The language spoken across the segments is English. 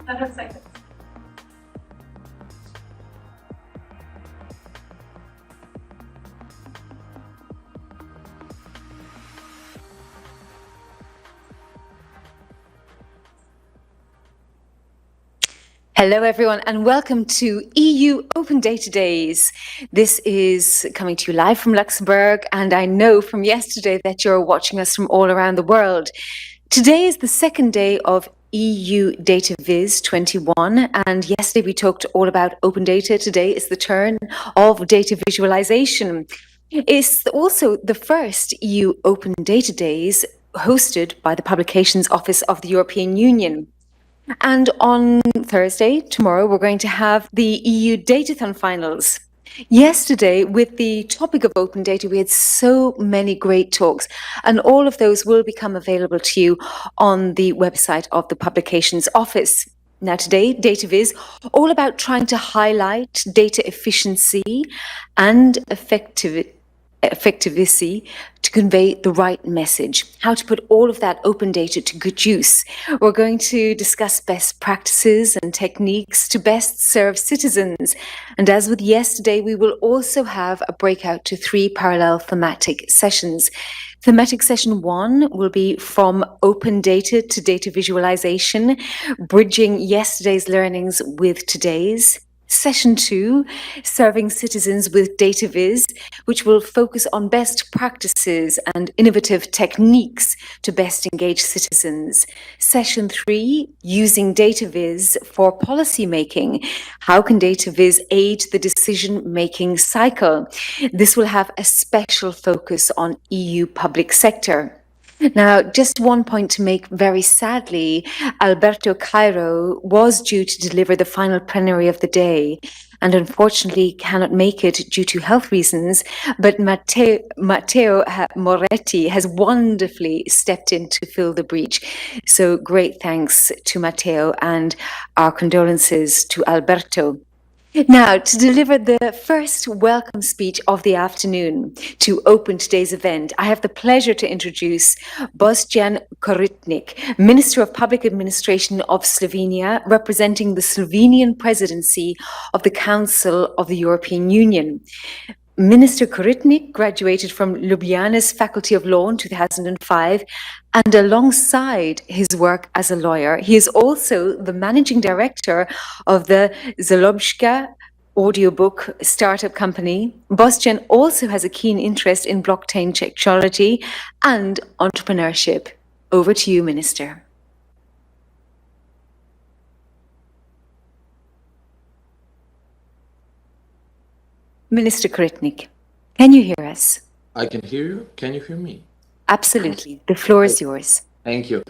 100 seconds. Hello everyone and welcome to EU Open Data Days. This is coming to you live from Luxembourg, and I know from yesterday that you're watching us from all around the world. Today is the second day of EU Data Viz 21, and yesterday we talked all about open data. Today is the turn of data visualization. It's also the first EU Open Data Days hosted by the Publications Office of the European Union. And on Thursday, tomorrow, we're going to have the EU Datathon finals. Yesterday, with the topic of open data, we had so many great talks, and all of those will become available to you on the website of the Publications Office. Now today, DataViz, all about trying to highlight data efficiency and effectiveness to convey the right message, how to put all of that open data to good use. We're going to discuss best practices and techniques to best serve citizens. And as with yesterday, we will also have a breakout to 3 parallel thematic sessions. Thematic session 1 will be from open data to data visualization, bridging yesterday's learnings with today's. Session 2, serving citizens with DataViz, which will focus on best practices and innovative techniques to best engage citizens. Session 3, using DataViz for policy making. How can DataViz aid the decision-making cycle? This will have a special focus on EU public sector. Now, just one point to make very sadly, Alberto Cairo was due to deliver the final plenary of the day and unfortunately cannot make it due to health reasons, but Matteo Moretti has wonderfully stepped in to fill the breach. So great thanks to Matteo and our condolences to Alberto. Now, to deliver the first welcome speech of the afternoon to open today's event, I have the pleasure to introduce Boštjan Koritnik, Minister of Public Administration of Slovenia, representing the Slovenian presidency of the Council of the European Union. Minister Koritnik graduated from Ljubljana's Faculty of Law in 2005, and alongside his work as a lawyer, he is also the managing director of the Zalobska audiobook startup company. Boštjan also has a keen interest in blockchain technology and entrepreneurship. Over to you, Minister. Minister Koritnik, can you hear us? I can hear you. Can you hear me? Absolutely. The floor is yours. Thank you.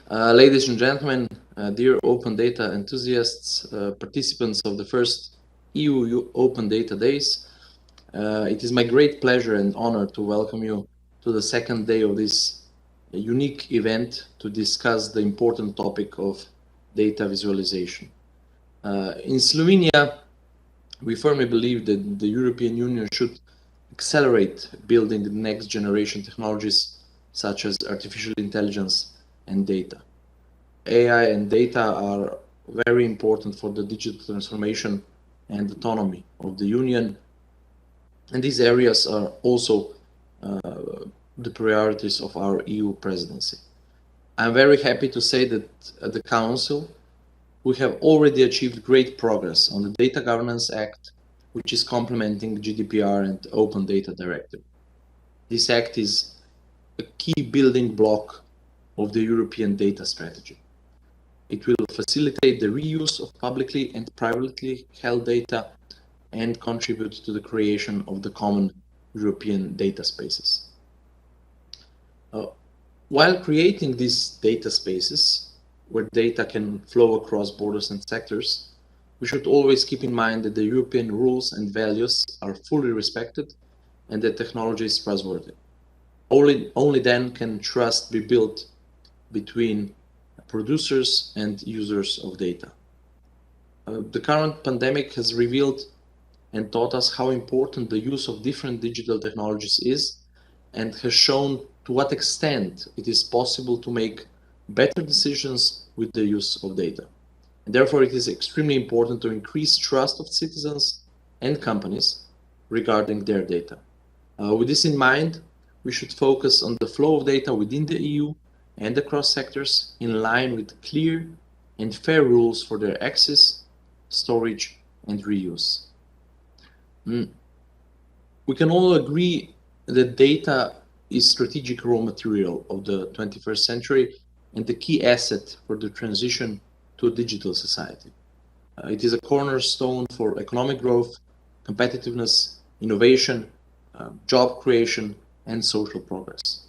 Ladies and gentlemen, dear open data enthusiasts, participants of the first EU Open Data Days, it is my great pleasure and honor to welcome you to the second day of this unique event to discuss the important topic of data visualization. In Slovenia, we firmly believe that the European Union should accelerate building the next generation technologies such as artificial intelligence and data. AI and data are very important for the digital transformation and autonomy of the Union. And these areas are also the priorities of our EU presidency. I'm very happy to say that at the Council, we have already achieved great progress on the Data Governance Act, which is complementing GDPR and Open Data Directive. This act is a key building block of the European data strategy. It will facilitate the reuse of publicly and privately held data and contribute to the creation of the common European data spaces. While creating these data spaces, where data can flow across borders and sectors, we should always keep in mind that the European rules and values are fully respected and that technology is trustworthy. Only then can trust be built between producers and users of data. The current pandemic has revealed and taught us how important the use of different digital technologies is, and has shown to what extent it is possible to make better decisions with the use of data. And therefore, it is extremely important to increase trust of citizens and companies regarding their data. With this in mind, we should focus on the flow of data within the EU and across sectors in line with clear and fair rules for their access, storage, and reuse. We can all agree that data is strategic raw material of the 21st century and the key asset for the transition to a digital society. It is a cornerstone for economic growth, competitiveness, innovation, job creation, and social progress.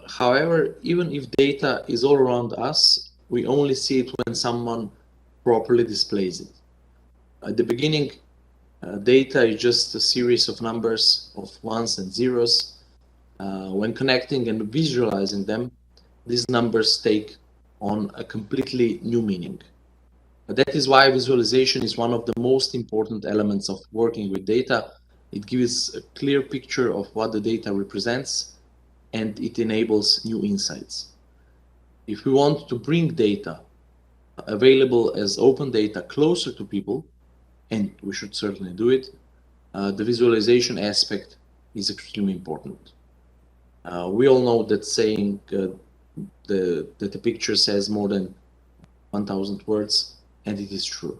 However, even if data is all around us, we only see it when someone properly displays it. At the beginning, data is just a series of numbers, of ones and zeros. When connecting and visualizing them, these numbers take on a completely new meaning. That is why visualization is one of the most important elements of working with data. It gives a clear picture of what the data represents, and it enables new insights. If we want to bring data available as open data closer to people, and we should certainly do it, the visualization aspect is extremely important. We all know that saying that the picture says more than 1,000 words, and it is true.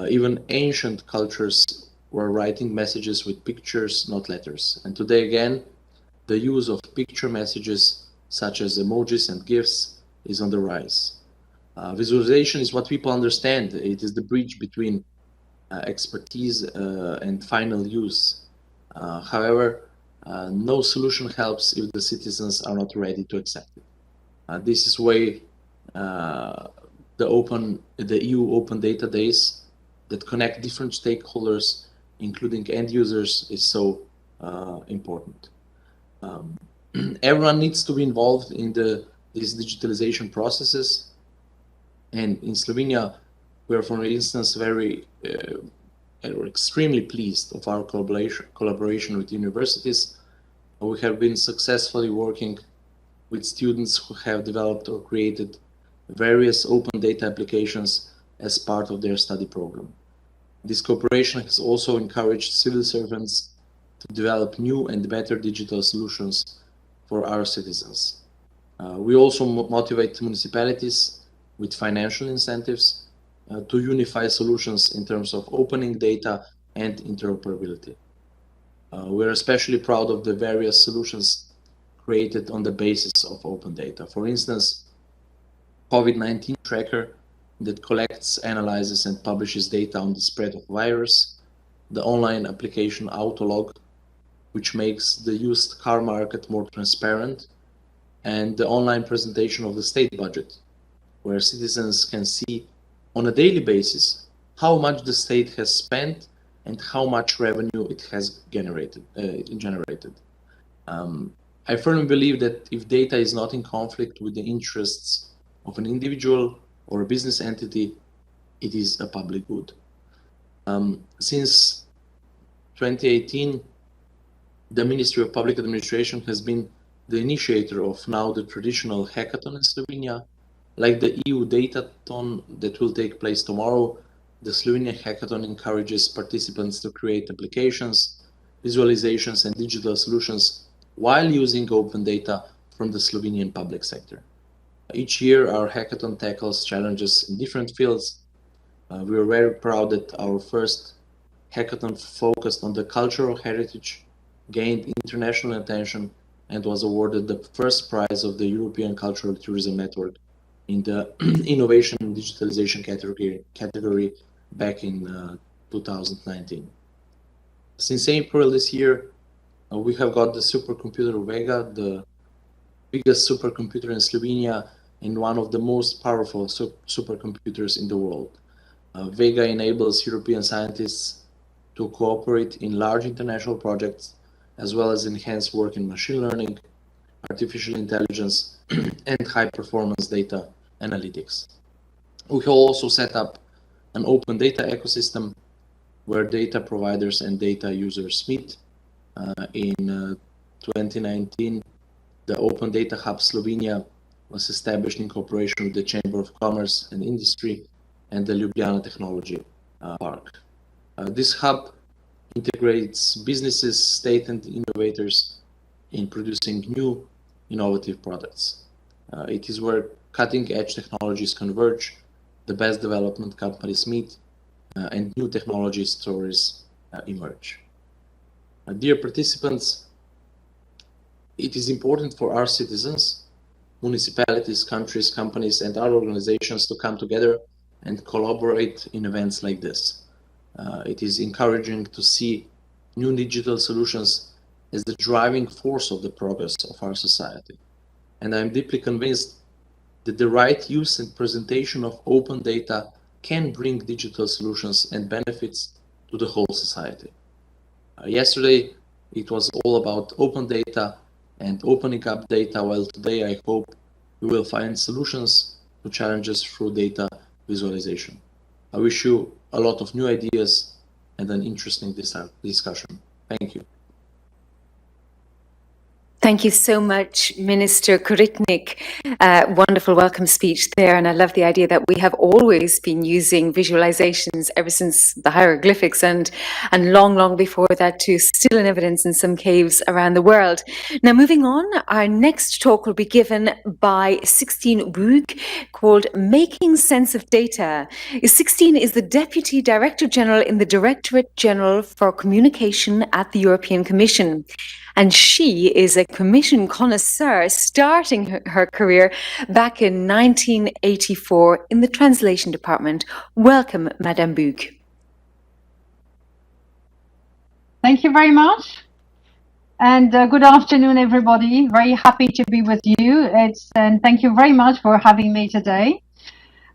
Even ancient cultures were writing messages with pictures, not letters. And today again, the use of picture messages such as emojis and GIFs is on the rise. Visualization is what people understand. It is the bridge between expertise and final use. However, no solution helps if the citizens are not ready to accept it. This is why the EU Open Data Days that connect different stakeholders, including end users, is so important. Everyone needs to be involved in these digitalization processes. And in Slovenia, we are, for instance, extremely pleased of our collaboration with universities. We have been successfully working with students who have developed or created various open data applications as part of their study program. This cooperation has also encouraged civil servants to develop new and better digital solutions for our citizens. We also motivate municipalities with financial incentives to unify solutions in terms of opening data and interoperability. We're especially proud of the various solutions created on the basis of open data. For instance, COVID-19 tracker that collects, analyzes, and publishes data on the spread of virus, the online application Autolog, which makes the used car market more transparent, and the online presentation of the state budget, where citizens can see on a daily basis how much the state has spent and how much revenue it has generated. I firmly believe that if data is not in conflict with the interests of an individual or a business entity, it is a public good. Since 2018, the Ministry of Public Administration has been the initiator of now the traditional hackathon in Slovenia. Like the EU Datathon that will take place tomorrow, the Slovenian hackathon encourages participants to create applications, visualizations, and digital solutions while using open data from the Slovenian public sector. Each year, our hackathon tackles challenges in different fields. We are very proud that our first hackathon focused on the cultural heritage, gained international attention, and was awarded the first prize of the European Cultural Tourism Network in the Innovation and Digitalization category back in 2019. Since April this year, we have got the supercomputer Vega, the biggest supercomputer in Slovenia and one of the most powerful supercomputers in the world. Vega enables European scientists to cooperate in large international projects, as well as enhance work in machine learning, artificial intelligence, and high-performance data analytics. We have also set up an open data ecosystem where data providers and data users meet. In 2019, the Open Data Hub Slovenia was established in cooperation with the Chamber of Commerce and Industry and the Ljubljana Technology Park. This hub integrates businesses, state and innovators in producing new innovative products. It is where cutting-edge technologies converge, the best development companies meet, and new technology stories emerge. Dear participants, it is important for our citizens, municipalities, countries, companies, and our organizations to come together and collaborate in events like this. It is encouraging to see new digital solutions as the driving force of the progress of our society. And I'm deeply convinced that the right use and presentation of open data can bring digital solutions and benefits to the whole society. Yesterday, it was all about open data and opening up data, while today I hope we will find solutions to challenges through data visualization. I wish you a lot of new ideas and an interesting discussion. Thank you. Thank you so much, Minister Koritnik. Wonderful welcome speech there. And I love the idea that we have always been using visualizations ever since the hieroglyphics and long before that too, still in evidence in some caves around the world. Now, moving on, our next talk will be given by Sixtine Boog, called Making Sense of Data. Sixtine is the Deputy Director General in the Directorate General for Communication at the European Commission. And she is a commission connoisseur, starting her career back in 1984 in the translation department. Welcome, Madame Boog. Thank you very much. And good afternoon, everybody. Very happy to be with you. And thank you very much for having me today.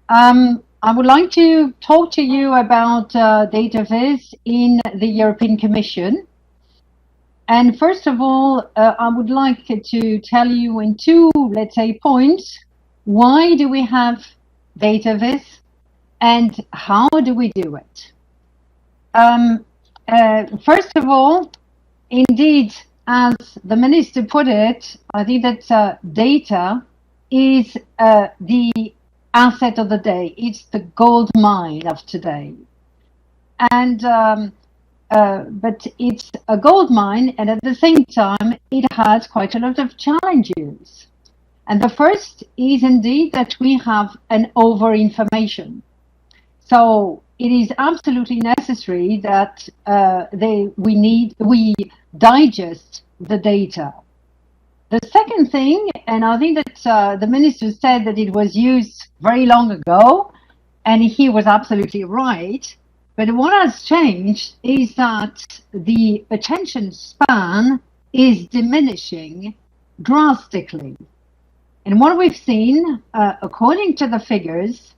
I would like to talk to you about data viz in the European Commission. And first of all, I would like to tell you in two, let's say, points, why do we have data viz and how do we do it? First of all, indeed, as the minister put it, I think that data is the asset of the day. It's the gold mine of today. And but it's a gold mine, and at the same time, it has quite a lot of challenges. And the first is indeed that we have an over-information. So it is absolutely necessary that we digest the data. The second thing, and I think that the minister said that it was used very long ago, and he was absolutely right. But what has changed is that the attention span is diminishing drastically. And what we've seen, according to the figures,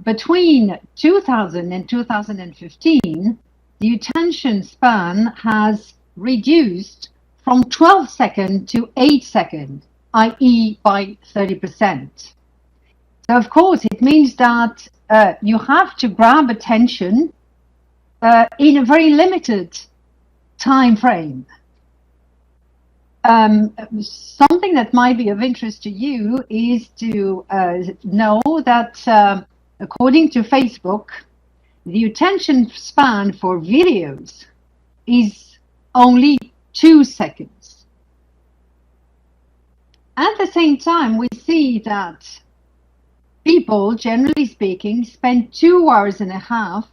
between 2000 and 2015, the attention span has reduced from 12 seconds to 8 seconds, i.e. by 30%. So of course, it means that you have to grab attention in a very limited time frame. Something that might be of interest to you is to know that according to Facebook, the attention span for videos is only 2 seconds. At the same time, we see that people, generally speaking, spend 2.5 hours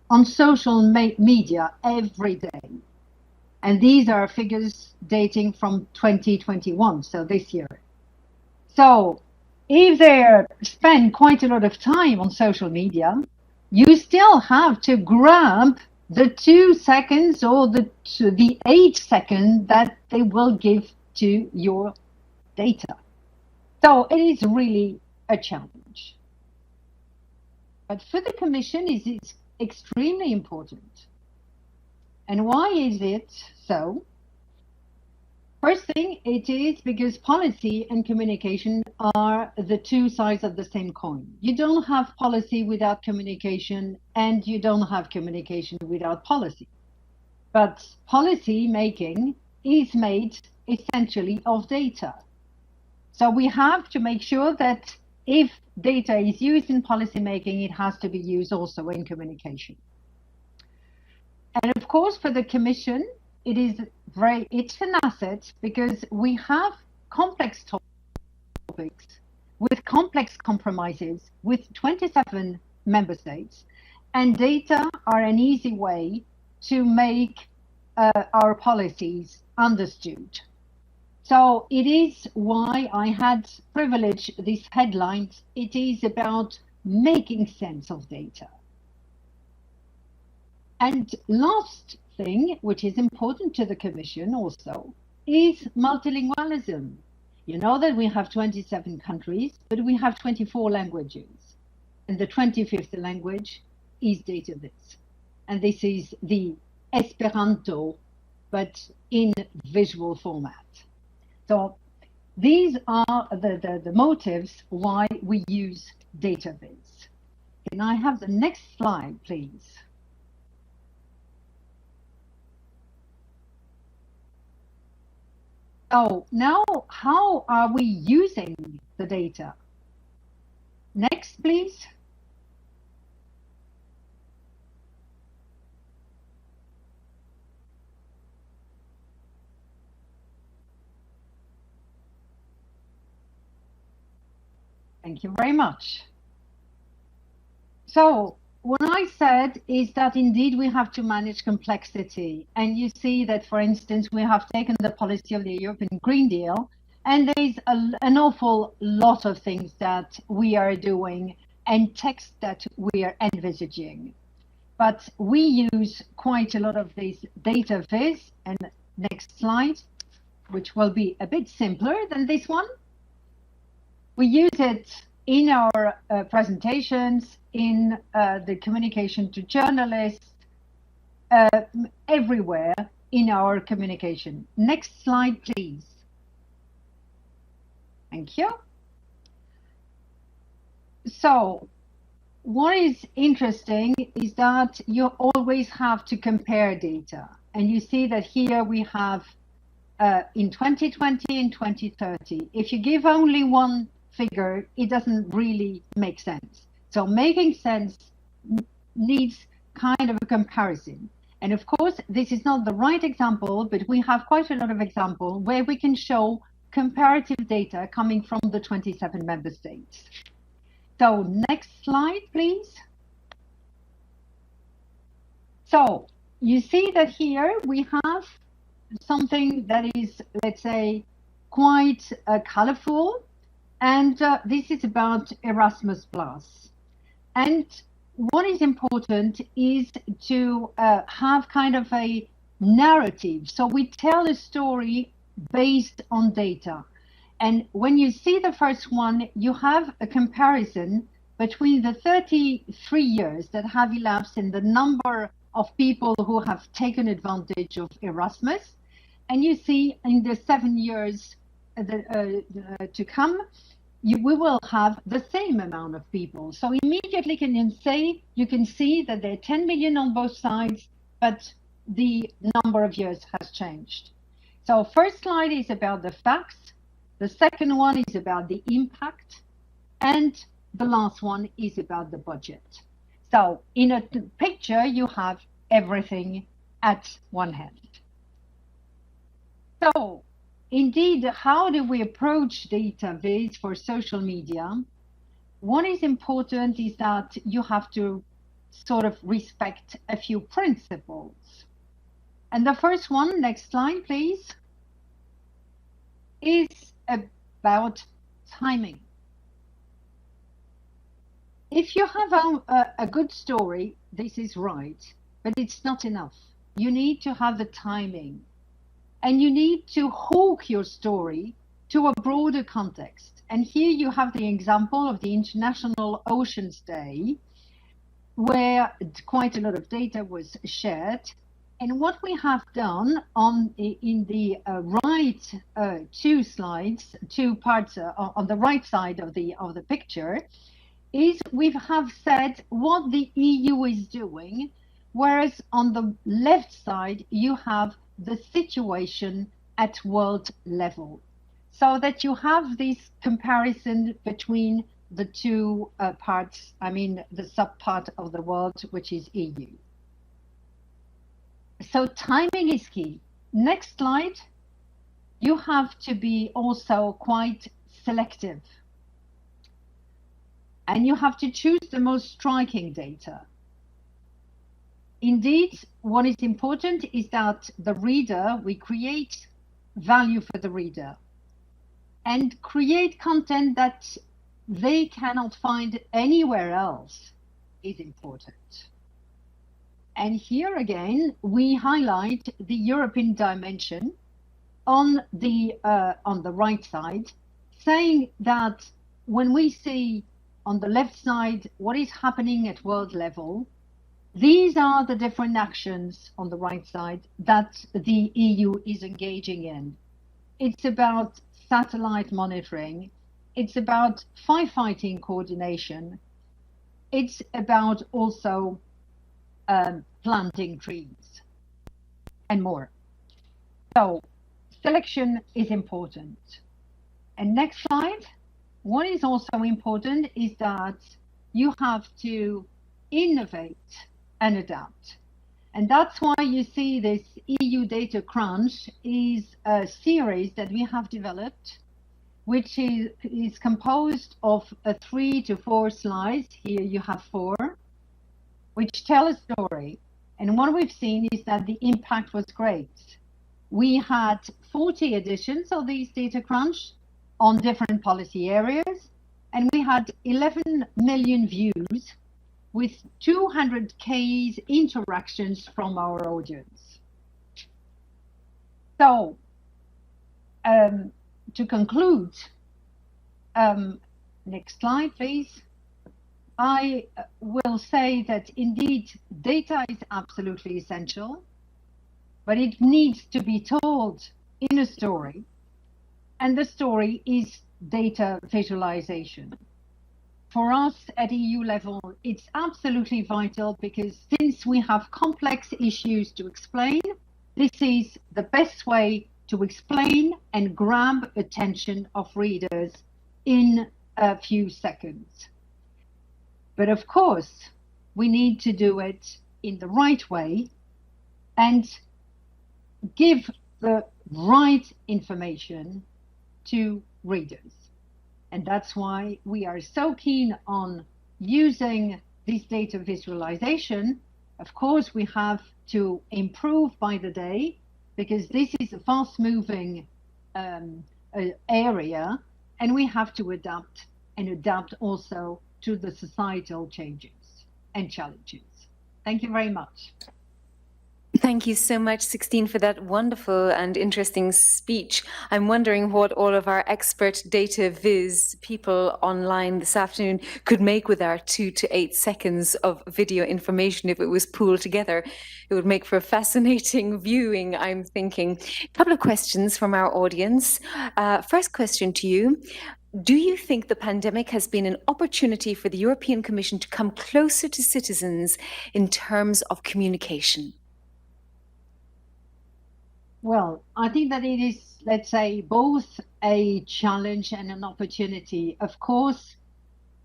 on social media every day. And these are figures dating from 2021, so this year. So if they spend quite a lot of time on social media, you still have to grab the 2 seconds or the 8 seconds that they will give to your data. So it is really a challenge. But for the Commission, it's extremely important. And why is it so? First thing, it is because policy and communication are the two sides of the same coin. You don't have policy without communication, and you don't have communication without policy. But policy making is made essentially of data. So we have to make sure that if data is used in policymaking, it has to be used also in communication. And of course, for the Commission, it's an asset because we have complex topics with complex compromises with 27 member states, and data are an easy way to make our policies understood. So it is why I had privileged these headlines. It is about making sense of data. And last thing, which is important to the Commission also, is multilingualism. You know that we have 27 countries, but we have 24 languages. And the 25th language is dataviz. And this is the Esperanto, but in visual format. So these are the motives why we use dataviz. Can I have the next slide, please? So now, how are we using the data? Next, please. Thank you very much. So what I said is that indeed we have to manage complexity. And you see that, for instance, we have taken the policy of the European Green Deal, and there's an awful lot of things that we are doing and text that we are envisaging. But we use quite a lot of this data viz, and next slide, which will be a bit simpler than this one. We use it in our presentations, in the communication to journalists, everywhere in our communication. Next slide, please. Thank you. So what is interesting is that you always have to compare data. And you see that here we have in 2020 and 2030. If you give only one figure, it doesn't really make sense. So making sense needs kind of a comparison. And of course, this is not the right example, but we have quite a lot of examples where we can show comparative data coming from the 27 member states. So next slide, please. So you see that here we have something that is, let's say, quite colorful. And this is about Erasmus+. And what is important is to have kind of a narrative. So we tell a story based on data. And when you see the first one, you have a comparison between the 33 years that have elapsed and the number of people who have taken advantage of Erasmus. And you see in the 7 years to come, we will have the same amount of people. So immediately you can see that there are 10 million on both sides, but the number of years has changed. So first slide is about the facts. The second one is about the impact. And the last one is about the budget. So in a picture, you have everything at one hand. So indeed, how do we approach data viz for social media? What is important is that you have to sort of respect a few principles. And the first one, next slide, please, is about timing. If you have a good story, this is right, but it's not enough. You need to have the timing. And you need to hook your story to a broader context. And here you have the example of the International Oceans Day, where quite a lot of data was shared. And what we have done in the right two parts on the right side of the picture, is we have said what the EU is doing, whereas on the left side you have the situation at world level. so that you have this comparison between the two parts, I mean, the sub-part of the world, which is EU. So timing is key. Next slide. You have to be also quite selective. And you have to choose the most striking data. Indeed, what is important is that the reader, we create value for the reader and create content that they cannot find anywhere else is important. And here again, we highlight the European dimension on the right side, saying that when we see on the left side what is happening at world level, these are the different actions on the right side that the EU is engaging in. It's about satellite monitoring. It's about firefighting coordination. It's about also planting trees and more. So selection is important. And next slide. What is also important is that you have to innovate and adapt. And that's why you see this EU Data Crunch is a series that we have developed, which is composed of 3 to 4 slides. Here you have 4, which tell a story. And what we've seen is that the impact was great. We had 40 editions of these Data Crunch on different policy areas, and we had 11 million views with 200K interactions from our audience. So, to conclude, next slide, please. I will say that indeed data is absolutely essential, but it needs to be told in a story, and the story is data visualization. For us at EU level, it's absolutely vital because since we have complex issues to explain, this is the best way to explain and grab attention of readers in a few seconds. But of course, we need to do it in the right way and give the right information to readers. And that's why we are so keen on using this data visualization. Of course, we have to improve by the day because this is a fast-moving area, and we have to adapt and adapt also to the societal changes and challenges. Thank you very much. Thank you so much, Sixtine, for that wonderful and interesting speech. I'm wondering what all of our expert data viz people online this afternoon could make with our 2 to 8 seconds of video information if it was pooled together. It would make for a fascinating viewing, I'm thinking. A couple of questions from our audience. First question to you. Do you think the pandemic has been an opportunity for the European Commission to come closer to citizens in terms of communication? Well, I think that it is, let's say, both a challenge and an opportunity. Of course,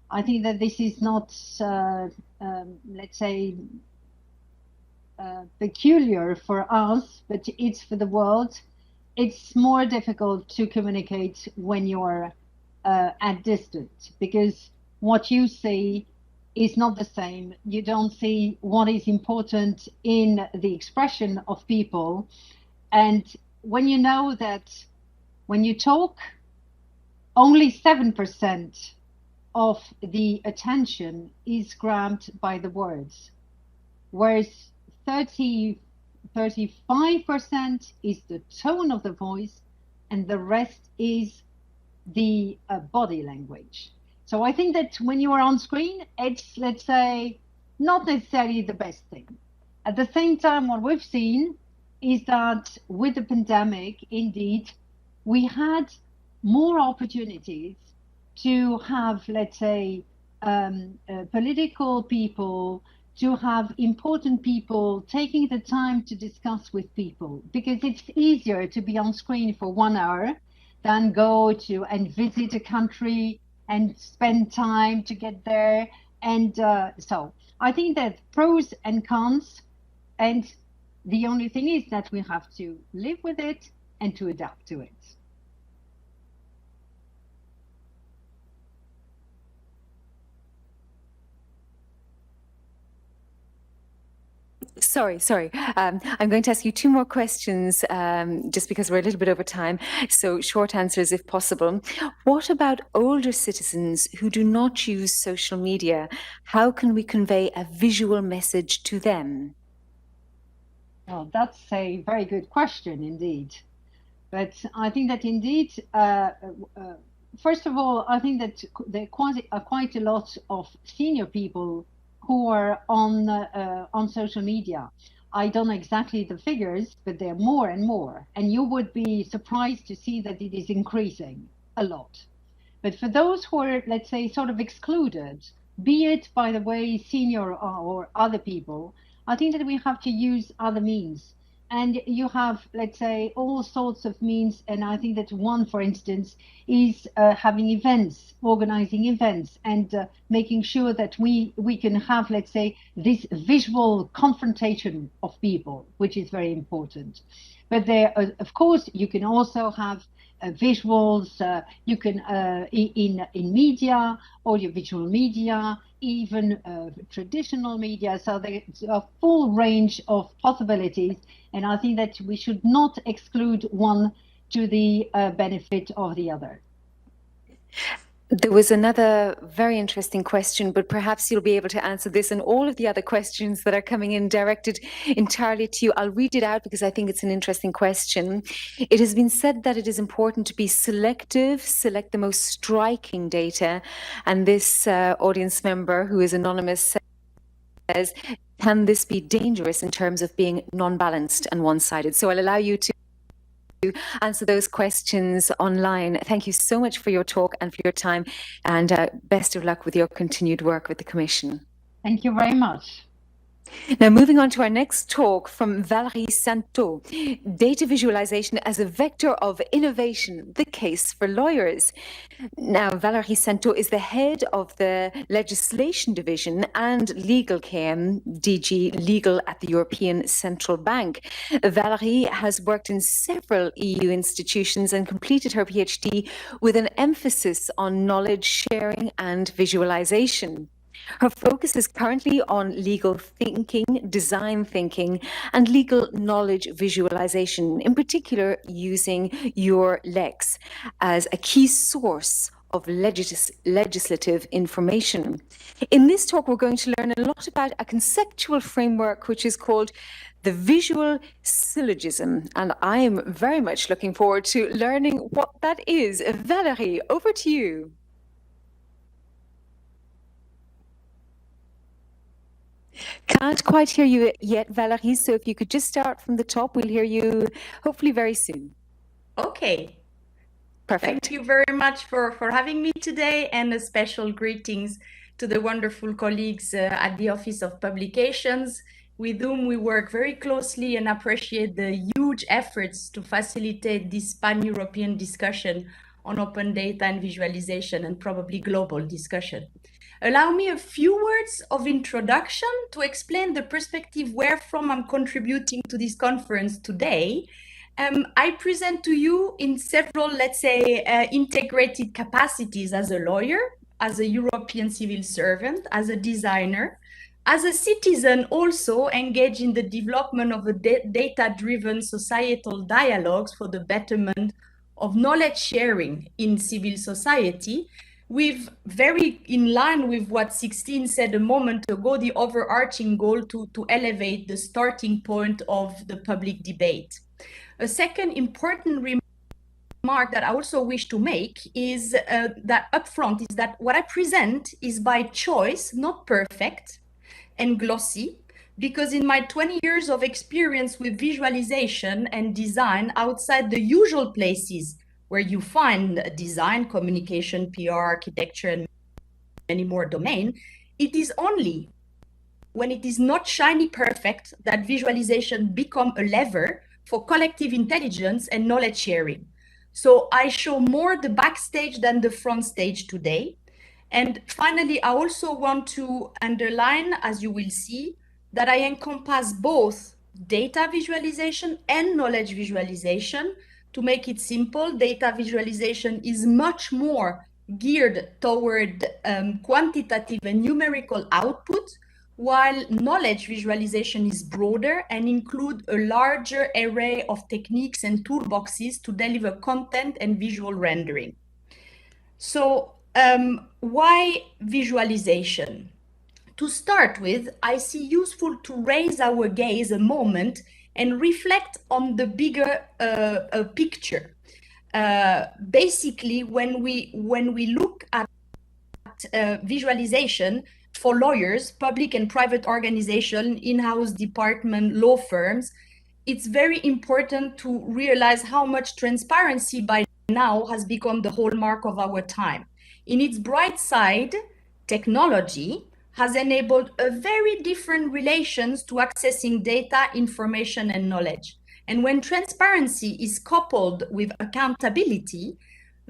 I think that this is not, let's say, peculiar for us, but it's for the world. It's more difficult to communicate when you're at distance because what you see is not the same. You don't see what is important in the expression of people. And when you know that when you talk, only 7% of the attention is grabbed by the words, whereas 35% is the tone of the voice, and the rest is the body language. So I think that when you are on screen, it's, let's say, not necessarily the best thing. At the same time, what we've seen is that with the pandemic, indeed, we had more opportunities to have, let's say, political people, to have important people taking the time to discuss with people, because it's easier to be on screen for 1 hour than go to and visit a country and spend time to get there. And so I think that pros and cons, and the only thing is that we have to live with it and to adapt to it. Sorry. I'm going to ask you two more questions just because we're a little bit over time. So short answers if possible. What about older citizens who do not use social media? How can we convey a visual message to them? Well, that's a very good question indeed. But I think that indeed, first of all, I think that there are quite a lot of senior people who are on social media. I don't know exactly the figures, but they're more and more. And you would be surprised to see that it is increasing a lot. But for those who are, let's say, sort of excluded, be it by the way senior or other people, I think that we have to use other means. And you have, let's say, all sorts of means. And I think that one, for instance, is having events, organizing events, and making sure that we can have, let's say, this visual confrontation of people, which is very important. But there, of course, you can also have visuals, you can in media, audiovisual media, even traditional media. So there's a full range of possibilities, and I think that we should not exclude one to the benefit of the other. There was another very interesting question, but perhaps you'll be able to answer this and all of the other questions that are coming in directed entirely to you. I'll read it out because I think it's an interesting question. It has been said that it is important to be selective, select the most striking data. And this audience member, who is anonymous, says, can this be dangerous in terms of being non-balanced and one-sided? So I'll allow you to answer those questions online. Thank you so much for your talk and for your time, and best of luck with your continued work with the Commission. Thank you very much. Now, moving on to our next talk from Valérie Santo, Data Visualization as a Vector of Innovation, the Case for Lawyers. Now, Valérie Santo is the head of the Legislation Division and Legal KM, DG Legal at the European Central Bank. Valérie has worked in several EU institutions and completed her PhD with an emphasis on knowledge sharing and visualization. Her focus is currently on legal thinking, design thinking, and legal knowledge visualization, in particular using your Lex as a key source of legislative information. In this talk, we're going to learn a lot about a conceptual framework which is called the visual syllogism, and I am very much looking forward to learning what that is. Valérie, over to you. Can't quite hear you yet, Valérie, so if you could just start from the top, we'll hear you hopefully very soon. Okay. Perfect. Thank you very much for having me today, and a special greetings to the wonderful colleagues at the Office of Publications, with whom we work very closely and appreciate the huge efforts to facilitate this pan-European discussion on open data and visualization, and probably global discussion. Allow me a few words of introduction to explain the perspective wherefrom I'm contributing to this conference today. I present to you in several, let's say, integrated capacities as a lawyer, as a European civil servant, as a designer, as a citizen also engaged in the development of a data-driven societal dialogues for the betterment of knowledge sharing in civil society, with very in line with what 16 said a moment ago, the overarching goal to elevate the starting point of the public debate. A second important remark that I also wish to make is that upfront is that what I present is by choice, not perfect and glossy, because in my 20 years of experience with visualization and design outside the usual places where you find design, communication, PR, architecture, and many more domains, it is only when it is not shiny perfect that visualization become a lever for collective intelligence and knowledge sharing. So I show more the backstage than the front stage today. And finally, I also want to underline, as you will see, that I encompass both data visualization and knowledge visualization. To make it simple, data visualization is much more geared toward quantitative and numerical output, while knowledge visualization is broader and include a larger array of techniques and toolboxes to deliver content and visual rendering. So why visualization? To start with, I see useful to raise our gaze a moment and reflect on the bigger picture. Basically, when we look at visualization for lawyers, public and private organizations, in-house department, law firms, it's very important to realize how much transparency by now has become the hallmark of our time. In its bright side, technology has enabled a very different relations to accessing data, information, and knowledge. And when transparency is coupled with accountability,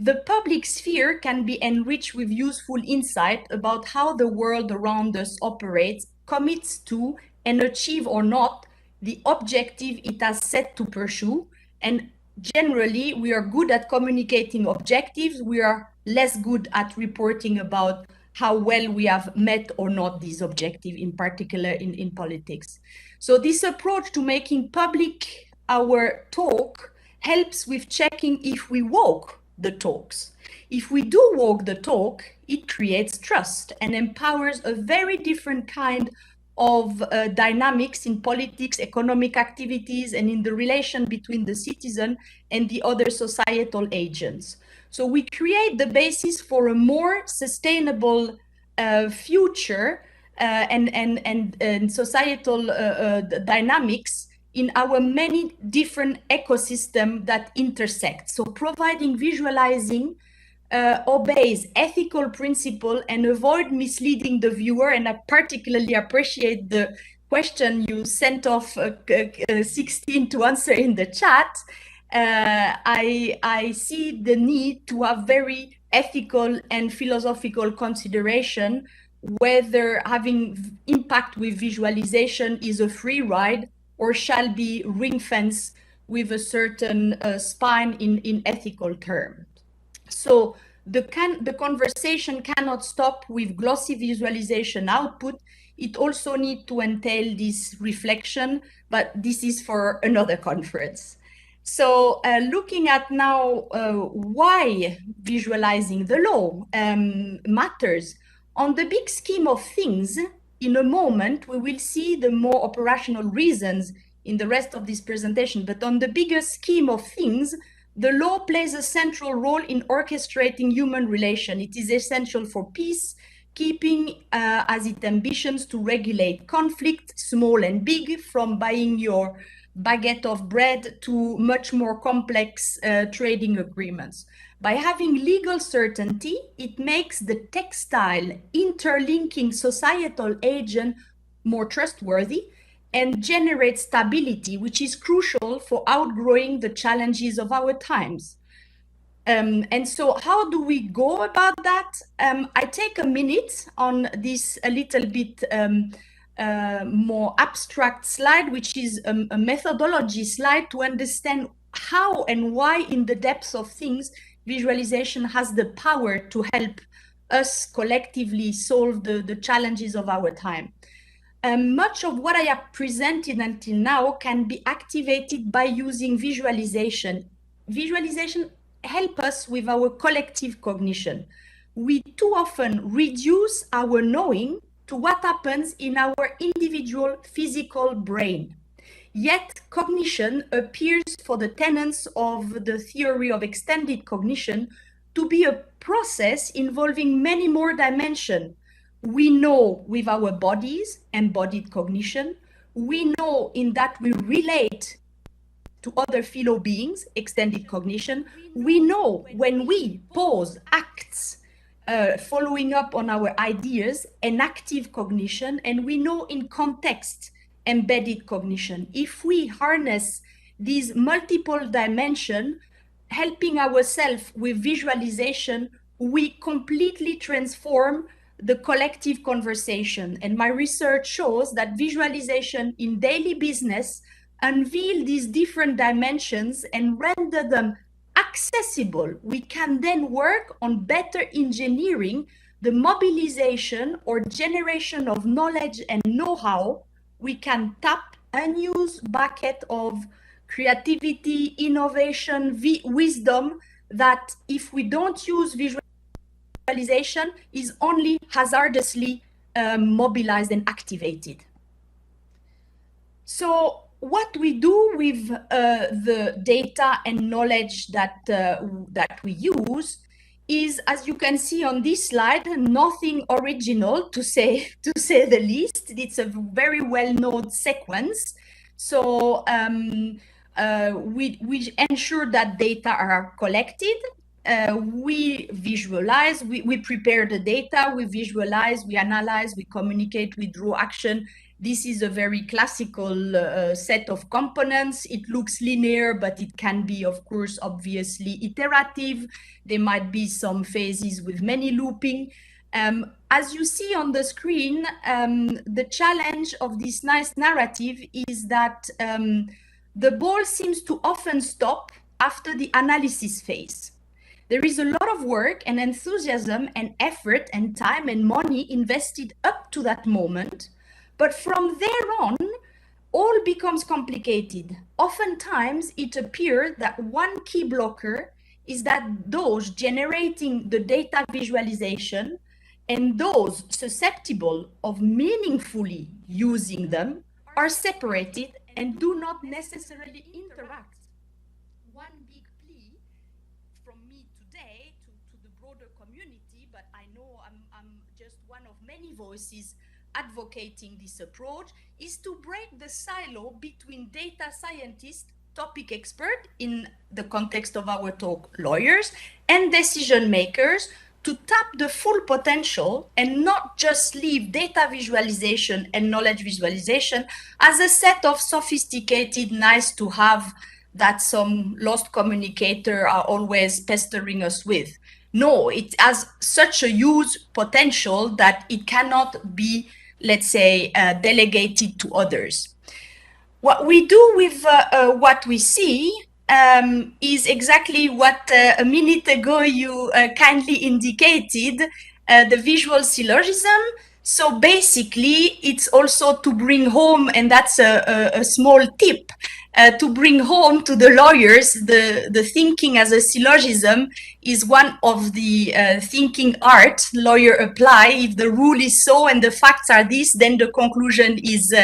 the public sphere can be enriched with useful insight about how the world around us operates, commits to, and achieve or not the objective it has set to pursue. And generally, we are good at communicating objectives. We are less good at reporting about how well we have met or not these objectives, in particular in politics. So this approach to making public our talk helps with checking if we walk the talks. If we do walk the talk, it creates trust and empowers a very different kind of dynamics in politics, economic activities, and in the relation between the citizen and the other societal agents. So we create the basis for a more sustainable future and societal dynamics in our many different ecosystems that intersect. So providing visualizing obeys ethical principle and avoid misleading the viewer. And I particularly appreciate the question you sent off 16 to answer in the chat. I see the need to have very ethical and philosophical consideration whether having impact with visualization is a free ride or shall be ring-fenced with a certain spine in ethical terms. So the conversation cannot stop with glossy visualization output. It also needs to entail this reflection, but this is for another conference. So looking at now why visualizing the law matters. On the big scheme of things, in a moment, we will see the more operational reasons in the rest of this presentation, but on the bigger scheme of things, the law plays a central role in orchestrating human relation. It is essential for peace, keeping as it ambitions to regulate conflict, small and big, from buying your baguette of bread to much more complex trading agreements. By having legal certainty, it makes the textile interlinking societal agent more trustworthy and generates stability, which is crucial for outgrowing the challenges of our times. And so how do we go about that? I take a minute on this a little bit more abstract slide, which is a methodology slide to understand how and why in the depths of things visualization has the power to help us collectively solve the challenges of our time. Much of what I have presented until now can be activated by using visualization. Visualization helps us with our collective cognition. We too often reduce our knowing to what happens in our individual physical brain. Yet cognition appears for the tenets of the theory of extended cognition to be a process involving many more dimensions. We know with our bodies, embodied cognition. We know in that we relate to other fellow beings, extended cognition. We know when we pause acts, following up on our ideas, enactive cognition, and we know in context, embedded cognition. If we harness these multiple dimensions, helping ourselves with visualization, we completely transform the collective conversation. And my research shows that visualization in daily business unveil these different dimensions and render them accessible. We can then work on better engineering the mobilization or generation of knowledge and know-how. We can tap unused bucket of creativity, innovation, wisdom that if we don't use visualization is only hazardously mobilized and activated. So what we do with the data and knowledge that we use is, as you can see on this slide, nothing original to say the least. It's a very well-known sequence. So we ensure that data are collected. We visualize, we prepare the data, we visualize, we analyze, we communicate, we draw action. This is a very classical set of components. It looks linear, but it can be, of course, obviously iterative. There might be some phases with many looping. As you see on the screen, the challenge of this nice narrative is that the ball seems to often stop after the analysis phase. There is a lot of work and enthusiasm and effort and time and money invested up to that moment. But from there on, all becomes complicated. Oftentimes, it appears that one key blocker is that those generating the data visualization and those susceptible of meaningfully using them are separated and do not necessarily interact. One big plea from me today to the broader community, but I know I'm just one of many voices advocating this approach, is to break the silo between data scientists, topic expert in the context of our talk, lawyers, and decision makers, to tap the full potential and not just leave data visualization and knowledge visualization as a set of sophisticated nice to have that some lost communicator are always pestering us with. No, it has such a huge potential that it cannot be, let's say, delegated to others. What we do with what we see is exactly what a minute ago you kindly indicated, the visual syllogism. So basically, it's also to bring home, and that's a small tip, to bring home to the lawyers, the thinking as a syllogism is one of the thinking art lawyer apply. If the rule is so and the facts are this, then the conclusion is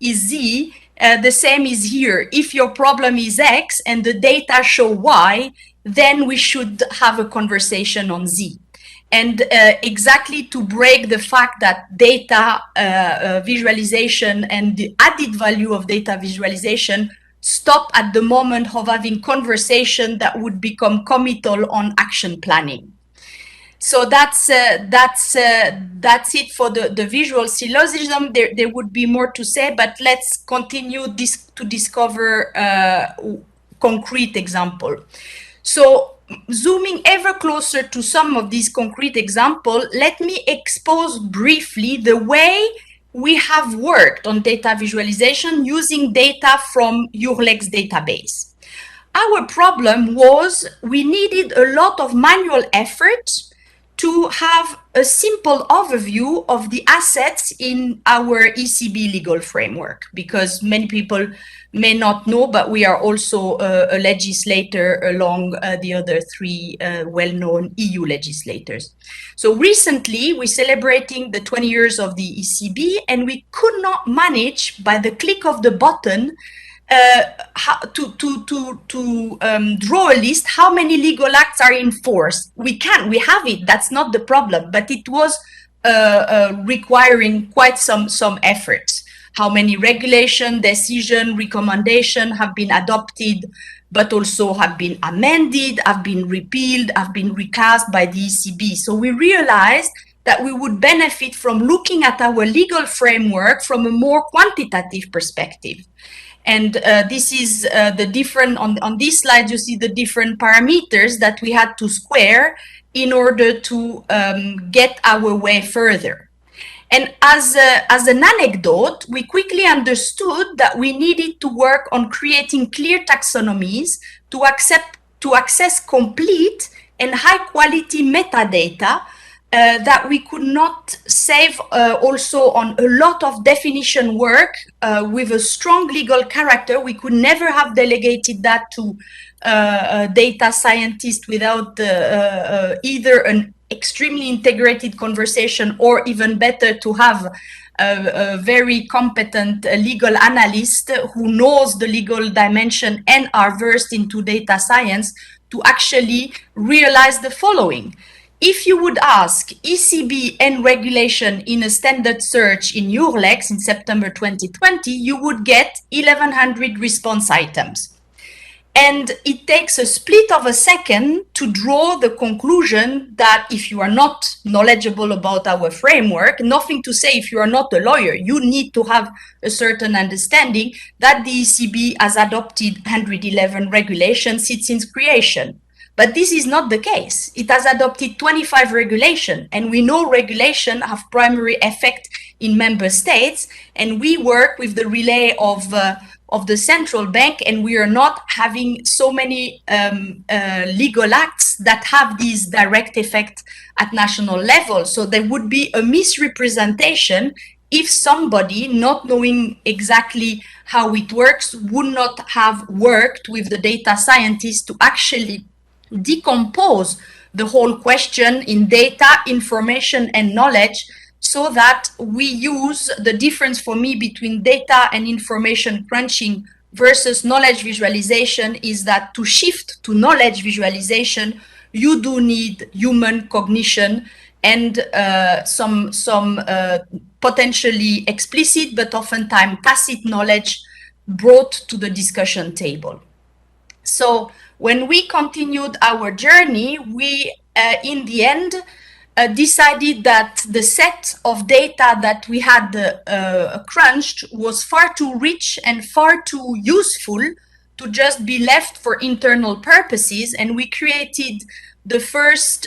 Z. The same is here. If your problem is X and the data show Y, then we should have a conversation on Z. And exactly to break the fact that data visualization and the added value of data visualization stop at the moment of having conversation that would become committal on action planning. So that's it for the visual syllogism. There would be more to say, but let's continue to discover concrete example. So zooming ever closer to some of these concrete examples, let me expose briefly the way we have worked on data visualization using data from Urlex database. Our problem was we needed a lot of manual effort to have a simple overview of the assets in our ECB legal framework, because many people may not know, but we are also a legislator along the other three well-known EU legislators. So recently, we're celebrating the 20 years of the ECB, and we could not manage by the click of the button to draw a list how many legal acts are in force. We have it, that's not the problem, but it was requiring quite some efforts. How many regulation, decision, recommendation have been adopted, but also have been amended, have been repealed, have been recast by the ECB. So we realized that we would benefit from looking at our legal framework from a more quantitative perspective. And this is the different, on this slide, you see the different parameters that we had to square in order to get our way further. And as an anecdote, we quickly understood that we needed to work on creating clear taxonomies to access complete and high quality metadata that we could not save also on a lot of definition work with a strong legal character. We could never have delegated that to a data scientist without either an extremely integrated conversation, or even better, to have a very competent legal analyst who knows the legal dimension and are versed into data science to actually realize the following. If you would ask ECB and regulation in a standard search in Eurlex in September 2020, you would get 1,100 response items. And it takes a split of a second to draw the conclusion that if you are not knowledgeable about our framework, nothing to say if you are not a lawyer, you need to have a certain understanding that the ECB has adopted 111 regulations since its creation. But this is not the case. It has adopted 25 regulations, and we know regulation have primary effect in member states, and we work with the relay of the central bank, and we are not having so many legal acts that have these direct effect at national level. So there would be a misrepresentation if somebody, not knowing exactly how it works, would not have worked with the data scientists to actually decompose the whole question in data, information, and knowledge, so that we use the difference for me between data and information crunching versus knowledge visualization is that to shift to knowledge visualization, you do need human cognition and some potentially explicit but oftentimes tacit knowledge brought to the discussion table. So when we continued our journey, we in the end decided that the set of data that we had crunched was far too rich and far too useful to just be left for internal purposes, and we created the first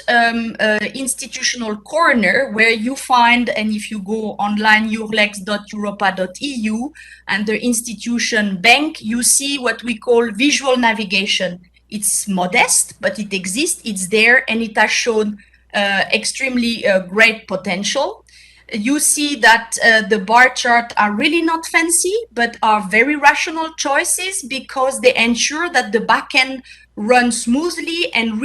institutional corner where you find, and if you go online, eurlex.europa.eu, under institution bank, you see what we call visual navigation. It's modest, but it exists, it's there, and it has shown extremely great potential. You see that the bar chart are really not fancy, but are very rational choices because they ensure that the backend runs smoothly and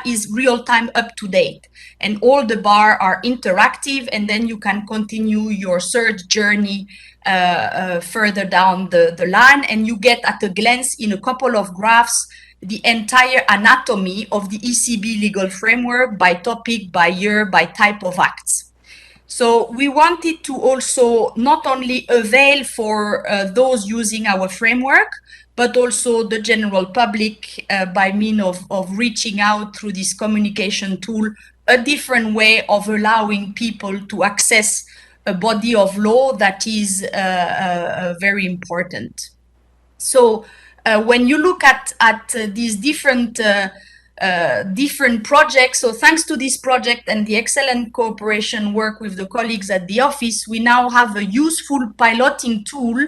is real-time up to date. And all the bar are interactive, and then you can continue your search journey further down the line, and you get at a glance in a couple of graphs the entire anatomy of the ECB legal framework by topic, by year, by type of acts. So we wanted to also not only avail for those using our framework, but also the general public by means of reaching out through this communication tool, a different way of allowing people to access a body of law that is very important. So when you look at these different projects, so thanks to this project and the excellent cooperation work with the colleagues at the office, we now have a useful piloting tool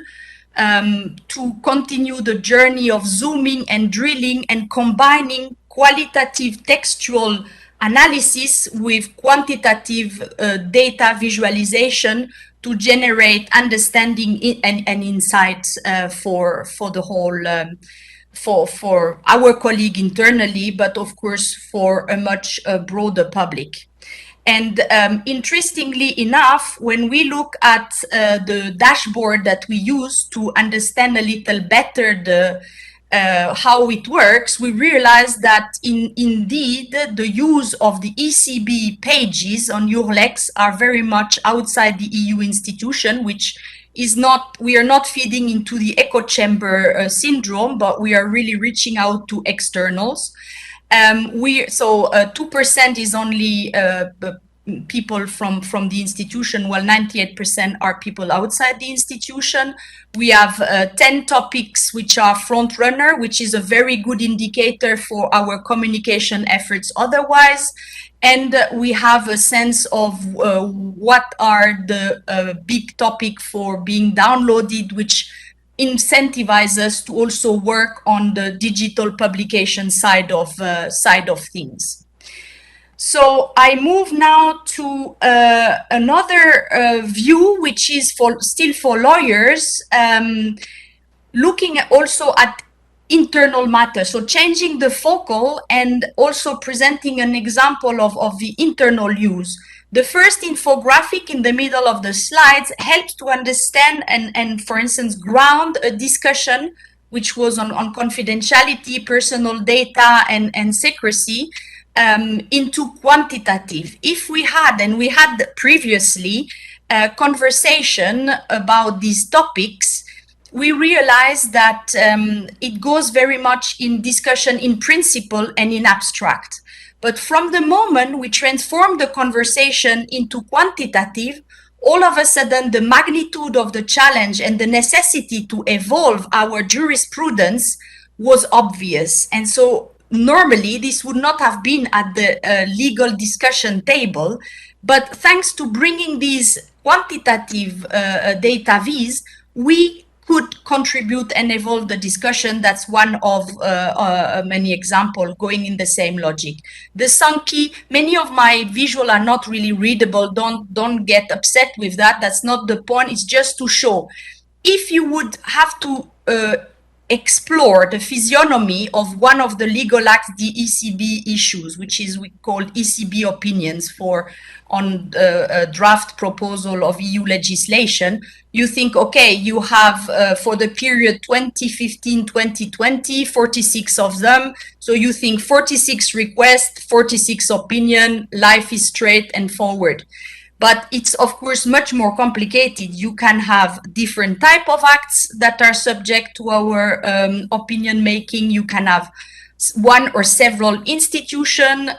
to continue the journey of zooming and drilling and combining qualitative textual analysis with quantitative data visualization to generate understanding and insights for the whole, for our colleague internally, but of course for a much broader public. And interestingly enough, when we look at the dashboard that we use to understand a little better the how it works, we realize that indeed the use of the ECB pages on Eurlex are very much outside the EU institution, which is not, we are not feeding into the echo chamber syndrome, but we are really reaching out to externals. So 2% is only people from the institution, while 98% are people outside the institution. We have 10 topics which are front runner, which is a very good indicator for our communication efforts otherwise. And we have a sense of what are the big topic for being downloaded, which incentivize us to also work on the digital publication side of things. So I move now to another view, which is still for lawyers, looking also at internal matter. So changing the focal and also presenting an example of the internal use. The first infographic in the middle of the slides helps to understand and for instance, ground a discussion which was on confidentiality, personal data, and secrecy into quantitative. If we had, and we had previously, a conversation about these topics, we realized that it goes very much in discussion in principle and in abstract. But from the moment we transform the conversation into quantitative, all of a sudden the magnitude of the challenge and the necessity to evolve our jurisprudence was obvious. And so normally this would not have been at the legal discussion table, but thanks to bringing these quantitative data vis, we could contribute and evolve the discussion. That's one of many examples going in the same logic. The Sankey, many of my visuals are not really readable. Don't get upset with that. That's not the point. It's just to show. If you would have to explore the physiognomy of one of the legal acts, the ECB issues, which is we call ECB opinions on a draft proposal of EU legislation, you think, okay, you have for the period 2015-2020, 46 of them. So you think 46 requests, 46 opinion, life is straight and forward. But it's, of course, much more complicated. You can have different type of acts that are subject to our opinion making. You can have one or several institutions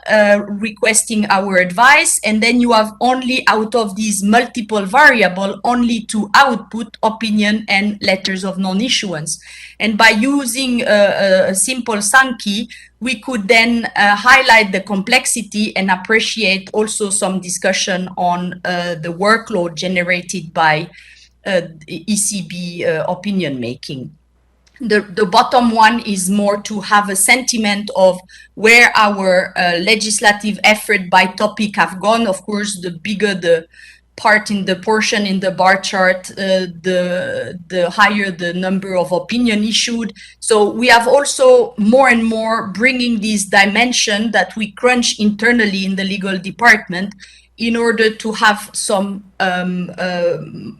requesting our advice. And then you have only out of these multiple variables, only to output opinion and letters of non-issuance. And by using a simple Sankey, we could then highlight the complexity and appreciate also some discussion on the workload generated by ECB opinion making. The bottom one is more to have a sentiment of where our legislative effort by topic have gone. Of course, the bigger the part in the portion in the bar chart, the higher the number of opinion issued. So we have also more and more bringing this dimension that we crunch internally in the legal department in order to have some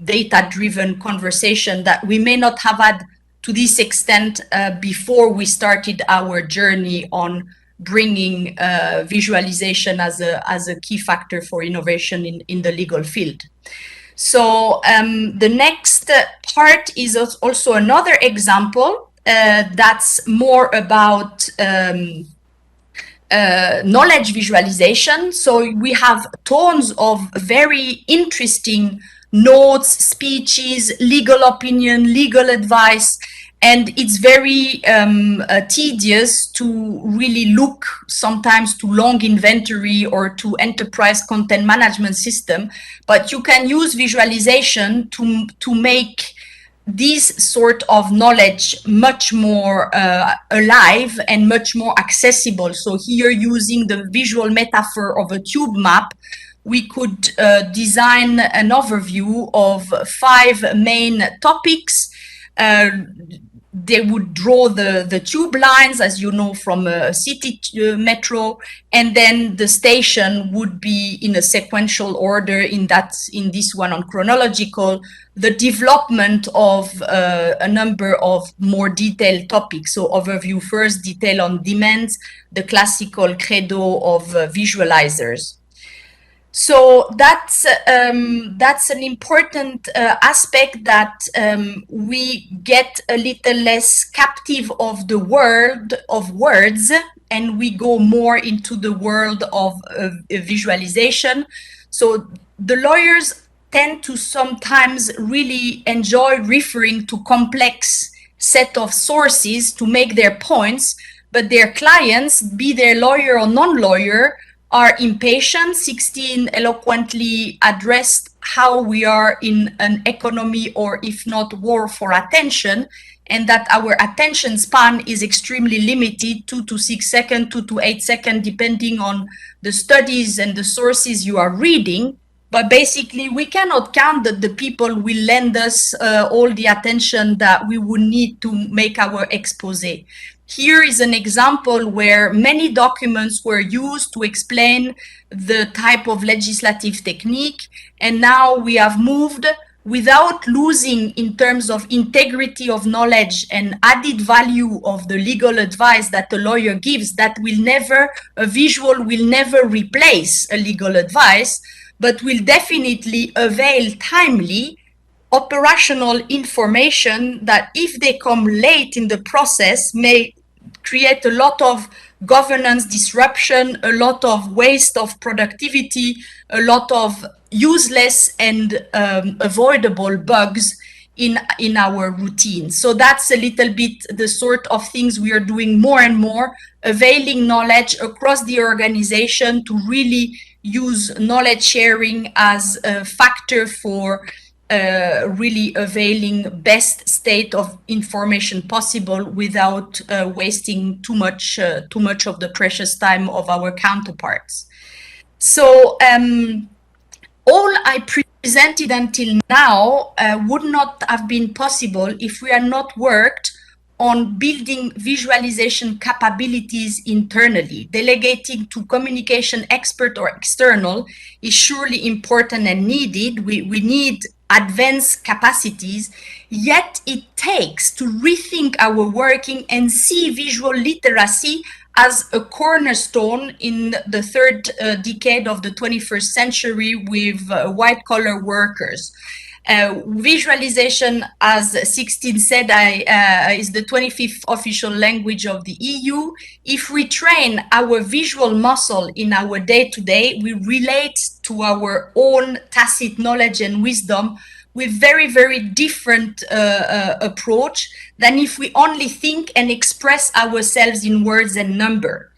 data-driven conversation that we may not have had to this extent before we started our journey on bringing visualization as a key factor for innovation in the legal field. So the next part is also another example that's more about knowledge visualization. So we have tons of very interesting notes, speeches, legal opinion, legal advice, and it's very tedious to really look sometimes to long inventory or to enterprise content management system, but you can use visualization to make this sort of knowledge much more alive and much more accessible. So here, using the visual metaphor of a tube map, we could design an overview of 5 main topics. They would draw the tube lines, as you know, from a city metro, and then the station would be in a sequential order, in this one on chronological, the development of a number of more detailed topics. So overview first, detail on demands, the classical credo of visualizers. So that's an important aspect, that we get a little less captive of the world of words and we go more into the world of visualization. So the lawyers tend to sometimes really enjoy referring to complex set of sources to make their points, but their clients, be they lawyer or non-lawyer, are impatient. 16 eloquently addressed how we are in an economy, or if not war for attention, and that our attention span is extremely limited, 2 to 6 seconds, 2 to 8 seconds, depending on the studies and the sources you are reading. But basically, we cannot count that the people will lend us all the attention that we would need to make our expose. Here is an example where many documents were used to explain the type of legislative technique, and now we have moved without losing in terms of integrity of knowledge and added value of the legal advice that the lawyer gives. That will never, a visual will never replace a legal advice, but will definitely avail timely operational information that, if they come late in the process, may create a lot of governance disruption, a lot of waste of productivity, a lot of useless and avoidable bugs in our routine. So that's a little bit the sort of things we are doing more and more, availing knowledge across the organization to really use knowledge sharing as a factor for really availing best state of information possible without wasting too much of the precious time of our counterparts. So all I presented until now would not have been possible if we had not worked on building visualization capabilities internally. Delegating to communication expert or external is surely important and needed. We need advanced capacities, yet it takes to rethink our working and see visual literacy as a cornerstone in the third decade of the 21st century with white-collar workers. Visualization, as 16 said, is the 25th official language of the EU. If we train our visual muscle in our day-to-day, we relate to our own tacit knowledge and wisdom with very, very different approach than if we only think and express ourselves in words and number.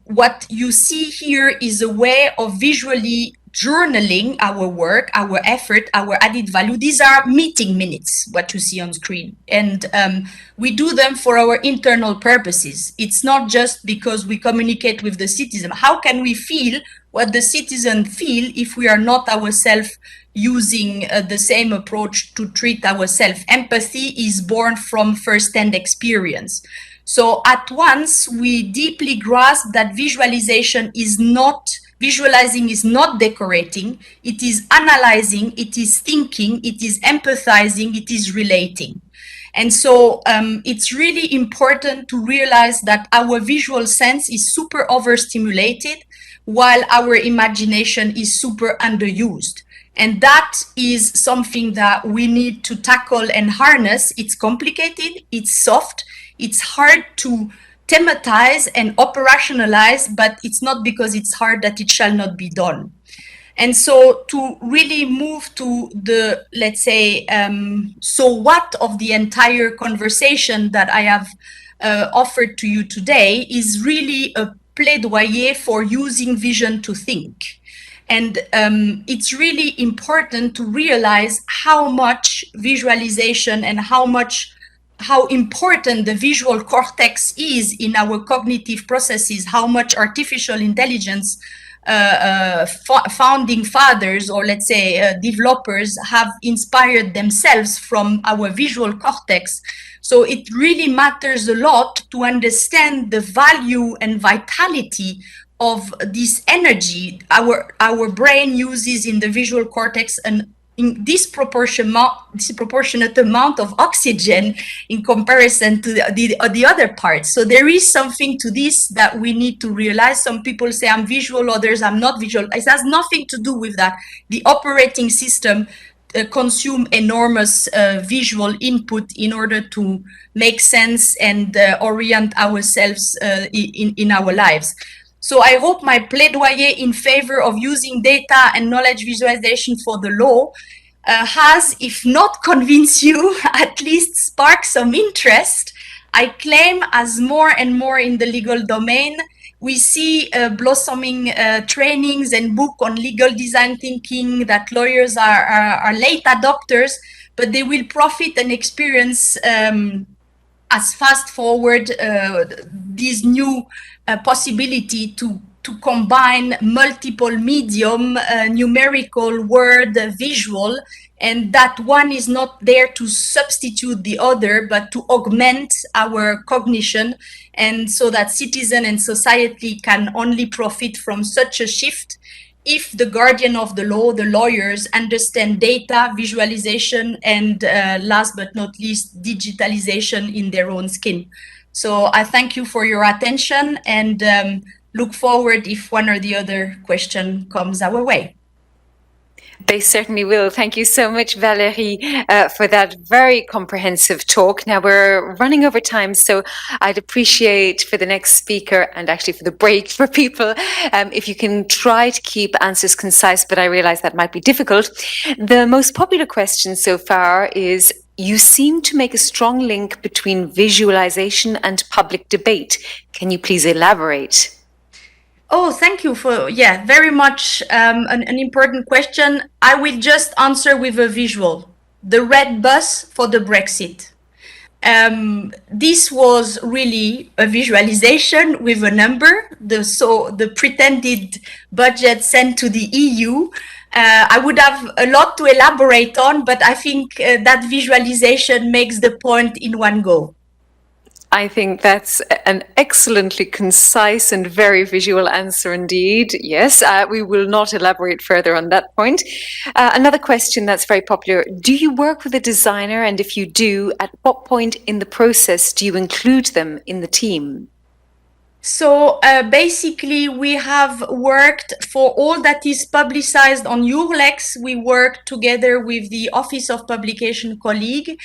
What you see here is a way of visually journaling our work, our effort, our added value. These are meeting minutes, what you see on screen. And we do them for our internal purposes. It's not just because we communicate with the citizen. How can we feel what the citizen feel if we are not ourselves using the same approach to treat ourselves? Empathy is born from first-hand experience. So at once, we deeply grasp that visualizing is not decorating, it is analyzing, it is thinking, it is empathizing, it is relating. And so it's really important to realize that our visual sense is super overstimulated while our imagination is super underused. And that is something that we need to tackle and harness. It's complicated, it's soft, it's hard to thematize and operationalize, but it's not because it's hard that it shall not be done. And so to really move to the, let's say, so what of the entire conversation that I have offered to you today is really a plaidoyer for using vision to think. And it's really important to realize how much visualization and how important the visual cortex is in our cognitive processes, how much artificial intelligence founding fathers, or let's say developers, have inspired themselves from our visual cortex. So it really matters a lot to understand the value and vitality of this energy our brain uses in the visual cortex, and in disproportionate amount of oxygen in comparison to the other parts. So there is something to this that we need to realize. Some people say I'm visual, others I'm not visual. It has nothing to do with that. The operating system consume enormous visual input in order to make sense and orient ourselves in our lives. So I hope my plaidoyer in favor of using data and knowledge visualization for the law has, if not convince you, at least spark some interest. I claim, as more and more in the legal domain, we see blossoming trainings and book on legal design thinking that lawyers are late adopters, but they will profit and experience as fast forward this new possibility to combine multiple medium, numerical, word, visual, and that one is not there to substitute the other, but to augment our cognition, and so that citizen and society can only profit from such a shift if the guardian of the law, the lawyers, understand data, visualization, and last but not least, digitalization in their own skin. So I thank you for your attention and look forward if one or the other question comes our way. They certainly will. Thank you so much, Valérie, for that very comprehensive talk. Now we're running over time, so I'd appreciate for the next speaker and actually for the break for people, if you can try to keep answers concise, but I realize that might be difficult. The most popular question so far is, you seem to make a strong link between visualization and public debate. Can you please elaborate? Oh, thank you for, very much an important question. I will just answer with a visual. The red bus for the Brexit. This was really a visualization with a number, the pretended budget sent to the EU. I would have a lot to elaborate on, but I think that visualization makes the point in one go. I think that's an excellently concise and very visual answer indeed. Yes, we will not elaborate further on that point. Another question that's very popular. Do you work with a designer? And if you do, at what point in the process do you include them in the team? So basically, we have worked for all that is publicized on Urlex. We work together with the Office of Publication colleague.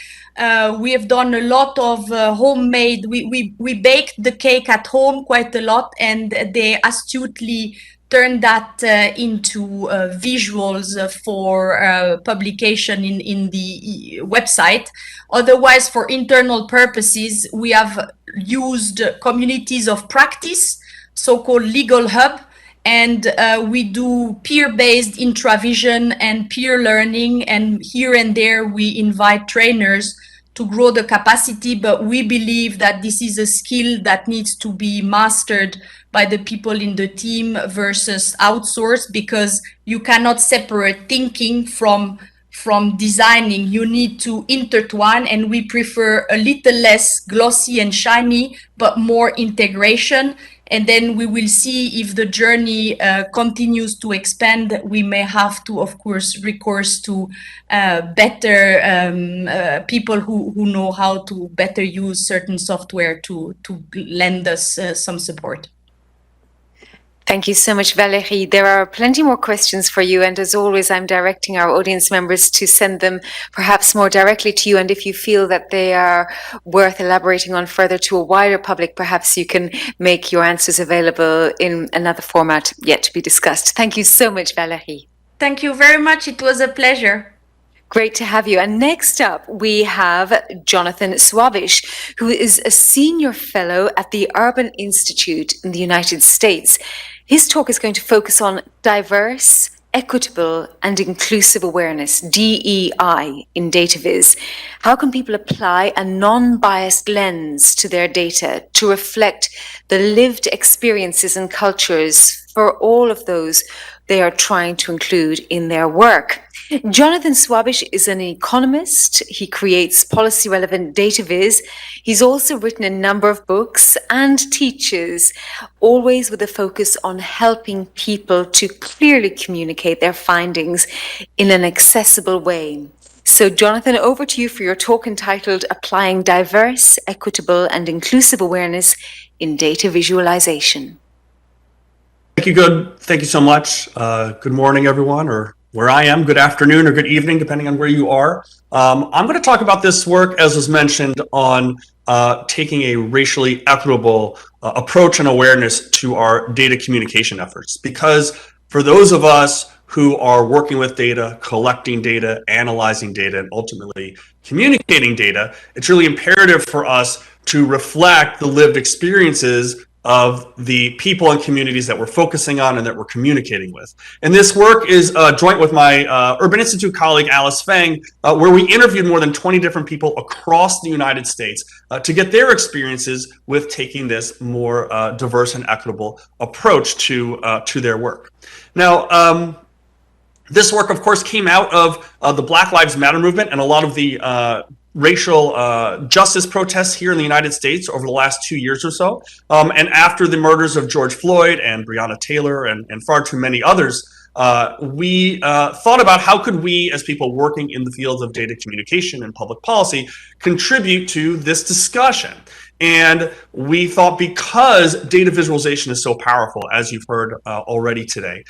We have done a lot of homemade. We baked the cake at home quite a lot, and they astutely turned that into visuals for publication in the website. Otherwise, for internal purposes, we have used communities of practice, so-called legal hub, and we do peer-based intravision and peer learning, and here and there we invite trainers to grow the capacity, but we believe that this is a skill that needs to be mastered by the people in the team versus outsourced, because you cannot separate thinking from designing. You need to intertwine, and we prefer a little less glossy and shiny, but more integration. And then we will see if the journey continues to expand. We may have to, of course, recourse to better people who know how to better use certain software to lend us some support. Thank you so much, Valérie. There are plenty more questions for you. And as always, I'm directing our audience members to send them perhaps more directly to you. And if you feel that they are worth elaborating on further to a wider public, perhaps you can make your answers available in another format yet to be discussed. Thank you so much, Valérie. Thank you very much. It was a pleasure. Great to have you. And next up, we have Jonathan Swabish, who is a senior fellow at the Urban Institute in the United States. His talk is going to focus on diverse, equitable, and inclusive awareness, DEI, in data viz. How can people apply a non-biased lens to their data to reflect the lived experiences and cultures for all of those they are trying to include in their work? Jonathan Swabish is an economist. He creates policy-relevant data viz. He's also written a number of books and teaches, always with a focus on helping people to clearly communicate their findings in an accessible way. So, Jonathan, over to you for your talk entitled Applying Diverse, Equitable and Inclusive Awareness in Data Visualization. Thank you so much. Good morning, everyone, or where I am, good afternoon or good evening, depending on where you are. I'm going to talk about this work, as was mentioned, on taking a racially equitable approach and awareness to our data communication efforts. Because for those of us who are working with data, collecting data, analyzing data, and ultimately communicating data, it's really imperative for us to reflect the lived experiences of the people and communities that we're focusing on and that we're communicating with. And this work is joint with my Urban Institute colleague, Alice Fang, where we interviewed more than 20 different people across the United States to get their experiences with taking this more diverse and equitable approach to their work. Now, this work, of course, came out of the Black Lives Matter movement and a lot of the racial justice protests here in the United States over the last 2 years or so. And after the murders of George Floyd and Breonna Taylor and far too many others, we thought about how could we, as people working in the fields of data communication and public policy, contribute to this discussion. And we thought, because data visualization is so powerful, as you've heard already today,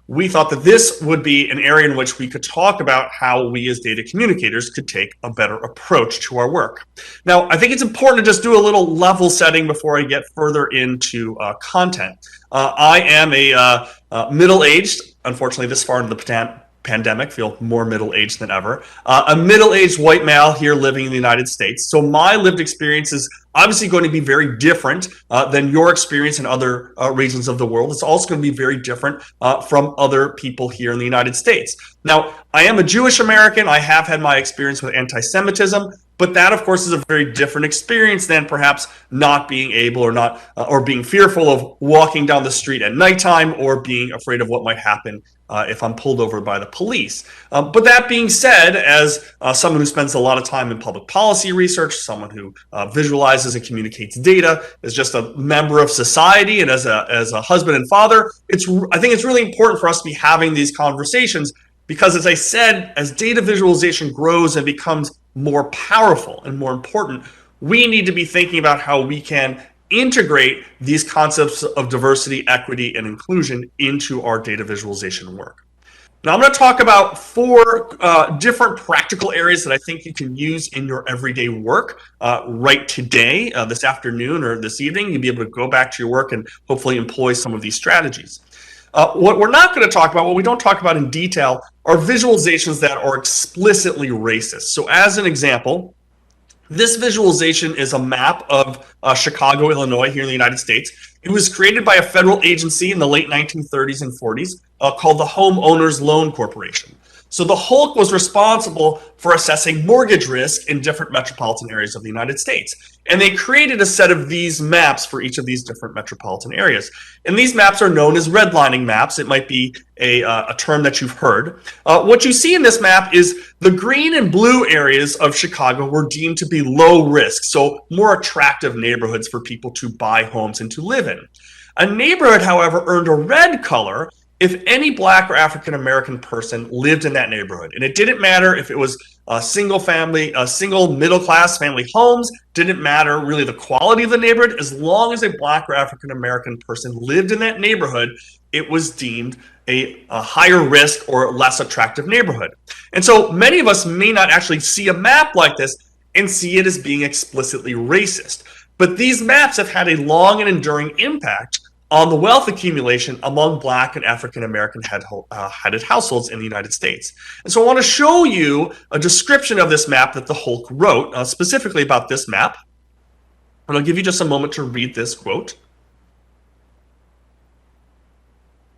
we thought that this would be an area in which we could talk about how we as data communicators could take a better approach to our work. Now, I think it's important to just do a little level setting before I get further into content. I am a middle-aged, unfortunately this far into the pandemic, feel more middle-aged than ever, a middle-aged white male here living in the United States. So my lived experience is obviously going to be very different than your experience in other regions of the world. It's also going to be very different from other people here in the United States. Now, I am a Jewish American. I have had my experience with anti-Semitism, but that, of course, is a very different experience than perhaps not being able or being fearful of walking down the street at nighttime or being afraid of what might happen if I'm pulled over by the police. But that being said, as someone who spends a lot of time in public policy research, someone who visualizes and communicates data, as just a member of society and as a husband and father, I think it's really important for us to be having these conversations because, as I said, as data visualization grows and becomes more powerful and more important, we need to be thinking about how we can integrate these concepts of diversity, equity, and inclusion into our data visualization work. Now, I'm going to talk about 4 different practical areas that I think you can use in your everyday work right today, this afternoon or this evening. You'll be able to go back to your work and hopefully employ some of these strategies. What we're not going to talk about, what we don't talk about in detail, are visualizations that are explicitly racist. So as an example, this visualization is a map of Chicago, Illinois, here in the United States. It was created by a federal agency in the late 1930s and 40s called the Homeowners Loan Corporation. So the HOLC was responsible for assessing mortgage risk in different metropolitan areas of the United States. And they created a set of these maps for each of these different metropolitan areas. And these maps are known as redlining maps. It might be a term that you've heard. What you see in this map is the green and blue areas of Chicago were deemed to be low risk, so more attractive neighborhoods for people to buy homes and to live in. A neighborhood, however, earned a red color if any Black or African American person lived in that neighborhood. And it didn't matter if it was a single middle class family homes, didn't matter really the quality of the neighborhood. As long as a Black or African American person lived in that neighborhood, it was deemed a higher risk or less attractive neighborhood. And so many of us may not actually see a map like this and see it as being explicitly racist. But these maps have had a long and enduring impact on the wealth accumulation among Black and African American headed households in the United States. And so I want to show you a description of this map that the HOLC wrote, specifically about this map. And I'll give you just a moment to read this quote.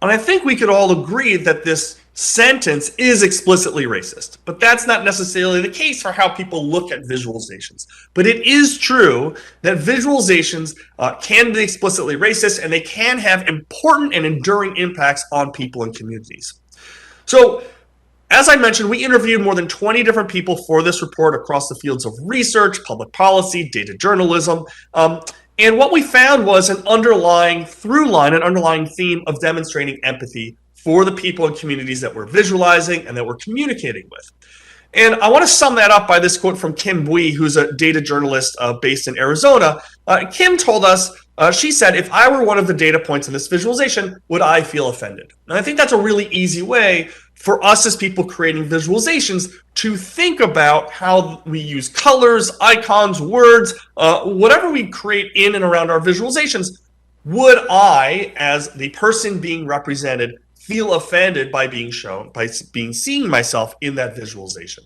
And I think we could all agree that this sentence is explicitly racist, but that's not necessarily the case for how people look at visualizations. But it is true that visualizations can be explicitly racist, and they can have important and enduring impacts on people and communities. So, as I mentioned, we interviewed more than 20 different people for this report across the fields of research, public policy, data journalism, and what we found was an underlying through line, an underlying theme of demonstrating empathy for the people and communities that we're visualizing and that we're communicating with. And I want to sum that up by this quote from Kim Bui, who's a data journalist based in Arizona. Kim told us She said, if I were one of the data points in this visualization, would I feel offended? And I think that's a really easy way for us as people creating visualizations to think about how we use colors, icons, words, whatever we create in and around our visualizations. Would I, as the person being represented, feel offended by being shown, by seeing myself in that visualization?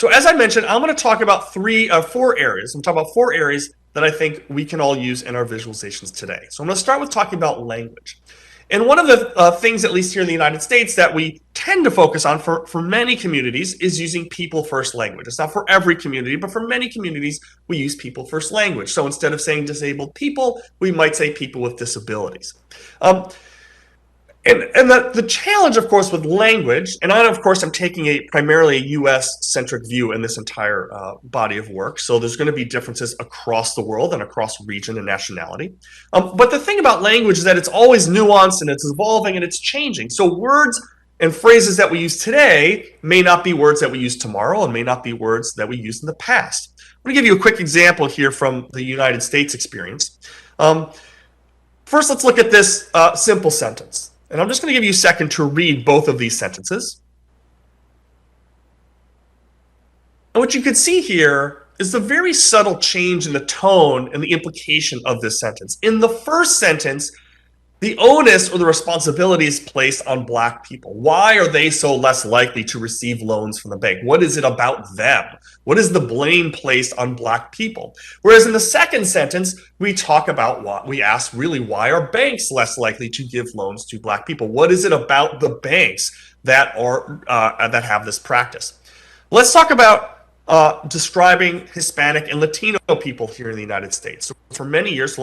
So as I mentioned, I'm going to talk about four areas. I'm talking about four areas that I think we can all use in our visualizations today. So I'm going to start with talking about language. And one of the things, at least here in the United States, that we tend to focus on for many communities is using people-first language. It's not for every community, but for many communities, we use people-first language. So instead of saying disabled people, we might say people with disabilities. And the challenge, of course, with language, and I, of course, I'm taking primarily a US-centric view in this entire body of work, so there's going to be differences across the world and across region and nationality. But the thing about language is that it's always nuanced and it's evolving and it's changing. So words and phrases that we use today may not be words that we use tomorrow and may not be words that we used in the past. I'm going to give you a quick example here from the United States experience. First, let's look at this simple sentence. And I'm just going to give you a second to read both of these sentences. And what you can see here is the very subtle change in the tone and the implication of this sentence. In the first sentence, the onus or the responsibility is placed on Black people. Why are they so less likely to receive loans from the bank? What is it about them? What is the blame placed on Black people? Whereas in the second sentence, we talk about we ask really, why are banks less likely to give loans to Black people? What is it about the banks that that have this practice? Let's talk about describing Hispanic and Latino people here in the United States. So for many years,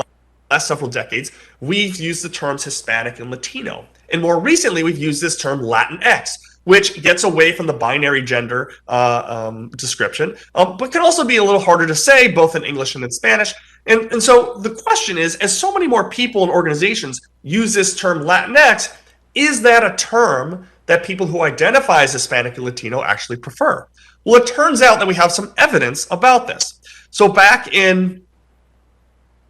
last several decades, we've used the terms Hispanic and Latino. And more recently, we've used this term Latinx, which gets away from the binary gender description, but can also be a little harder to say, both in English and in Spanish. And so the question is, as so many more people and organizations use this term Latinx, is that a term that people who identify as Hispanic and Latino actually prefer? Well, it turns out that we have some evidence about this. So back in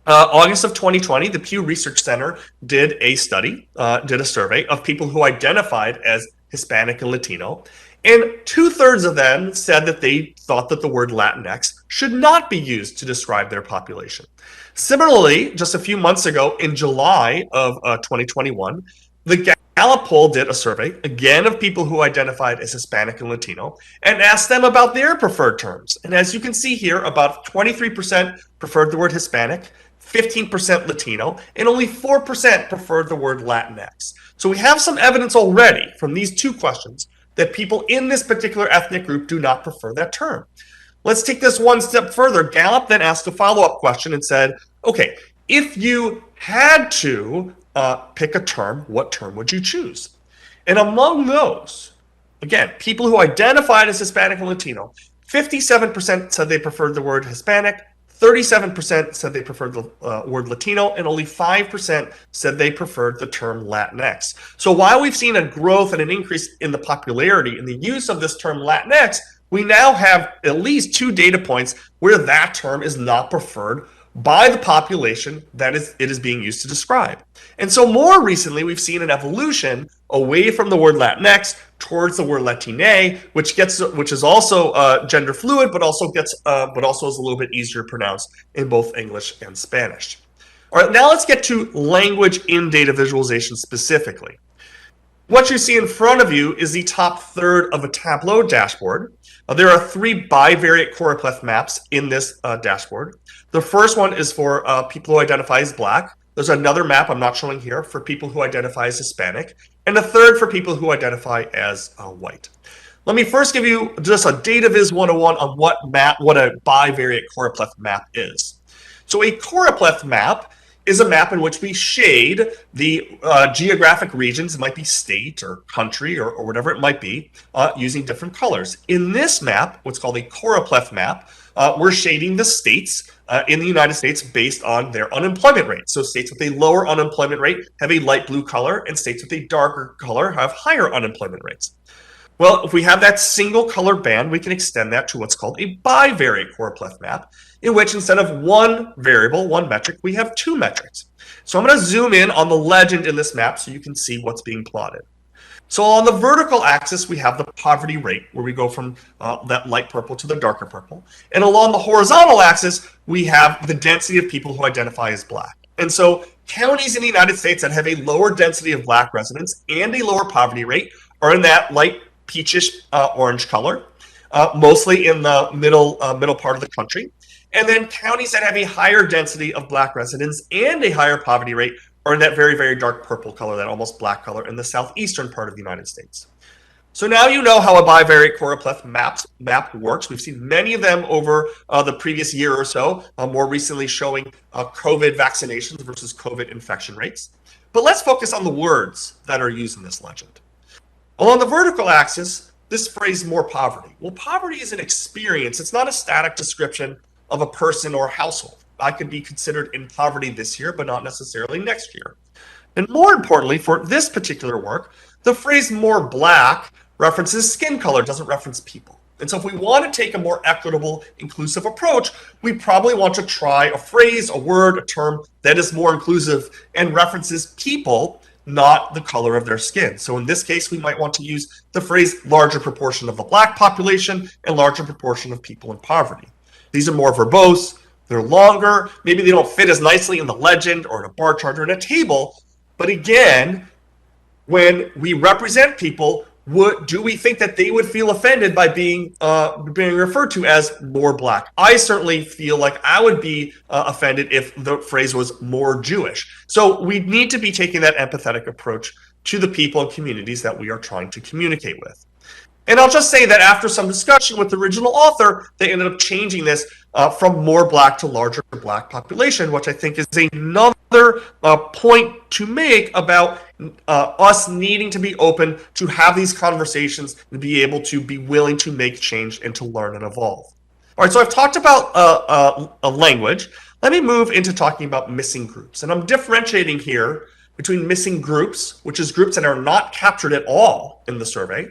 August of 2020, the Pew Research Center did a survey of people who identified as Hispanic and Latino, and 2/3 of them said that they thought that the word Latinx should not be used to describe their population. Similarly, just a few months ago, in July of 2021, the Gallup poll did a survey, again, of people who identified as Hispanic and Latino, and asked them about their preferred terms. And as you can see here, about 23% preferred the word Hispanic, 15% Latino, and only 4% preferred the word Latinx. So we have some evidence already from these two questions that people in this particular ethnic group do not prefer that term. Let's take this one step further. Gallup then asked a follow-up question and said, okay, if you had to pick a term, what term would you choose? And among those, again, people who identified as Hispanic and Latino, 57% said they preferred the word Hispanic, 37% said they preferred the word Latino, and only 5% said they preferred the term Latinx. So while we've seen a growth and an increase in the popularity and the use of this term Latinx, we now have at least 2 data points where that term is not preferred by the population that it is being used to describe. And so more recently, we've seen an evolution away from the word Latinx towards the word Latine, which is also gender fluid, but also is a little bit easier to pronounce in both English and Spanish. All right, now let's get to language in data visualization specifically. What you see in front of you is the top third of a Tableau dashboard. There are 3 bivariate choropleth maps in this dashboard. The first one is for people who identify as Black. There's another map I'm not showing here for people who identify as Hispanic, and a third for people who identify as white. Let me first give you just a Data Viz 101 on what a bivariate choropleth map is. So a choropleth map is a map in which we shade the geographic regions, it might be state or country or whatever it might be, using different colors. In this map, what's called a choropleth map, we're shading the states in the United States based on their unemployment rate. So states with a lower unemployment rate have a light blue color, and states with a darker color have higher unemployment rates. Well, if we have that single color band, we can extend that to what's called a bivariate choropleth map, in which instead of one variable, one metric, we have two metrics. So I'm going to zoom in on the legend in this map so you can see what's being plotted. So on the vertical axis, we have the poverty rate, where we go from that light purple to the darker purple. And along the horizontal axis, we have the density of people who identify as Black. And so counties in the United States that have a lower density of Black residents and a lower poverty rate are in that light peachish orange color, mostly in the middle part of the country. And then counties that have a higher density of Black residents and a higher poverty rate are in that very, very dark purple color, that almost black color in the southeastern part of the United States. So now you know how a bivariate choropleth map works. We've seen many of them over the previous year or so, more recently showing COVID vaccinations versus COVID infection rates. But let's focus on the words that are used in this legend. Along the vertical axis, this phrase, more poverty. Well, poverty is an experience. It's not a static description of a person or household. I could be considered in poverty this year, but not necessarily next year. And more importantly, for this particular work, the phrase more Black references skin color, doesn't reference people. And so if we want to take a more equitable, inclusive approach, we probably want to try a phrase, a word, a term that is more inclusive and references people, not the color of their skin. So in this case, we might want to use the phrase larger proportion of the Black population and larger proportion of people in poverty. These are more verbose, they're longer, maybe they don't fit as nicely in the legend or in a bar chart or in a table. But again, when we represent people, do we think that they would feel offended by being referred to as more Black? I certainly feel like I would be offended if the phrase was more Jewish. So we need to be taking that empathetic approach to the people and communities that we are trying to communicate with. And I'll just say that after some discussion with the original author, they ended up changing this from more Black to larger Black population, which I think is another point to make about us needing to be open to have these conversations and be able to be willing to make change and to learn and evolve. All right, so I've talked about a language. Let me move into talking about missing groups. And I'm differentiating here between missing groups, which is groups that are not captured at all in the survey,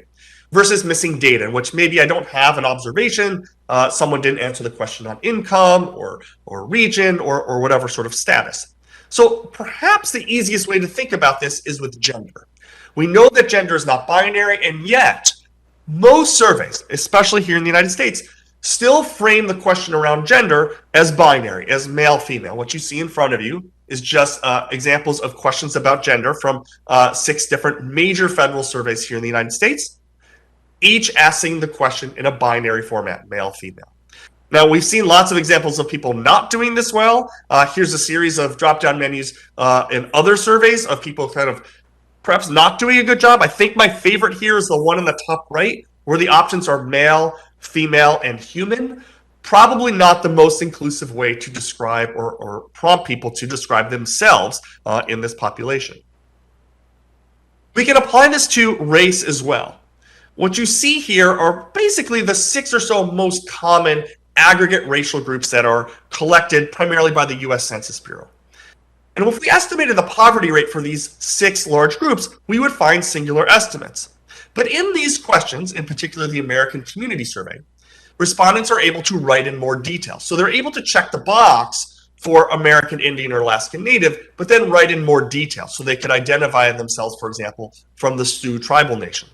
versus missing data, in which maybe I don't have an observation, someone didn't answer the question on income or region or whatever sort of status. So perhaps the easiest way to think about this is with gender. We know that gender is not binary, and yet most surveys, especially here in the United States, still frame the question around gender as binary, as male, female. What you see in front of you is just examples of questions about gender from 6 different major federal surveys here in the United States, each asking the question in a binary format, male, female. Now, we've seen lots of examples of people not doing this well. Here's a series of drop-down menus in other surveys of people kind of perhaps not doing a good job. I think my favorite here is the one in the top right, where the options are male, female, and human. Probably not the most inclusive way to describe or prompt people to describe themselves in this population. We can apply this to race as well. What you see here are basically the 6 or so most common aggregate racial groups that are collected primarily by the US Census Bureau. And if we estimated the poverty rate for these 6 large groups, we would find singular estimates. But in these questions, in particular the American Community Survey, respondents are able to write in more detail. So they're able to check the box for American Indian or Alaskan Native, but then write in more detail so they could identify themselves, for example, from the Sioux tribal nation.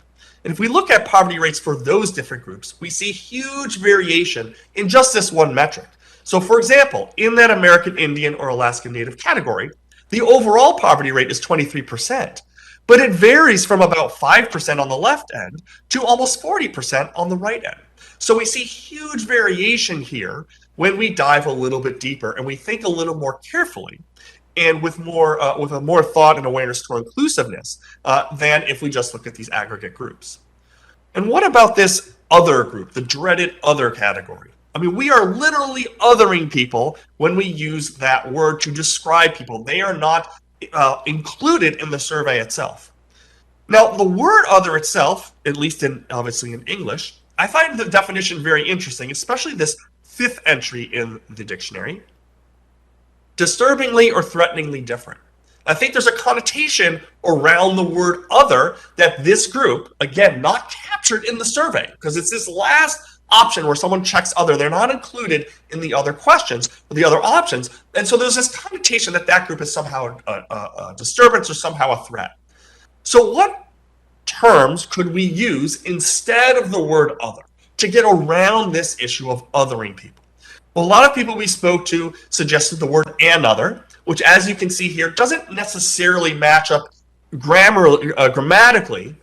And if we look at poverty rates for those different groups, we see huge variation in just this one metric. So for example, in that American Indian or Alaskan Native category, the overall poverty rate is 23%, but it varies from about 5% on the left end to almost 40% on the right end. So we see huge variation here when we dive a little bit deeper and we think a little more carefully and with a more thought and awareness toward inclusiveness than if we just look at these aggregate groups. And what about this other group, the dreaded other category? I mean, we are literally othering people when we use that word to describe people. They are not included in the survey itself. Now, the word other itself, at least obviously in English, I find the definition very interesting, especially this 5th entry in the dictionary. Disturbingly or threateningly different. I think there's a connotation around the word other that this group, again, not captured in the survey, because it's this last option where someone checks other. They're not included in the other questions, or the other options. And so there's this connotation that that group is somehow a disturbance or somehow a threat. So what terms could we use instead of the word other to get around this issue of othering people? Well, a lot of people we spoke to suggested the word another, which, as you can see here, doesn't necessarily match up grammatically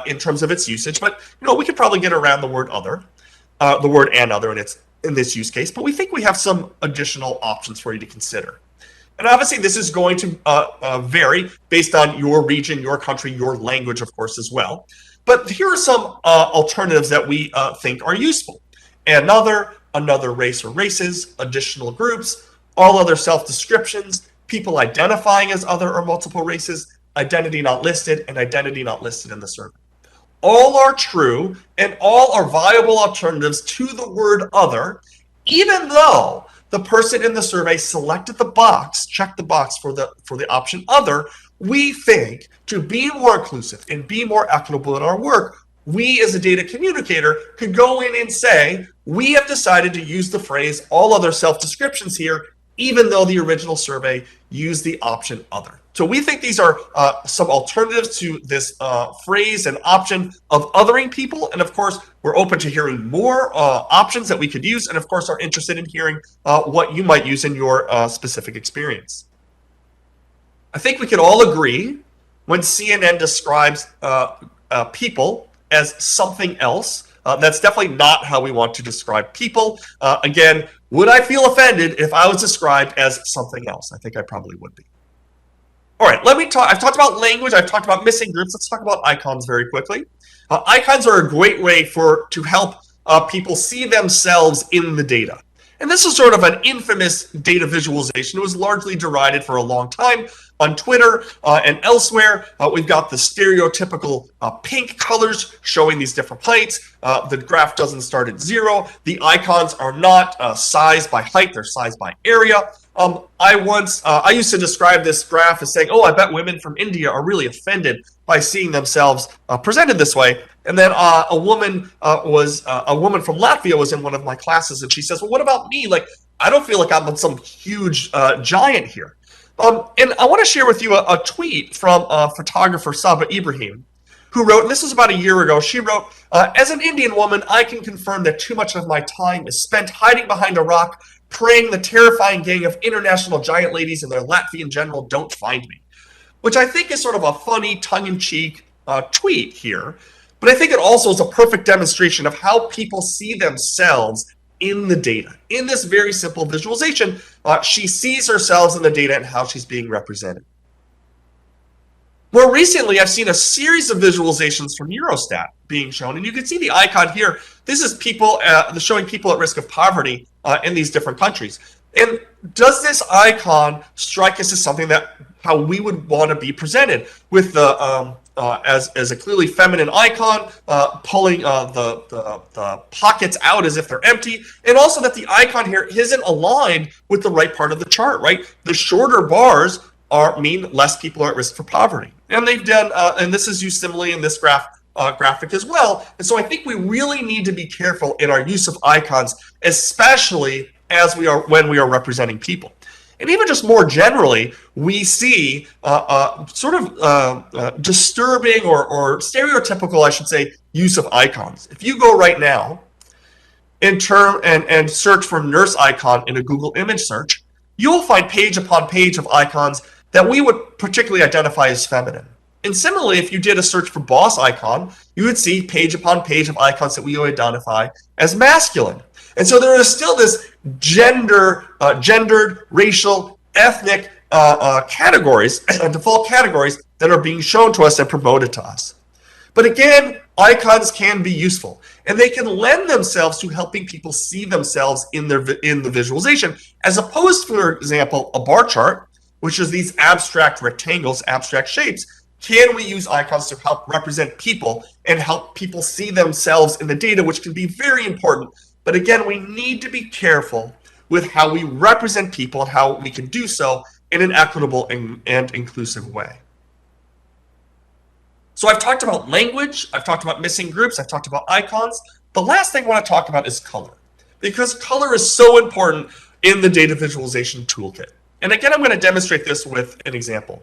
in terms of its usage, but we could probably get around the word other, the word another in this use case. But we think we have some additional options for you to consider. And obviously, this is going to vary based on your region, your country, your language, of course, as well. But here are some alternatives that we think are useful. Another race or races, additional groups, all other self-descriptions, people identifying as other or multiple races, identity not listed, and identity not listed in the survey. All are true, and all are viable alternatives to the word other, even though the person in the survey selected the box, checked the box for the option other. We think to be more inclusive and be more equitable in our work, we as a data communicator could go in and say, we have decided to use the phrase all other self-descriptions here, even though the original survey used the option other. So we think these are some alternatives to this phrase and option of othering people. And of course, we're open to hearing more options that we could use. And of course, are interested in hearing what you might use in your specific experience. I think we could all agree when CNN describes people as something else. That's definitely not how we want to describe people. Again, would I feel offended if I was described as something else? I think I probably would be. All right, let me talk. I've talked about language. I've talked about missing groups. Let's talk about icons very quickly. Icons are a great way to help people see themselves in the data. And this is sort of an infamous data visualization. It was largely derided for a long time on Twitter and elsewhere. We've got the stereotypical pink colors showing these different plates. The graph doesn't start at 0. The icons are not sized by height, they're sized by area. I used to describe this graph as saying, I bet women from India are really offended by seeing themselves presented this way. And then a woman from Latvia was in one of my classes, and she says, well, what about me? Like, I don't feel like I'm some huge giant here. And I want to share with you a tweet from photographer Saba Ibrahim, who wrote, and this was about a year ago, she wrote, as an Indian woman, I can confirm that too much of my time is spent hiding behind a rock, praying the terrifying gang of international giant ladies and their Latvian general don't find me. Which I think is sort of a funny, tongue-in-cheek tweet here. But I think it also is a perfect demonstration of how people see themselves in the data. In this very simple visualization, she sees herself in the data and how she's being represented. More recently, I've seen a series of visualizations from Eurostat being shown, and you can see the icon here. This is people showing people at risk of poverty in these different countries. And does this icon strike us as something that how we would want to be presented with the as a clearly feminine icon, pulling the pockets out as if they're empty, and also that the icon here isn't aligned with the right part of the chart, right? The shorter bars mean less people are at risk for poverty. And they've done, and this is used similarly in this graphic as well. And so I think we really need to be careful in our use of icons, especially when we are representing people. And even just more generally, we see sort of disturbing or stereotypical, I should say, use of icons. If you go right now and search for nurse icon in a Google image search, you'll find page upon page of icons that we would particularly identify as feminine. And similarly, if you did a search for boss icon, you would see page upon page of icons that we would identify as masculine. And so there is still this gendered, racial, ethnic categories, default categories that are being shown to us and promoted to us. But again, icons can be useful, and they can lend themselves to helping people see themselves in the visualization, as opposed to, for example, a bar chart, which is these abstract rectangles, abstract shapes. Can we use icons to help represent people and help people see themselves in the data, which can be very important. But again, we need to be careful with how we represent people and how we can do so in an equitable and inclusive way. So I've talked about language, I've talked about missing groups, I've talked about icons. The last thing I want to talk about is color, because color is so important in the data visualization toolkit. And again, I'm going to demonstrate this with an example.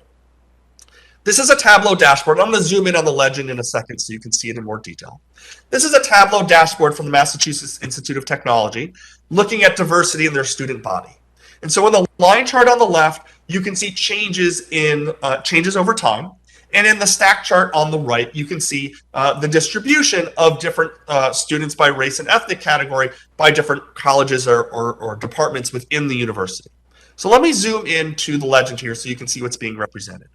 This is a Tableau dashboard. I'm going to zoom in on the legend in a second so you can see it in more detail. This is a Tableau dashboard from the Massachusetts Institute of Technology looking at diversity in their student body. And so in the line chart on the left, you can see changes over time. And in the stack chart on the right, you can see the distribution of different students by race and ethnic category by different colleges or departments within the university. So let me zoom into the legend here so you can see what's being represented.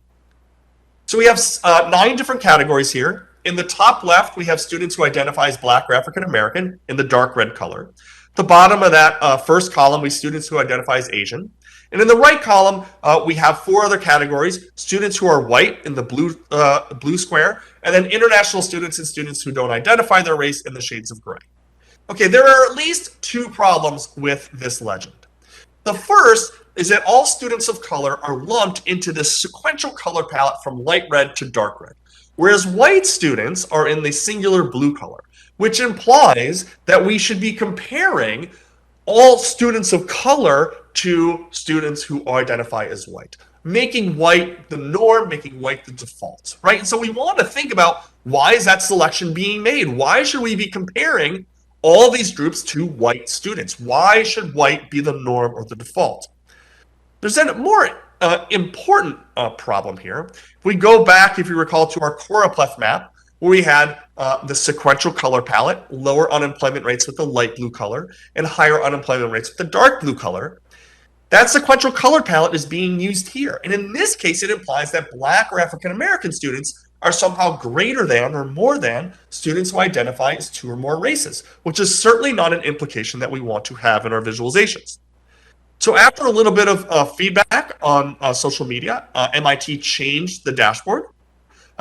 So we have 9 different categories here. In the top left, we have students who identify as Black or African American in the dark red color. The bottom of that first column, we have students who identify as Asian. And in the right column, we have 4 other categories: students who are white in the blue square, and then international students and students who don't identify their race in the shades of gray. Okay, there are at least 2 problems with this legend. The first is that all students of color are lumped into this sequential color palette from light red to dark red, whereas white students are in the singular blue color, which implies that we should be comparing all students of color to students who identify as white, making white the norm, making white the default, right? And so we want to think about, why is that selection being made? Why should we be comparing all these groups to white students? Why should white be the norm or the default? There's a more important problem here. If we go back, if you recall, to our choropleth map, where we had the sequential color palette, lower unemployment rates with the light blue color, and higher unemployment rates with the dark blue color, that sequential color palette is being used here. And in this case, it implies that Black or African American students are somehow greater than or more than students who identify as 2 or more races, which is certainly not an implication that we want to have in our visualizations. So after a little bit of feedback on social media, MIT changed the dashboard.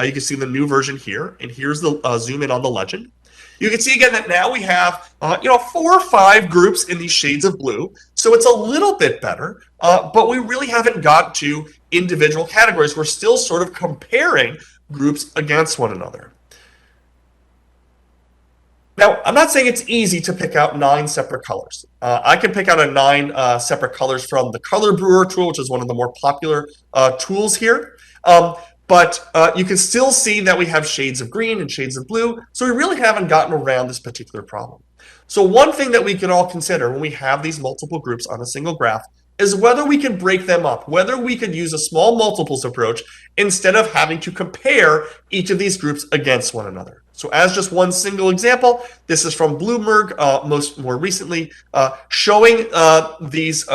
You can see the new version here, and here's the zoom in on the legend. You can see again that now we have 4 or 5 groups in these shades of blue, so it's a little bit better, but we really haven't got to individual categories. We're still sort of comparing groups against one another. Now, I'm not saying it's easy to pick out 9 separate colors. I can pick out 9 separate colors from the Color Brewer tool, which is one of the more popular tools here. But you can still see that we have shades of green and shades of blue, so we really haven't gotten around this particular problem. So one thing that we can all consider when we have these multiple groups on a single graph is whether we can break them up, whether we could use a small multiples approach instead of having to compare each of these groups against one another. So as just one single example, this is from Bloomberg, more recently, showing these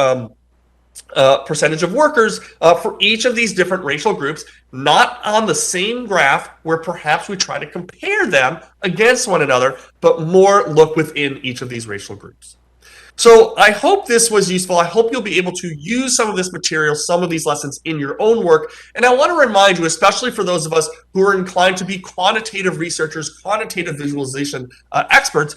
percentage of workers for each of these different racial groups, not on the same graph where perhaps we try to compare them against one another, but more look within each of these racial groups. So I hope this was useful. I hope you'll be able to use some of this material, some of these lessons in your own work. And I want to remind you, especially for those of us who are inclined to be quantitative researchers, quantitative visualization experts,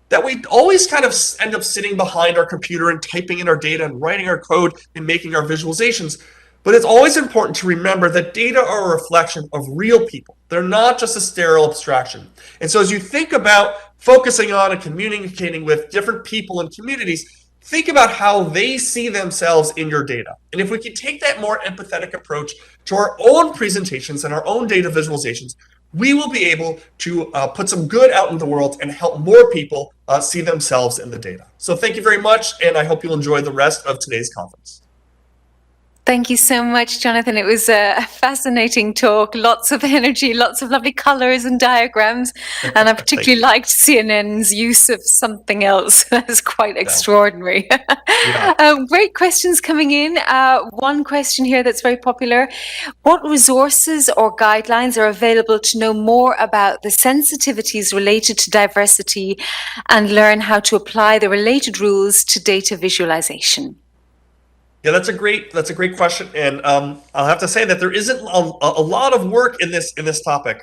that we always kind of end up sitting behind our computer and typing in our data and writing our code and making our visualizations. But it's always important to remember that data are a reflection of real people. They're not just a sterile abstraction. And so as you think about focusing on and communicating with different people and communities, think about how they see themselves in your data. And if we can take that more empathetic approach to our own presentations and our own data visualizations, we will be able to put some good out in the world and help more people see themselves in the data. So thank you very much, and I hope you'll enjoy the rest of today's conference. Thank you so much, Jonathan. It was a fascinating talk, lots of energy, lots of lovely colors and diagrams. And I particularly liked CNN's use of something else. That's quite extraordinary. Great questions coming in. One question here that's very popular. What resources or guidelines are available to know more about the sensitivities related to diversity and learn how to apply the related rules to data visualization? Yeah, that's a great question, and I'll have to say that there isn't a lot of work in this topic.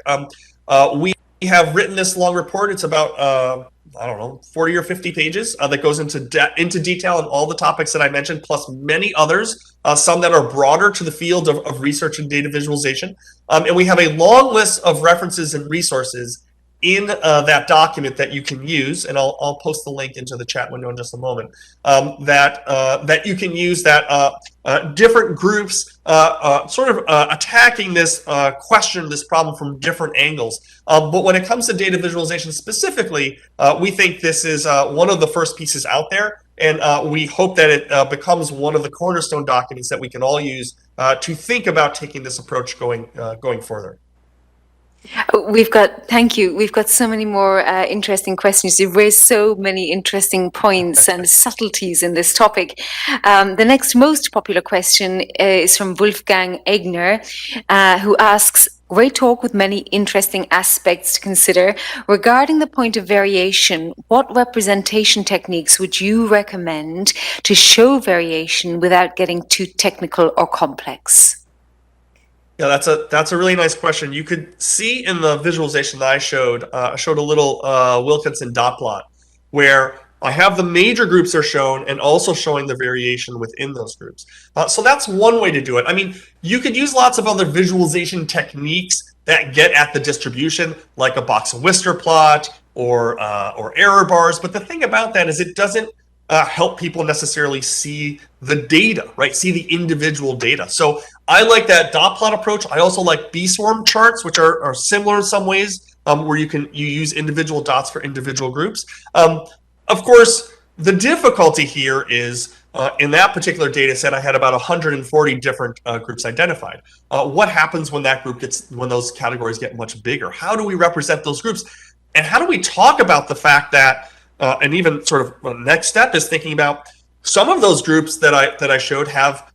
We have written this long report. It's about I don't know, 40 or 50 pages that goes into detail on all the topics that I mentioned, plus many others, some that are broader to the field of research and data visualization. And we have a long list of references and resources in that document that you can use, and I'll post the link into the chat window in just a moment, that you can use, that different groups sort of attacking this question, this problem from different angles. But when it comes to data visualization specifically, we think this is one of the first pieces out there, and we hope that it becomes one of the cornerstone documents that we can all use to think about taking this approach going further. Thank you. We've got so many more interesting questions. You've raised so many interesting points and subtleties in this topic. The next most popular question is from Wolfgang Egner, who asks, great talk with many interesting aspects to consider. Regarding the point of variation, what representation techniques would you recommend to show variation without getting too technical or complex? Yeah, that's a really nice question. You could see in the visualization that I showed a little Wilkinson dot plot where I have the major groups are shown and also showing the variation within those groups. So that's one way to do it. I mean, you could use lots of other visualization techniques that get at the distribution, like a box and whisker plot or error bars. But the thing about that is it doesn't help people necessarily see the data, right? See the individual data. So I like that dot plot approach. I also like B-swarm charts, which are similar in some ways, where you use individual dots for individual groups. Of course, the difficulty here is in that particular data set, I had about 140 different groups identified. What happens when when those categories get much bigger? How do we represent those groups? And how do we talk about the fact that and even sort of the next step is thinking about some of those groups that I showed have,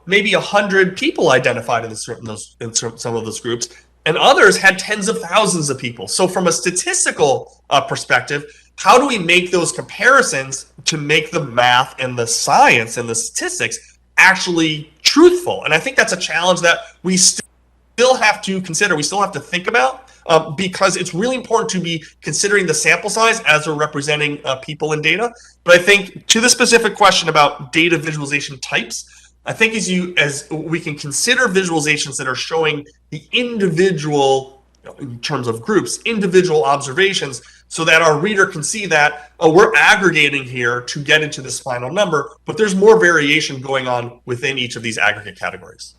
maybe 100 people identified in some of those groups, and others had tens of thousands of people. So from a statistical perspective, how do we make those comparisons to make the math and the science and the statistics actually truthful? And I think that's a challenge that we still have to consider. We still have to think about. Because it's really important to be considering the sample size as we're representing people and data. But I think to the specific question about data visualization types, I think as we can consider visualizations that are showing the individual, in terms of groups, individual observations, so that our reader can see that we're aggregating here to get into this final number, but there's more variation going on within each of these aggregate categories.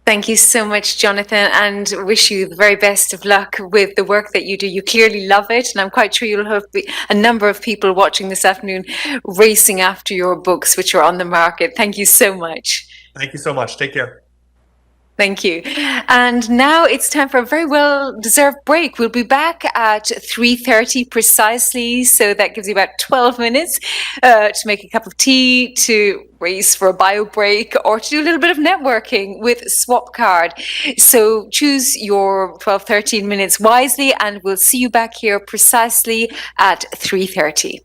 Thank you so much, Jonathan, and wish you the very best of luck with the work that you do. You clearly love it, and I'm quite sure you'll have a number of people watching this afternoon racing after your books, which are on the market. Thank you so much. Thank you so much. Take care. Thank you. And now it's time for a very well-deserved break. We'll be back at 3:30 precisely, so that gives you about 12 minutes to make a cup of tea, to race for a bio break, or to do a little bit of networking with Swapcard. So choose your 12, 13 minutes wisely, and we'll see you back here precisely at 3:30.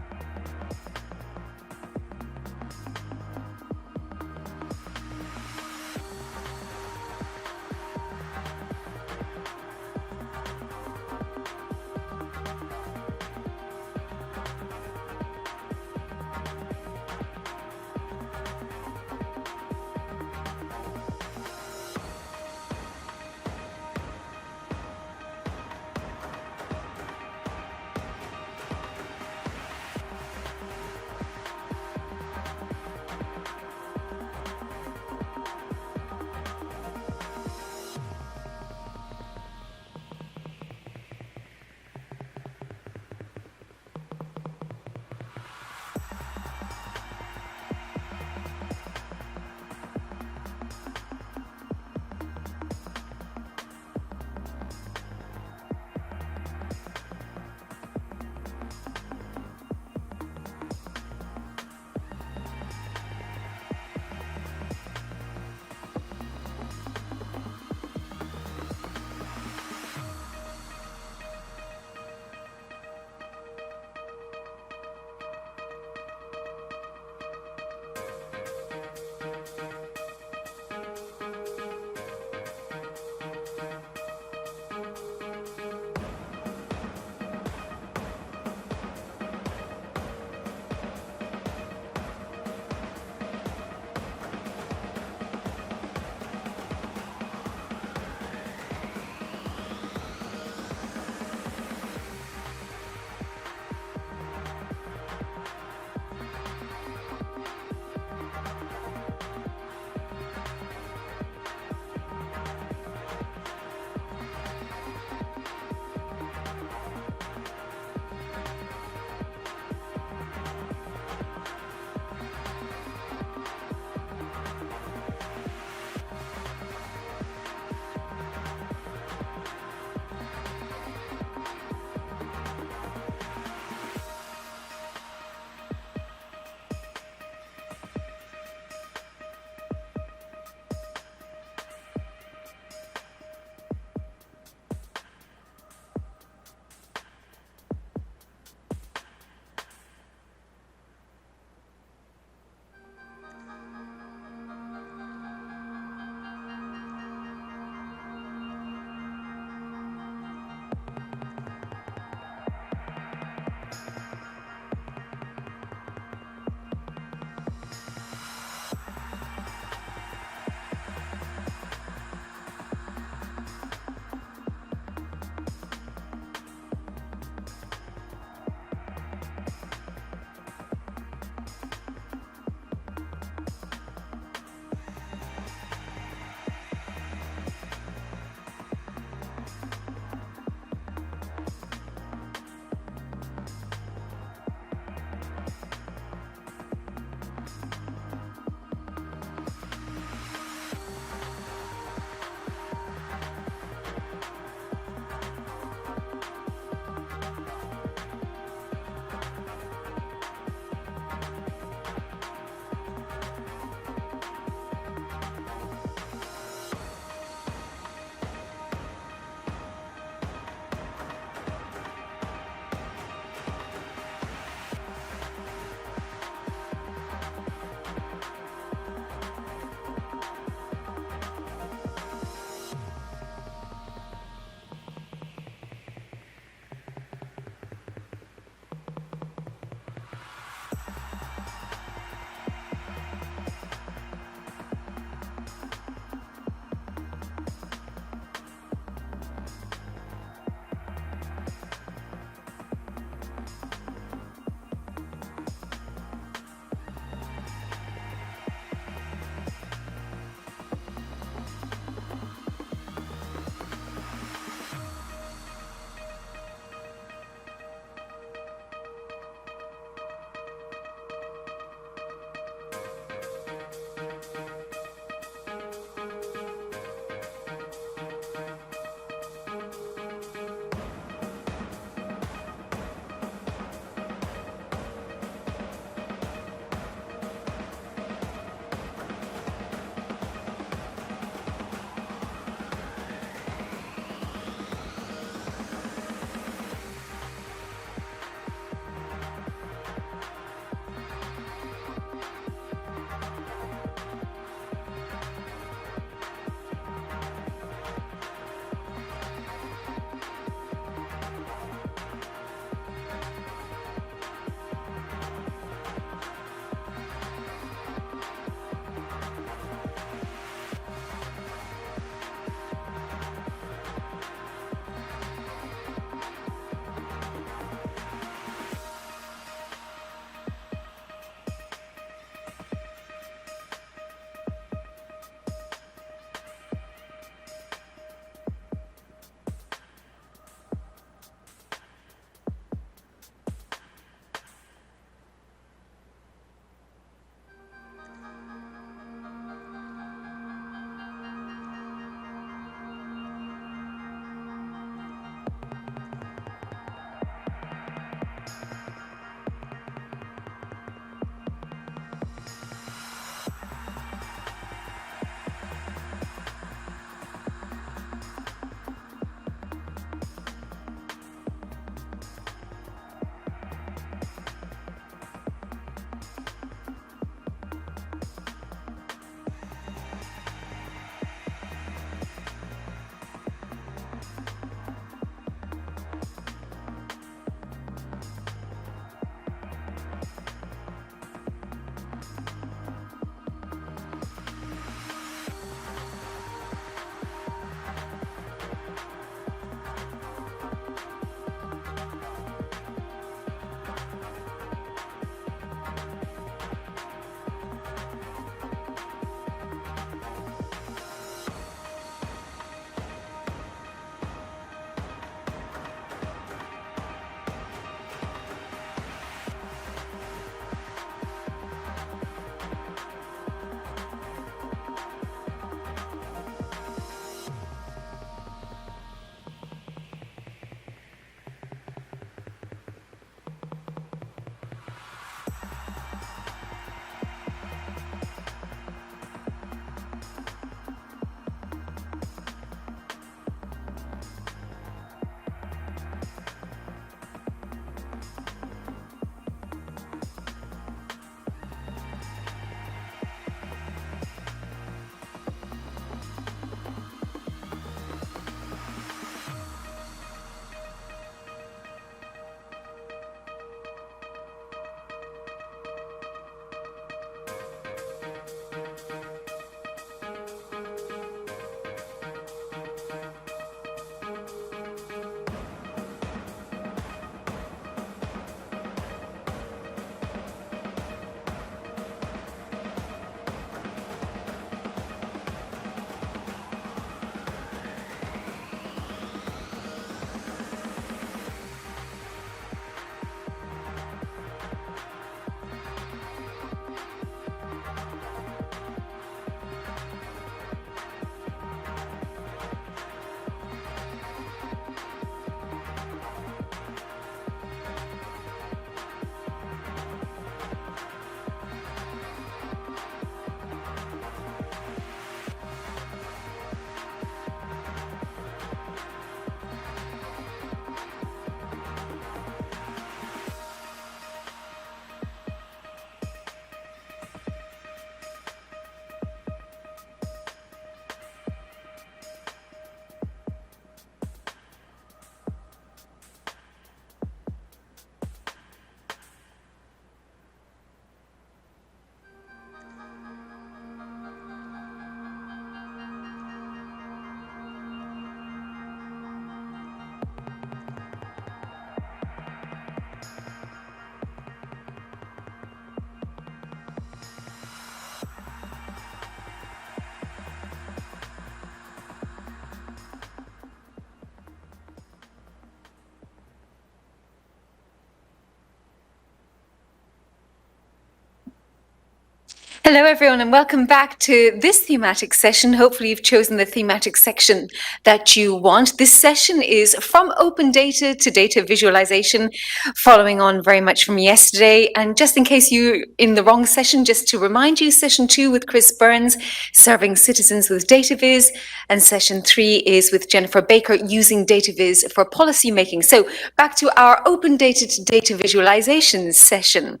Hello, everyone, and welcome back to this thematic session. Hopefully, you've chosen the thematic section that you want. This session is from open data to data visualization, following on very much from yesterday. And just in case you're in the wrong session, just to remind you, session 2 with Chris Burns, serving citizens with data viz, and session 3 is with Jennifer Baker, using data viz for policy making. So back to our open data to data visualization session.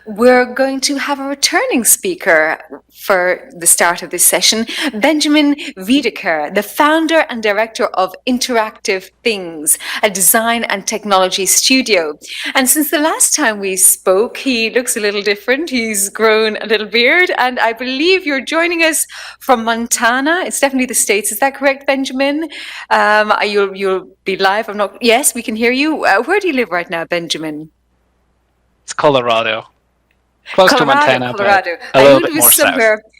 We're going to have a returning speaker for the start of this session, Benjamin Wiedeker, the founder and director of Interactive Things, a design and technology studio. And since the last time we spoke, he looks a little different. He's grown a little beard, and I believe you're joining us from Montana. It's definitely the States. Is that correct, Benjamin? You'll be live. Yes, we can hear you. Where do you live right now, Benjamin? It's Colorado. Close to Montana, Colorado. But a little bit more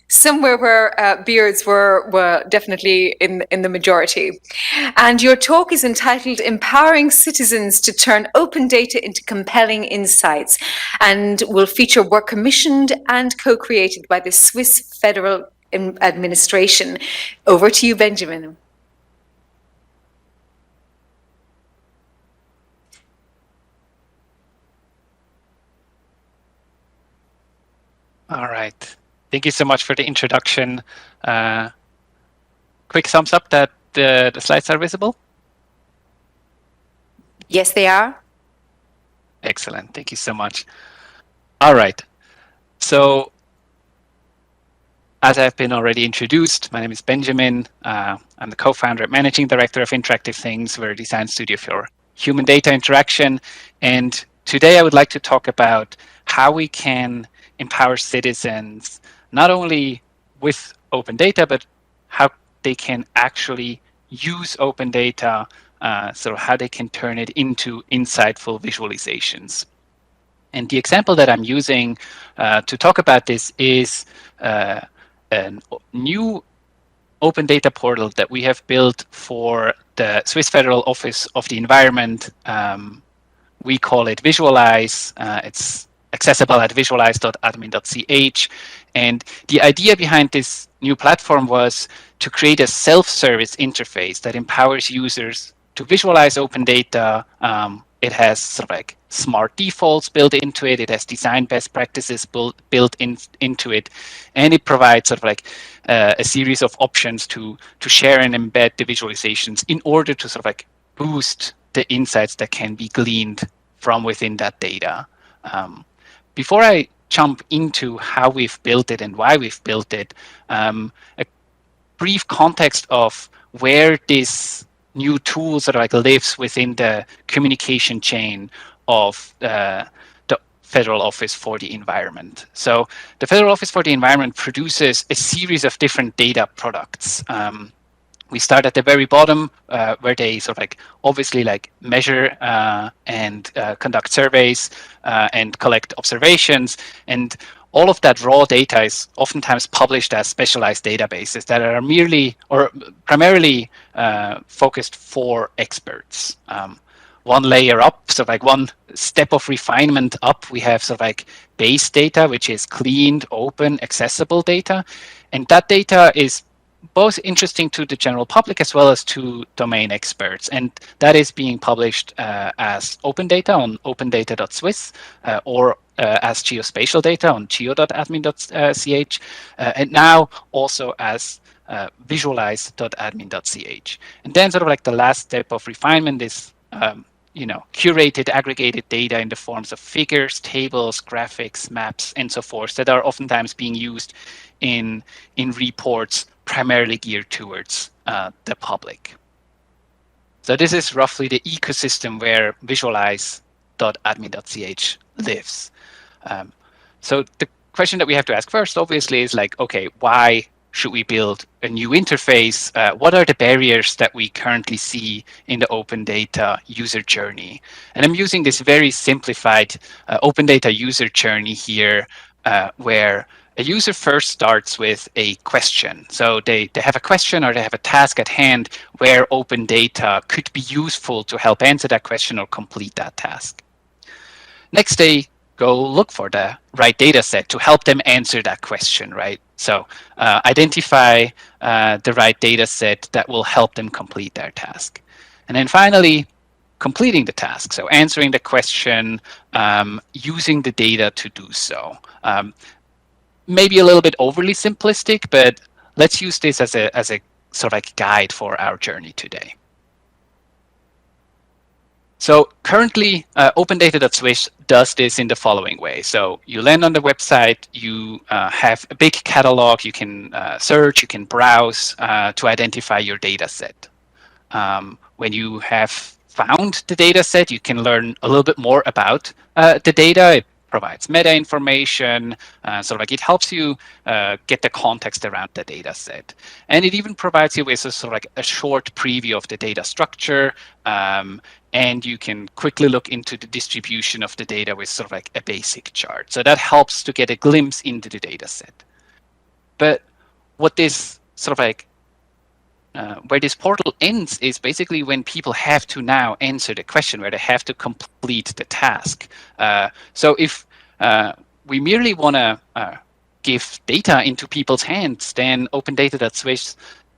somewhere where beards were definitely in the majority. And your talk is entitled Empowering Citizens to Turn Open Data into Compelling Insights, and will feature work commissioned and co-created by the Swiss Federal Administration. Over to you, Benjamin. All right. Thank you so much for the introduction. Quick thumbs up that the slides are visible. Yes, they are. Excellent. Thank you so much. All right. So, as I've been already introduced, my name is Benjamin. I'm the co-founder and managing director of Interactive Things. We're a design studio for human data interaction. And today I would like to talk about how we can empower citizens, not only with open data, but how they can actually use open data, so how they can turn it into insightful visualizations. And the example that I'm using to talk about this is a new open data portal that we have built for the Swiss Federal Office of the Environment. We call it Visualize. It's accessible at visualize.admin.ch. And the idea behind this new platform was to create a self-service interface that empowers users to visualize open data. It has sort of like smart defaults built into it. It has design best practices built into it. And it provides sort of like a series of options to share and embed the visualizations in order to sort of like boost the insights that can be gleaned from within that data. Before I jump into how we've built it and why we've built it, a brief context of where this new tool sort of like lives within the communication chain of the Federal Office for the Environment. So the Federal Office for the Environment produces a series of different data products. We start at the very bottom where they sort of like obviously like measure and conduct surveys and collect observations. And all of that raw data is oftentimes published as specialized databases that are merely or primarily focused for experts. One layer up, so like one step of refinement up, we have sort of like base data, which is cleaned, open, accessible data. And that data is both interesting to the general public as well as to domain experts. And that is being published as open data on opendata.swiss or as geospatial data on geo.admin.ch, and now also as visualize.admin.ch. And then sort of like the last step of refinement is curated, aggregated data in the forms of figures, tables, graphics, maps, and so forth that are oftentimes being used in reports primarily geared towards the public. So this is roughly the ecosystem where visualize.admin.ch lives. So the question that we have to ask first, obviously, is like, okay, why should we build a new interface? What are the barriers that we currently see in the open data user journey? And I'm using this very simplified open data user journey here, where a user first starts with a question. So they have a question or they have a task at hand where open data could be useful to help answer that question or complete that task. Next, they go look for the right data set to help them answer that question, right? So identify the right data set that will help them complete their task. And then finally, completing the task. So answering the question, using the data to do so. Maybe a little bit overly simplistic, but let's use this as a sort of like guide for our journey today. So currently, OpenData.Swiss does this in the following way. So you land on the website, you have a big catalog, you can search, you can browse to identify your data set. When you have found the data set, you can learn a little bit more about the data. It provides meta information, so like it helps you get the context around the data set. And it even provides you with a sort of like a short preview of the data structure, and you can quickly look into the distribution of the data with sort of like a basic chart. So that helps to get a glimpse into the data set. But what this sort of like where this portal ends is basically when people have to now answer the question, where they have to complete the task. So if we merely want to give data into people's hands, then OpenData.Swiss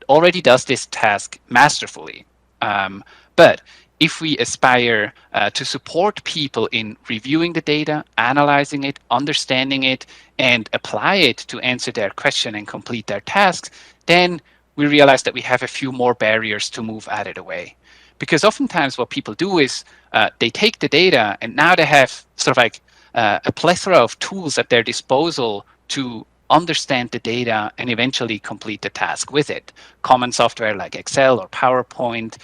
already does this task masterfully. But if we aspire to support people in reviewing the data, analyzing it, understanding it, and apply it to answer their question and complete their tasks, then we realize that we have a few more barriers to move out of the way. Because oftentimes what people do is they take the data and now they have sort of like a plethora of tools at their disposal to understand the data and eventually complete the task with it. Common software like Excel or PowerPoint,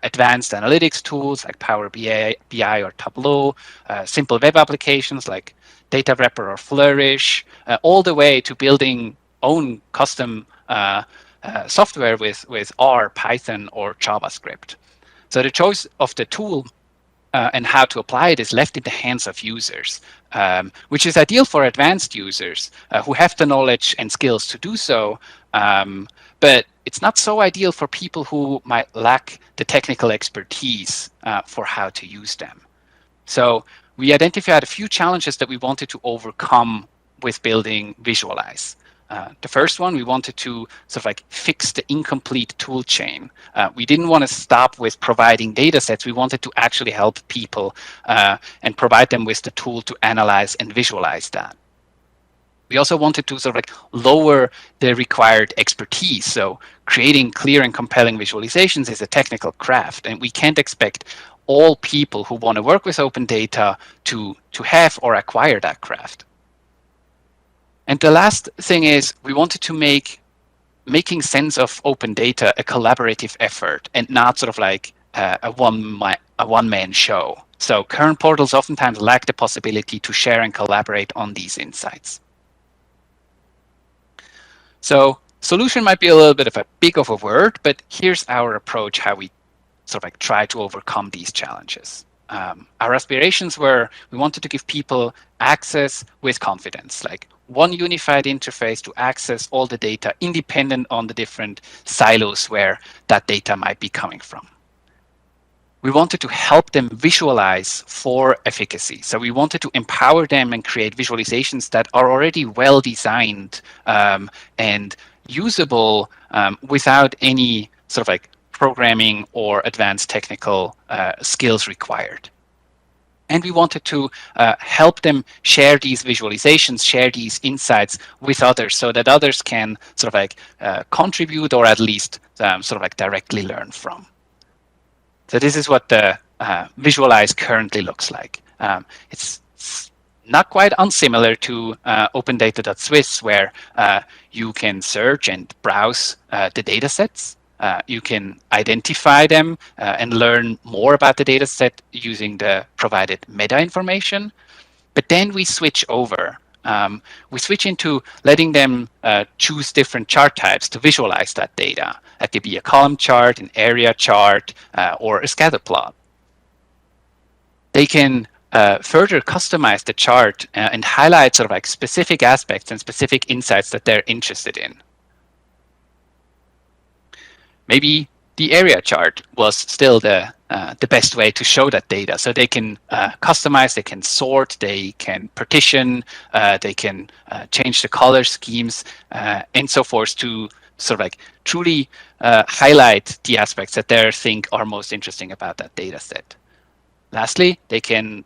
advanced analytics tools like Power BI or Tableau, simple web applications like Data Wrapper or Flourish, all the way to building own custom software with R, Python, or JavaScript. So the choice of the tool and how to apply it is left in the hands of users, which is ideal for advanced users who have the knowledge and skills to do so, but it's not so ideal for people who might lack the technical expertise for how to use them. So we identified a few challenges that we wanted to overcome with building Visualize. The first one, we wanted to sort of like fix the incomplete tool chain. We didn't want to stop with providing data sets. We wanted to actually help people and provide them with the tool to analyze and visualize that. We also wanted to sort of like lower the required expertise. So creating clear and compelling visualizations is a technical craft, and we can't expect all people who want to work with open data to have or acquire that craft. And the last thing is we wanted to make making sense of open data a collaborative effort and not sort of like a one-man show. So current portals oftentimes lack the possibility to share and collaborate on these insights. So solution might be a little bit of a big of a word, but here's our approach, how we sort of like try to overcome these challenges. Our aspirations were, we wanted to give people access with confidence, like one unified interface to access all the data independent on the different silos where that data might be coming from. We wanted to help them visualize for efficacy. So we wanted to empower them and create visualizations that are already well designed and usable without any sort of like programming or advanced technical skills required. And we wanted to help them share these visualizations, share these insights with others so that others can sort of like contribute or at least sort of like directly learn from. So this is what the Visualize currently looks like. It's not quite unsimilar to OpenData.Swiss, where you can search and browse the data sets. You can identify them and learn more about the data set using the provided meta information. But then we switch over. We switch into letting them choose different chart types to visualize that data. That could be a column chart, an area chart, or a scatter plot. They can further customize the chart and highlight sort of like specific aspects and specific insights that they're interested in. Maybe the area chart was still the best way to show that data. So they can customize, they can sort, they can partition, they can change the color schemes and so forth to sort of like truly highlight the aspects that they think are most interesting about that data set. Lastly, they can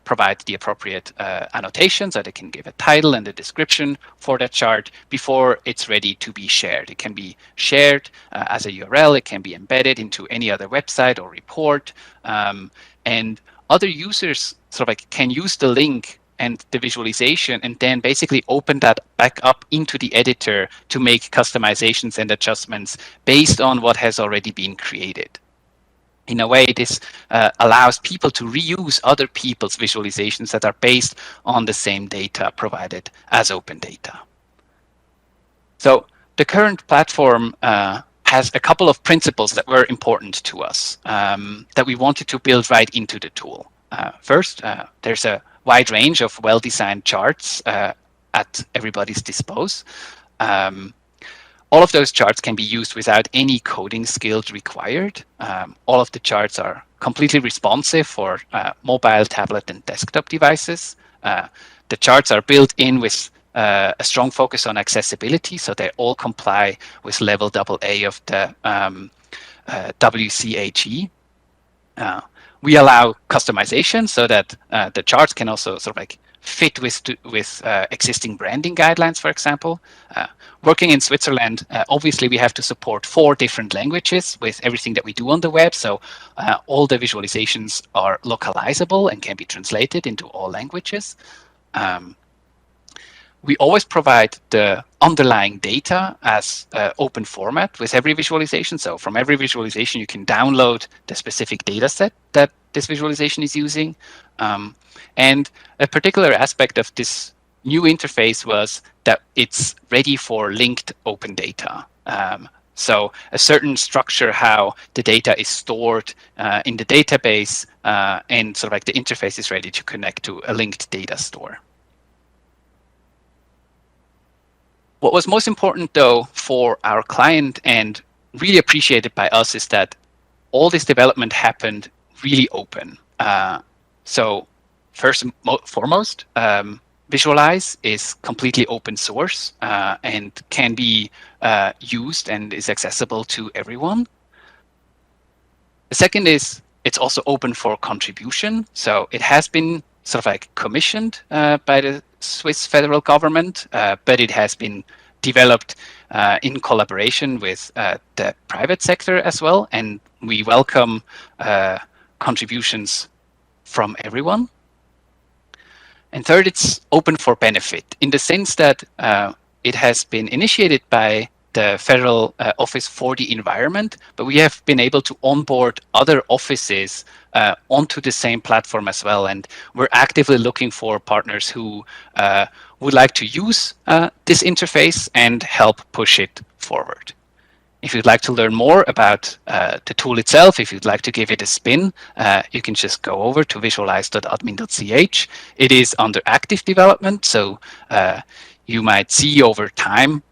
provide the appropriate annotations, so they can give a title and a description for that chart before it's ready to be shared. It can be shared as a URL, it can be embedded into any other website or report, and other users sort of like can use the link and the visualization and then basically open that back up into the editor to make customizations and adjustments based on what has already been created. In a way, this allows people to reuse other people's visualizations that are based on the same data provided as open data. So the current platform has a couple of principles that were important to us that we wanted to build right into the tool. First, there's a wide range of well-designed charts at everybody's disposal. All of those charts can be used without any coding skills required. All of the charts are completely responsive for mobile, tablet, and desktop devices. The charts are built in with a strong focus on accessibility, so they all comply with level AA of the WCAG. We allow customization so that the charts can also sort of like fit with existing branding guidelines, for example. Working in Switzerland, obviously we have to support 4 different languages with everything that we do on the web. So all the visualizations are localizable and can be translated into all languages. We always provide the underlying data as open format with every visualization. So from every visualization, you can download the specific data set that this visualization is using. And a particular aspect of this new interface was that it's ready for linked open data. So a certain structure how the data is stored in the database and sort of like the interface is ready to connect to a linked data store. What was most important though for our client and really appreciated by us is that all this development happened really open. So first and foremost, Visualize is completely open source and can be used and is accessible to everyone. The second is it's also open for contribution. So it has been sort of like commissioned by the Swiss federal government, but it has been developed in collaboration with the private sector as well. And we welcome contributions from everyone. And third, it's open for benefit in the sense that it has been initiated by the Federal Office for the Environment, but we have been able to onboard other offices onto the same platform as well. And we're actively looking for partners who would like to use this interface and help push it forward. If you'd like to learn more about the tool itself, if you'd like to give it a spin, you can just go over to visualize.admin.ch. It is under active development, so you might see over time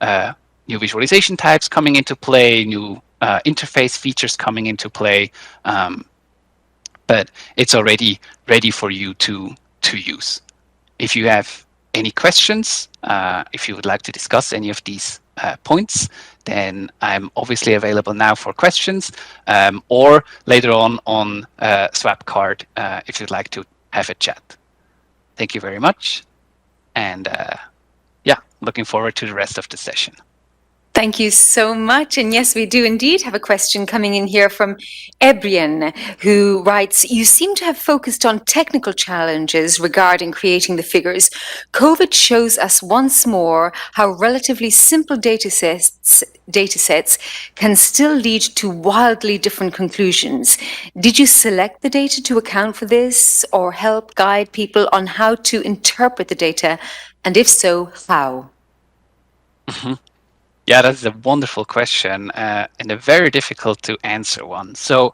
new visualization types coming into play, new interface features coming into play, but it's already ready for you to use. If you have any questions, if you would like to discuss any of these points, then I'm obviously available now for questions, or later on Swapcard if you'd like to have a chat. Thank you very much, and yeah, looking forward to the rest of the session. Thank you so much. And yes, we do indeed have a question coming in here from Ebrian, who writes, you seem to have focused on technical challenges regarding creating the figures. COVID shows us once more how relatively simple data sets can still lead to wildly different conclusions. Did you select the data to account for this or help guide people on how to interpret the data? And if so, how? Mm-hmm. Yeah, that's a wonderful question and a very difficult to answer one. So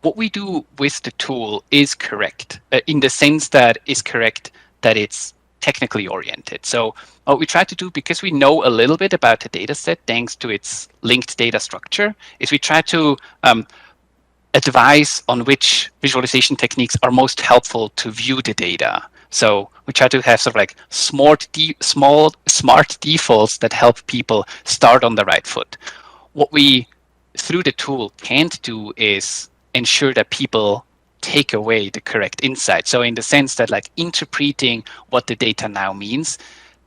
what we do with the tool is correct in the sense that it's correct that it's technically oriented. So what we try to do, because we know a little bit about the data set thanks to its linked data structure, is we try to advise on which visualization techniques are most helpful to view the data. So we try to have sort of like smart defaults that help people start on the right foot. What we, through the tool, can't do is ensure that people take away the correct insight. So in the sense that like interpreting what the data now means,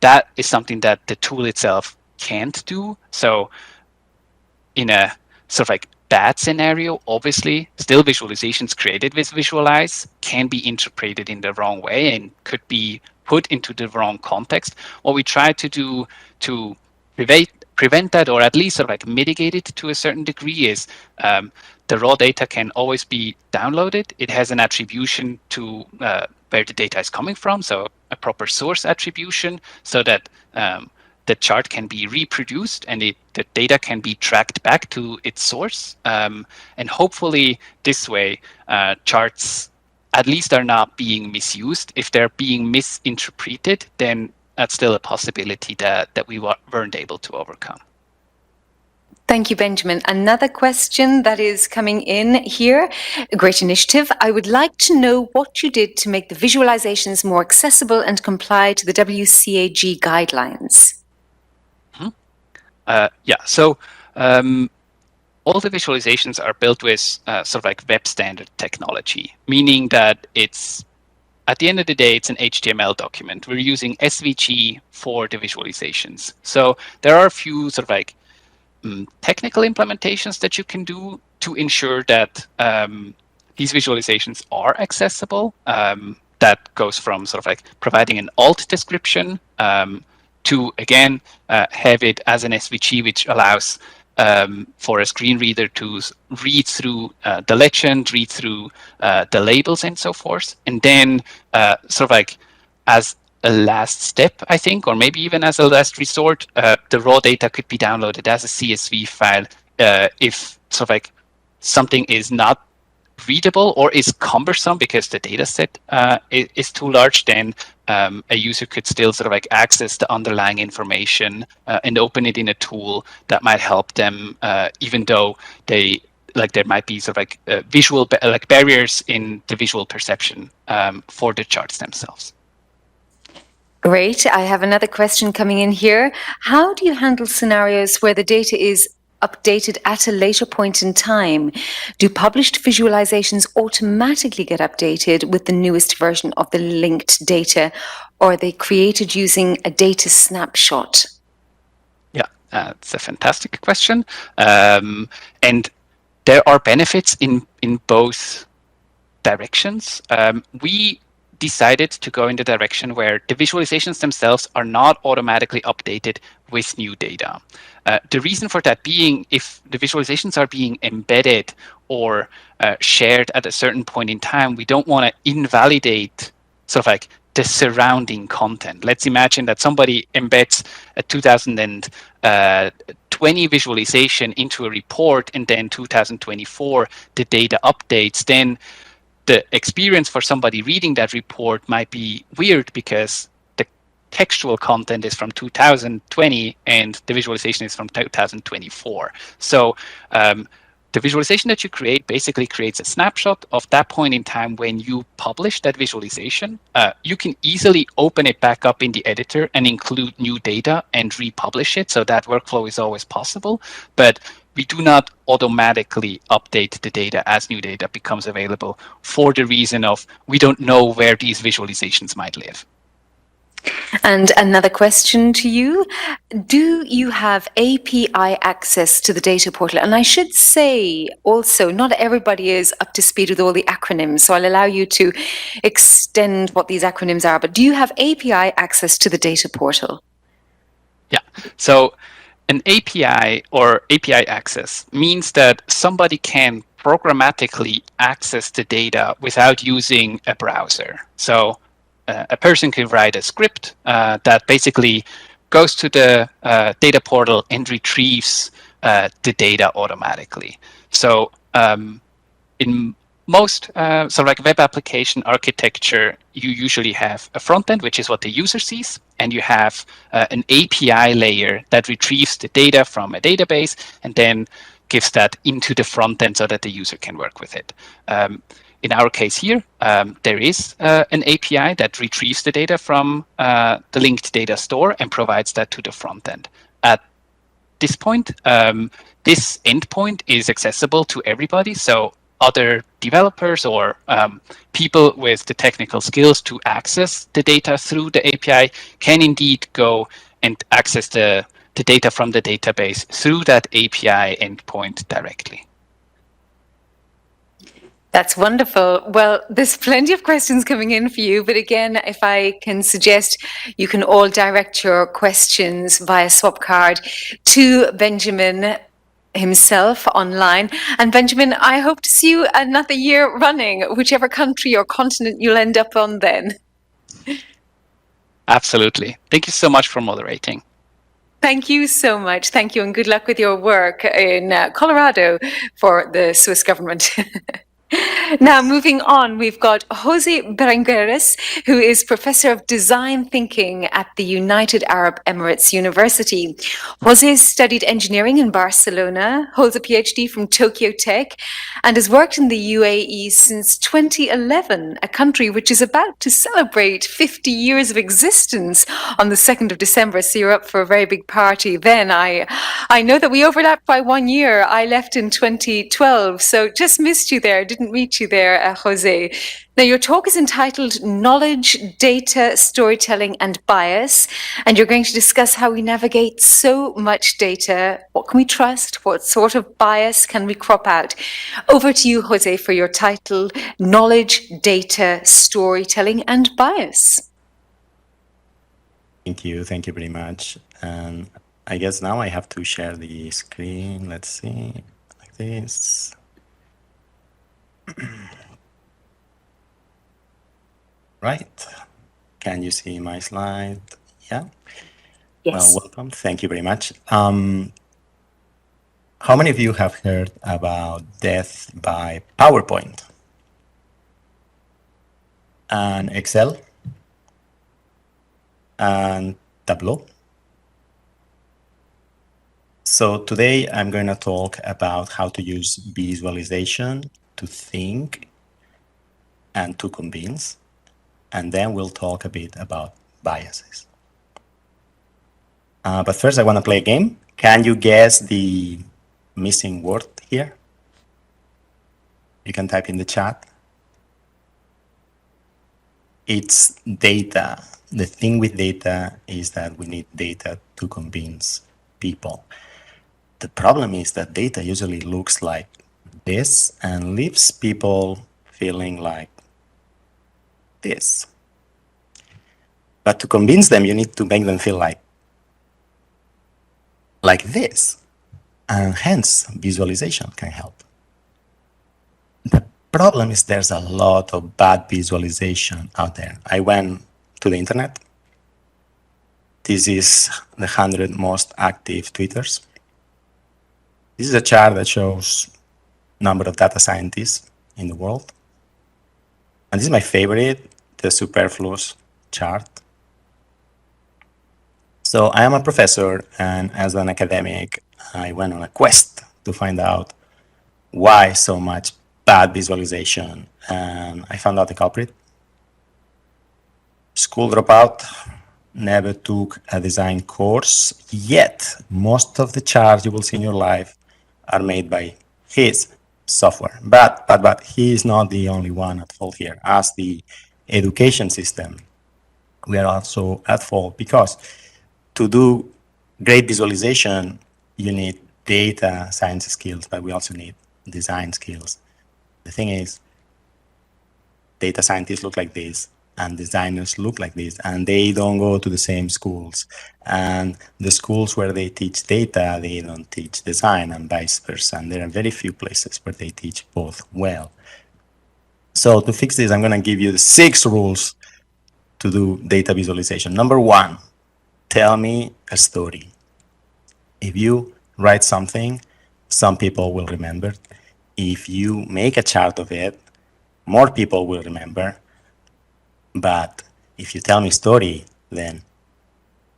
that is something that the tool itself can't do. So in a sort of like bad scenario, obviously, still visualizations created with Visualize can be interpreted in the wrong way and could be put into the wrong context. What we try to do to prevent that, or at least sort of like mitigate it to a certain degree, is the raw data can always be downloaded. It has an attribution to where the data is coming from, so a proper source attribution, so that the chart can be reproduced and the data can be tracked back to its source. And hopefully this way, charts at least are not being misused. If they're being misinterpreted, then that's still a possibility that we weren't able to overcome. Thank you, Benjamin. Another question that is coming in here, a great initiative. I would like to know what you did to make the visualizations more accessible and comply to the WCAG guidelines. So all the visualizations are built with sort of like web standard technology, meaning that it's, at the end of the day, it's an HTML document. We're using SVG for the visualizations. So there are a few sort of like technical implementations that you can do to ensure that these visualizations are accessible. That goes from sort of like providing an alt description to, again, have it as an SVG, which allows for a screen reader to read through the legend, read through the labels and so forth. And then sort of like as a last step, I think, or maybe even as a last resort, the raw data could be downloaded as a CSV file if sort of like something is not readable or is cumbersome because the data set is too large. Then a user could still sort of like access the underlying information and open it in a tool that might help them, even though there might be sort of like visual barriers in the visual perception for the charts themselves. Great. I have another question coming in here. How do you handle scenarios where the data is updated at a later point in time? Do published visualizations automatically get updated with the newest version of the linked data, or are they created using a data snapshot? Yeah, it's a fantastic question. And there are benefits in both directions. We decided to go in the direction where the visualizations themselves are not automatically updated with new data. The reason for that being, if the visualizations are being embedded or shared at a certain point in time, we don't want to invalidate sort of like the surrounding content. Let's imagine that somebody embeds a 2020 visualization into a report, and then 2024 the data updates. Then the experience for somebody reading that report might be weird because the textual content is from 2020 and the visualization is from 2024. So the visualization that you create basically creates a snapshot of that point in time when you publish that visualization. You can easily open it back up in the editor and include new data and republish it. So that workflow is always possible. But we do not automatically update the data as new data becomes available, for the reason of we don't know where these visualizations might live. And another question to you. Do you have API access to the data portal? And I should say also, not everybody is up to speed with all the acronyms, so I'll allow you to extend what these acronyms are. But do you have API access to the data portal? Yeah. So an API or API access means that somebody can programmatically access the data without using a browser. So a person can write a script that basically goes to the data portal and retrieves the data automatically. So in most, so like web application architecture, you usually have a front end, which is what the user sees, and you have an API layer that retrieves the data from a database and then gives that into the front end so that the user can work with it. In our case here, there is an API that retrieves the data from the linked data store and provides that to the front end. At this point, this endpoint is accessible to everybody. So other developers or people with the technical skills to access the data through the API can indeed go and access the data from the database through that API endpoint directly. That's wonderful. Well, there's plenty of questions coming in for you, but again, if I can suggest, you can all direct your questions via swap card to Benjamin himself online. And Benjamin, I hope to see you another year running, whichever country or continent you'll end up on then. Absolutely. Thank you so much for moderating. Thank you so much. Thank you, and good luck with your work in Colorado for the Swiss government. Now, moving on, we've got Jose Berengueres, who is Professor of Design Thinking at the United Arab Emirates University. Jose studied engineering in Barcelona, holds a PhD from Tokyo Tech, and has worked in the UAE since 2011, a country which is about to celebrate 50 years of existence on the 2nd of December. So you're up for a very big party then. I know that we overlapped by 1 year. I left in 2012, so just missed you there. Didn't meet you there, Jose. Now, your talk is entitled Knowledge, Data, Storytelling and Bias, and you're going to discuss how we navigate so much data. What can we trust? What sort of bias can we crop out? Over to you, Jose, for your title, Knowledge, Data, Storytelling and Bias. Thank you very much. And I guess now I have to share the screen. Let's see, like this. Right. Can you see my slide? Yeah. Yes. Well, welcome. Thank you very much. How many of you have heard about death by PowerPoint and Excel and Tableau? So today I'm going to talk about how to use visualization to think and to convince, and then we'll talk a bit about biases. But first I want to play a game. Can you guess the missing word here? You can type in the chat. It's data. The thing with data is that we need data to convince people. The problem is that data usually looks like this and leaves people feeling like this. But to convince them, you need to make them feel like this. And hence, visualization can help. The problem is there's a lot of bad visualization out there. I went to the internet. This is the 100 most active Twitters. This is a chart that shows number of data scientists in the world. And this is my favorite, the superfluous chart. So I am a professor, and as an academic, I went on a quest to find out why so much bad visualization. And I found out the culprit. School dropout, never took a design course, yet most of the charts you will see in your life are made by his software. But he is not the only one at fault here. As the education system, we are also at fault because to do great visualization, you need data science skills, but we also need design skills. The thing is, data scientists look like this, and designers look like this, and they don't go to the same schools. And the schools where they teach data, they don't teach design, and vice versa. And there are very few places where they teach both well. So to fix this, I'm going to give you the 6 rules to do data visualization. Number 1, tell me a story. If you write something, some people will remember. If you make a chart of it, more people will remember. But if you tell me a story, then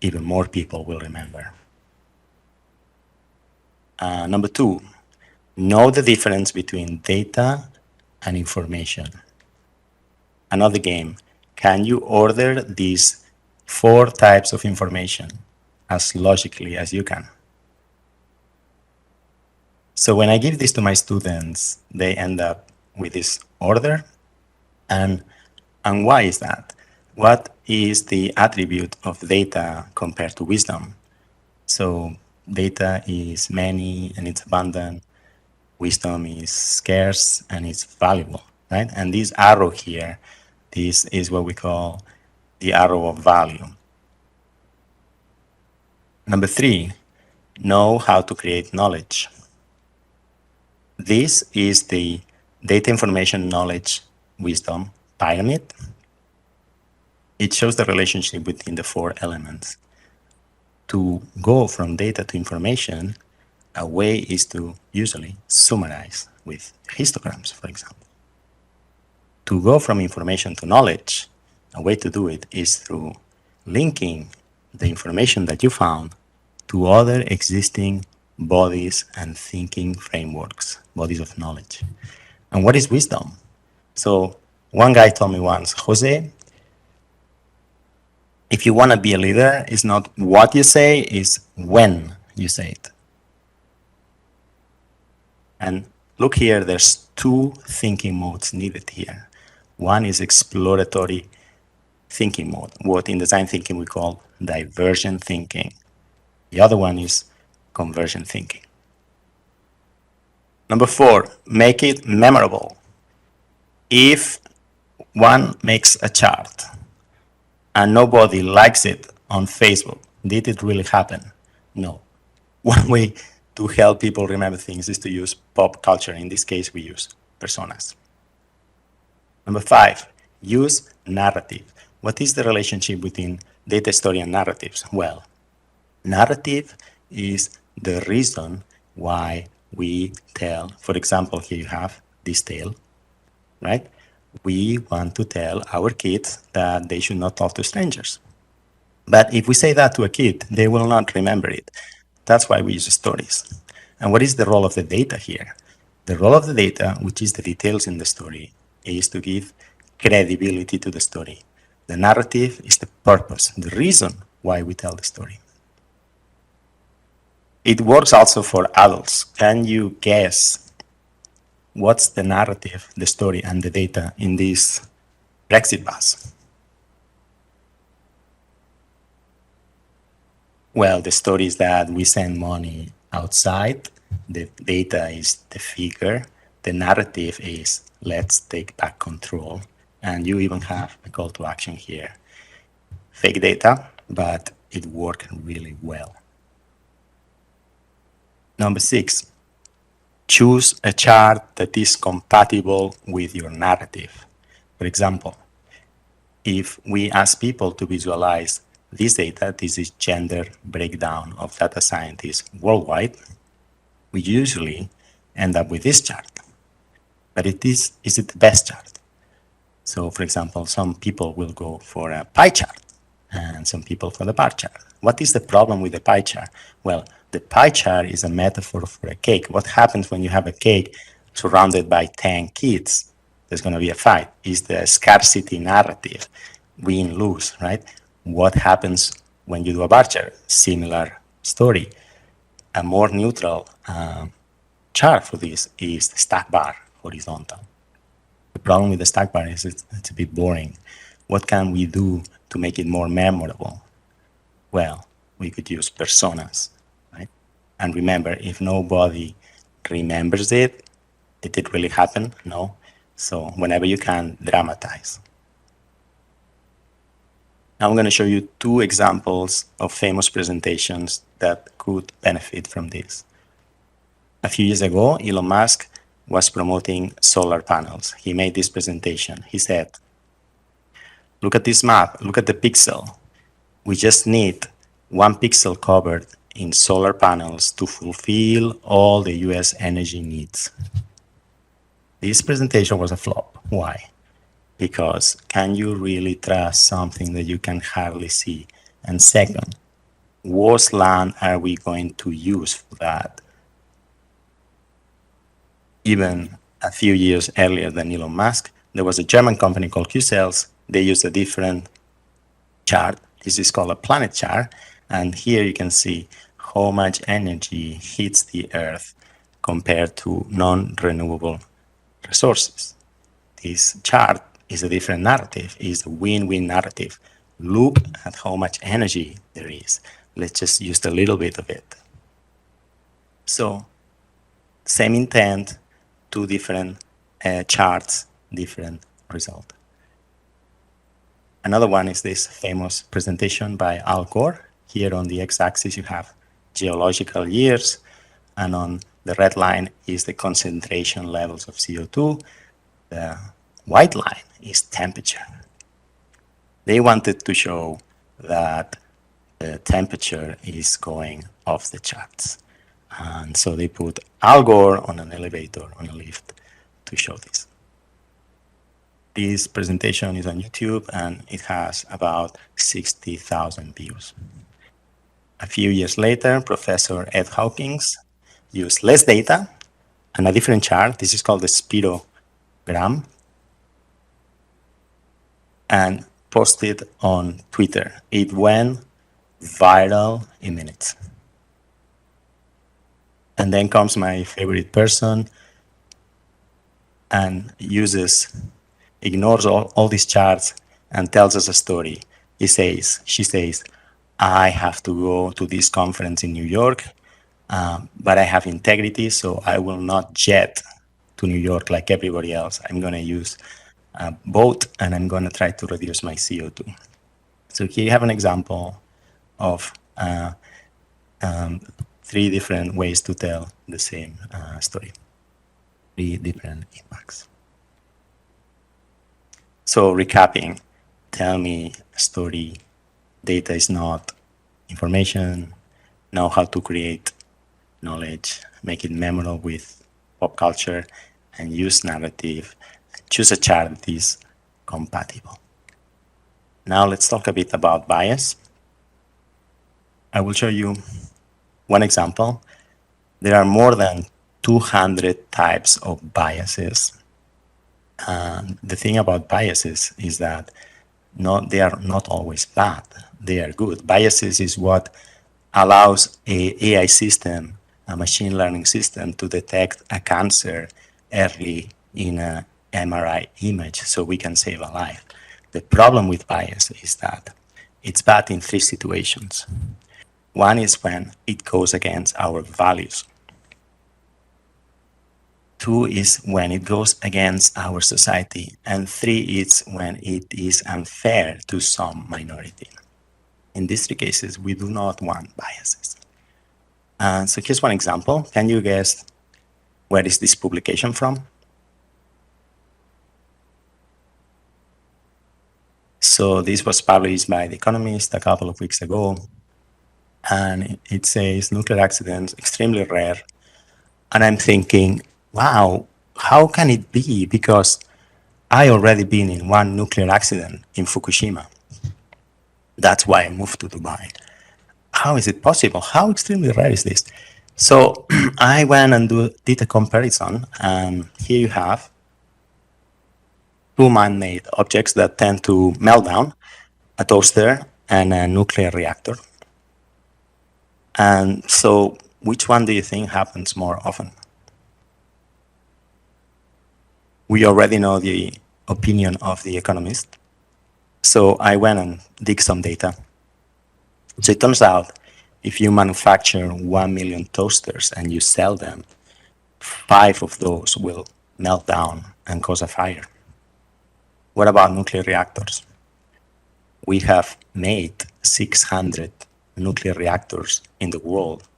even more people will remember. Number 2, know the difference between data and information. Another game, can you order these 4 types of information as logically as you can? So when I give this to my students, they end up with this order. And why is that? What is the attribute of data compared to wisdom? So data is many and it's abundant. Wisdom is scarce and it's valuable, right? And this arrow here, this is what we call the arrow of value. Number 3, know how to create knowledge. This is the data, information, knowledge, wisdom pyramid. It shows the relationship between the 4 elements. To go from data to information, a way is to usually summarize with histograms, for example. To go from information to knowledge, a way to do it is through linking the information that you found to other existing bodies and thinking frameworks, bodies of knowledge. And what is wisdom? So one guy told me once, Jose, if you want to be a leader, it's not what you say, it's when you say it. And look here, there's 2 thinking modes needed here. One is exploratory thinking mode, what in design thinking we call divergent thinking. The other one is convergent thinking. Number 4, make it memorable. If one makes a chart and nobody likes it on Facebook, did it really happen? No. One way to help people remember things is to use pop culture. In this case, we use personas. Number 5, use narrative. What is the relationship between data story and narratives? Well, narrative is the reason why we tell, for example, here you have this tale, right? We want to tell our kids that they should not talk to strangers. But if we say that to a kid, they will not remember it. That's why we use stories. And what is the role of the data here? The role of the data, which is the details in the story, is to give credibility to the story. The narrative is the purpose, the reason why we tell the story. It works also for adults. Can you guess what's the narrative, the story, and the data in this Brexit bus? Well, the story is that we send money outside. The data is the figure. The narrative is let's take back control. And you even have a call to action here. Fake data, but it worked really well. Number 6, choose a chart that is compatible with your narrative. For example, if we ask people to visualize this data, this is gender breakdown of data scientists worldwide, we usually end up with this chart. But is it the best chart? So for example, some people will go for a pie chart and some people for the bar chart. What is the problem with the pie chart? Well, the pie chart is a metaphor for a cake. What happens when you have a cake surrounded by 10 kids? There's going to be a fight. It's the scarcity narrative, win-lose, right? What happens when you do a bar chart? Similar story. A more neutral chart for this is the stack bar, horizontal. The problem with the stack bar is it's a bit boring. What can we do to make it more memorable? Well, we could use personas, right? And remember, if nobody remembers it, did it really happen? No. So whenever you can, dramatize. Now I'm going to show you 2 examples of famous presentations that could benefit from this. A few years ago, Elon Musk was promoting solar panels. He made this presentation. He said, look at this map, look at the pixel. We just need 1 pixel covered in solar panels to fulfill all the US energy needs. This presentation was a flop. Why? Because can you really trust something that you can hardly see? And second, what land are we going to use for that? Even a few years earlier than Elon Musk, there was a German company called QCells. They used a different chart. This is called a planet chart. And here you can see how much energy hits the Earth compared to non-renewable resources. This chart is a different narrative, is a win-win narrative. Look at how much energy there is. Let's just use a little bit of it. So, same intent, two different charts, different result. Another one is this famous presentation by Al Gore. Here on the x-axis you have geological years, and on the red line is the concentration levels of CO2. The white line is temperature. They wanted to show that the temperature is going off the charts. And so they put Al Gore on an elevator, on a lift, to show this. This presentation is on YouTube, and it has about 60,000 views. A few years later, Professor Ed Hawkins used less data and a different chart. This is called the spirogram, and posted on Twitter. It went viral in minutes. And then comes my favorite person and ignores all these charts and tells us a story. She says, I have to go to this conference in New York, but I have integrity, so I will not jet to New York like everybody else. I'm going to use a boat, and I'm going to try to reduce my CO2. So here you have an example of 3 different ways to tell the same story, 3 different impacts. So recapping, tell me a story. Data is not information. Know how to create knowledge, make it memorable with pop culture, and use narrative. Choose a chart that is compatible. Now let's talk a bit about bias. I will show you one example. There are more than 200 types of biases. And the thing about biases is that they are not always bad. They are good. Biases is what allows an AI system, a machine learning system, to detect a cancer early in an MRI image so we can save a life. The problem with bias is that it's bad in 3 situations. One is when it goes against our values. 2 is when it goes against our society. And 3 is when it is unfair to some minority. In these 3 cases, we do not want biases. So here's one example. Can you guess where is this publication from? So this was published by The Economist a couple of weeks ago. And it says nuclear accidents, extremely rare. And I'm thinking, wow, how can it be? Because I already been in one nuclear accident in Fukushima. That's why I moved to Dubai. How is it possible? How extremely rare is this? So I went and did a comparison. And here you have 2 man-made objects that tend to melt down, a toaster and a nuclear reactor. And so which one do you think happens more often? We already know the opinion of The Economist. So I went and dig some data. So it turns out if you manufacture 1 million toasters and you sell them, 5 of those will melt down and cause a fire. What about nuclear reactors? We have made 600 nuclear reactors in the world.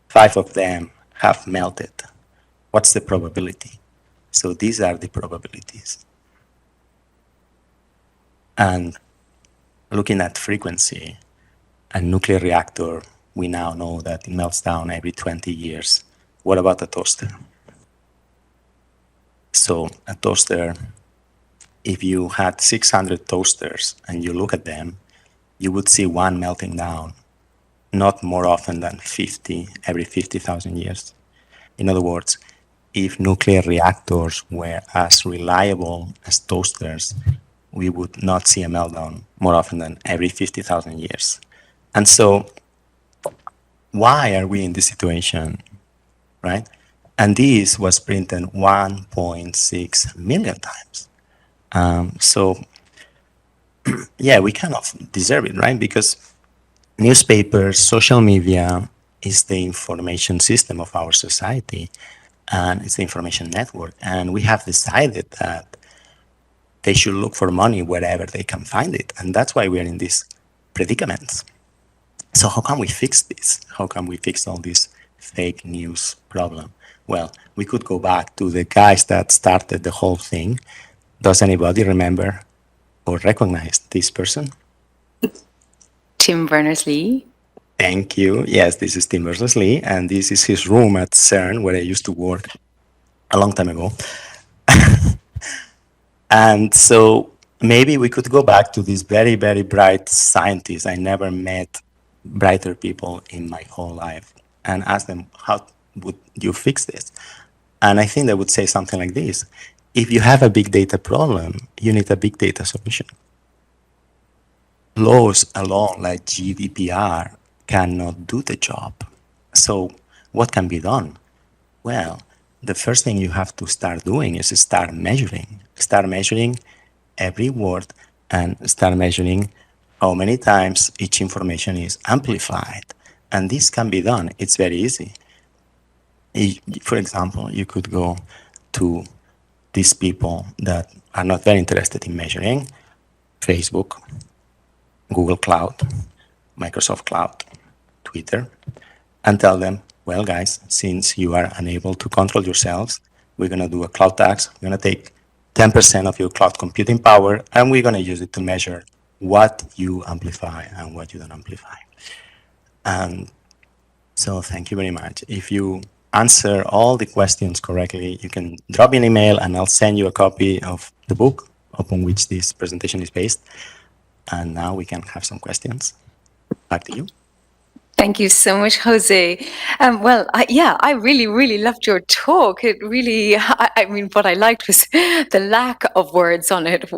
5 of them have melted. What's the probability? So these are the probabilities. And looking at frequency, a nuclear reactor, we now know that it melts down every 20 years. What about a toaster? So a toaster if you had 600 toasters and you look at them, you would see one melting down, not more often than 50 every 50,000 years. In other words, if nuclear reactors were as reliable as toasters, we would not see a meltdown more often than every 50,000 years. And so, why are we in this situation, right? And this was printed 1.6 million times. So, yeah, we kind of deserve it, right? Because newspapers, social media is the information system of our society, and it's the information network. And we have decided that they should look for money wherever they can find it. And that's why we're in these predicaments. So how can we fix this? How can we fix all this fake news problem? Well, we could go back to the guys that started the whole thing. Does anybody remember or recognize this person? Tim Berners-Lee. Thank you. Yes, this is Tim Berners-Lee, and this is his room at CERN, where I used to work a long time ago. And so maybe we could go back to these very, very bright scientists. I never met brighter people in my whole life, and ask them, how would you fix this? And I think they would say something like this: if you have a big data problem, you need a big data solution. Laws alone, like GDPR, cannot do the job. So what can be done? Well, the first thing you have to start doing is start measuring. Start measuring every word and start measuring how many times each information is amplified. And this can be done. It's very easy. For example, you could go to these people that are not very interested in measuring: Facebook, Google Cloud, Microsoft Cloud, Twitter, and tell them, well, guys, since you are unable to control yourselves, we're going to do a cloud tax. We're going to take 10% of your cloud computing power, and we're going to use it to measure what you amplify and what you don't amplify. And so thank you very much. If you answer all the questions correctly, you can drop me an email and I'll send you a copy of the book upon which this presentation is based. And now we can have some questions. Back to you. Thank you so much, Jose. Well, I really, really loved your talk. It really, I mean, what I liked was the lack of words on it.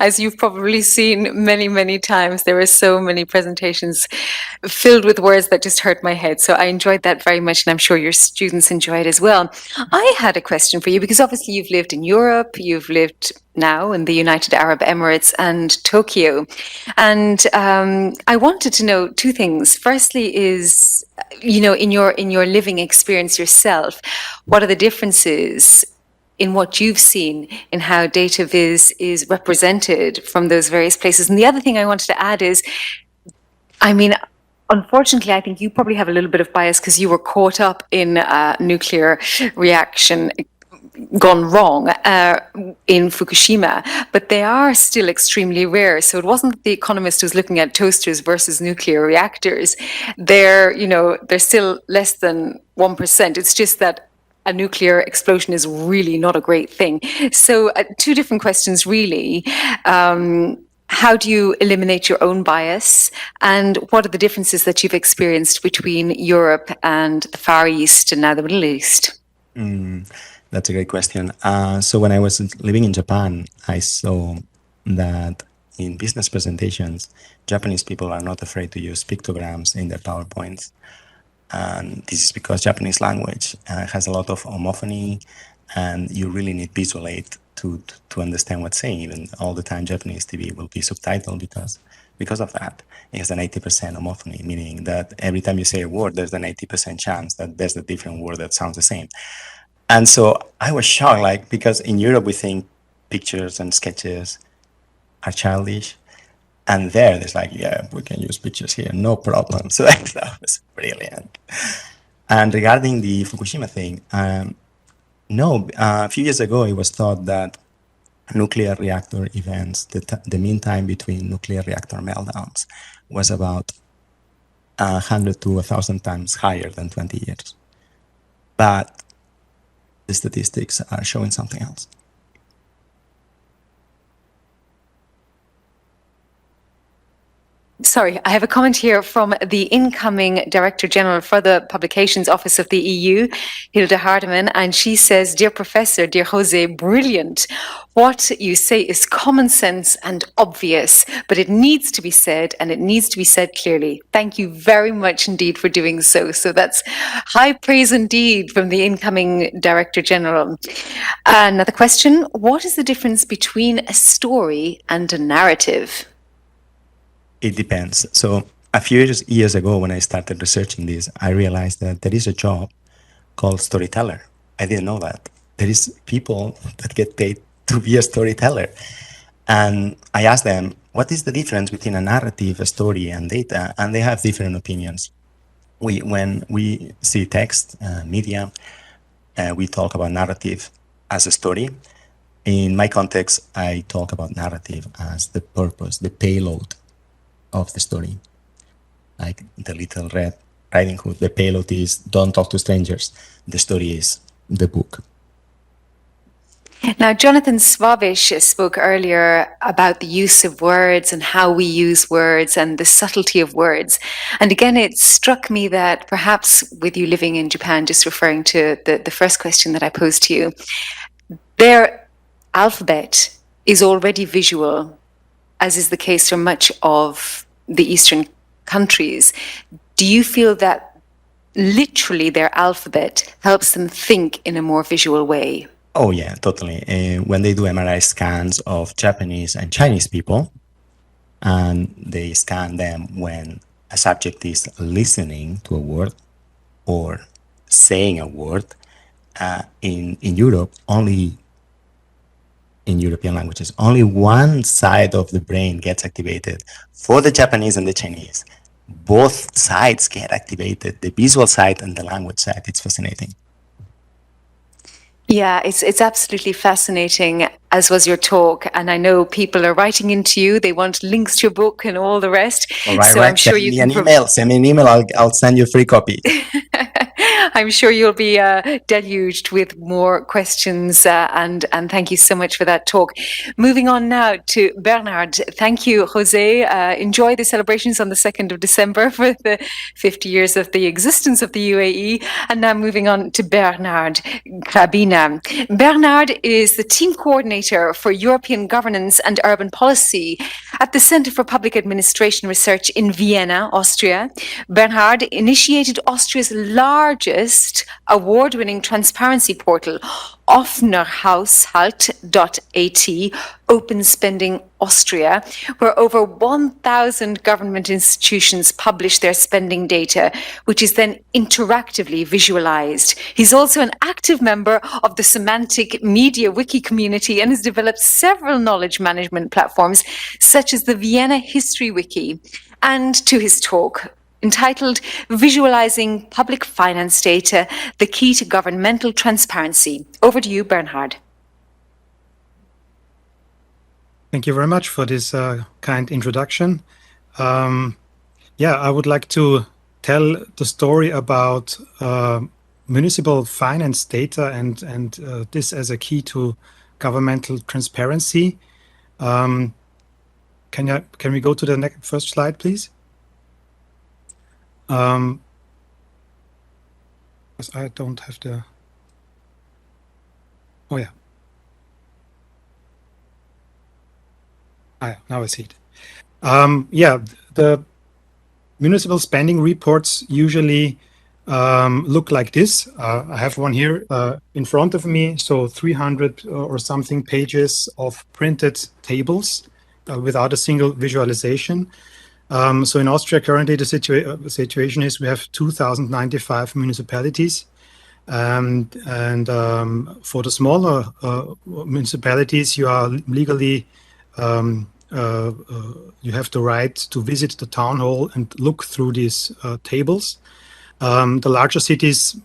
As you've probably seen many, many times, there are so many presentations filled with words that just hurt my head. So I enjoyed that very much, and I'm sure your students enjoy it as well. I had a question for you, because obviously you've lived in Europe, you've lived now in the United Arab Emirates and Tokyo. And I wanted to know two things. Firstly is, you know, in your living experience yourself, what are the differences in what you've seen in how data viz is represented from those various places? And the other thing I wanted to add is, I mean, unfortunately, I think you probably have a little bit of bias because you were caught up in a nuclear reaction gone wrong in Fukushima, but they are still extremely rare. So it wasn't that The Economist was looking at toasters versus nuclear reactors. They're still less than 1%. It's just that a nuclear explosion is really not a great thing. So two different questions, really. How do you eliminate your own bias? And what are the differences that you've experienced between Europe and the Far East and now the Middle East? That's a great question. So when I was living in Japan, I saw that in business presentations, Japanese people are not afraid to use pictograms in their PowerPoints. And this is because Japanese language has a lot of homophony, and you really need visual aid to understand what's saying. Even all the time, Japanese TV will be subtitled because of that. It has an 80% homophony, meaning that every time you say a word, there's an 80% chance that there's a different word that sounds the same. And so I was shocked, because in Europe we think pictures and sketches are childish, and there's yeah, we can use pictures here, no problem. So that was brilliant. And regarding the Fukushima thing, no, a few years ago it was thought that nuclear reactor events, the mean time between nuclear reactor meltdowns was about 100 to 1,000 times higher than 20 years. But the statistics are showing something else. Sorry, I have a comment here from the incoming Director General for the Publications Office of the EU, Hilde Hardeman, and she says, "Dear Professor, dear Jose, brilliant. What you say is common sense and obvious, but it needs to be said, and it needs to be said clearly. Thank you very much indeed for doing so." So that's high praise indeed from the incoming Director General. Another question, what is the difference between a story and a narrative? It depends. So a few years ago, when I started researching this, I realized that there is a job called storyteller. I didn't know that. There is people that get paid to be a storyteller. And I asked them, what is the difference between a narrative, a story, and data? And they have different opinions. When we see text, media, we talk about narrative as a story. In my context, I talk about narrative as the purpose, the payload of the story. Like the Little Red Riding Hood, the payload is don't talk to strangers. The story is the book. Now, Jonathan Swabish spoke earlier about the use of words and how we use words and the subtlety of words. And again, it struck me that perhaps with you living in Japan, just referring to the first question that I posed to you, their alphabet is already visual, as is the case for much of the Eastern countries. Do you feel that literally their alphabet helps them think in a more visual way? Oh yeah, totally. When they do MRI scans of Japanese and Chinese people, and they scan them when a subject is listening to a word or saying a word, in Europe, only in European languages, only one side of the brain gets activated. For the Japanese and the Chinese, both sides get activated, the visual side and the language side. It's fascinating. Yeah, it's absolutely fascinating, as was your talk. And I know people are writing into you. They want links to your book and all the rest. All right, so right. I'm sure you can Send me an email. I'll send you a free copy. I'm sure you'll be deluged with more questions, and thank you so much for that talk. Moving on now to Bernard. Thank you, Jose. Enjoy the celebrations on the 2nd of December for the 50 years of the existence of the UAE. And now moving on to Bernard Grabina. Bernard is the team coordinator for European governance and urban policy at the Center for Public Administration Research in Vienna, Austria. Bernhard initiated Austria's largest award-winning transparency portal, offnerhaushalt.at, Open Spending Austria, where over 1,000 government institutions publish their spending data, which is then interactively visualized. He's also an active member of the Semantic Media Wiki community and has developed several knowledge management platforms, such as the Vienna History Wiki. And to his talk, entitled Visualizing Public Finance Data, the Key to Governmental Transparency. Over to you, Bernhard. Thank you very much for this kind introduction. I would like to tell the story about municipal finance data and this as a key to governmental transparency. Can we go to the first slide, please? Because I don't have the. Oh yeah. Now I see it. The municipal spending reports usually look like this. I have one here in front of me. So 300 or something pages of printed tables without a single visualization. So in Austria, currently the situation is we have 2,095 municipalities. And for the smaller municipalities, you are legally you have the right to visit the town hall and look through these tables. The larger cities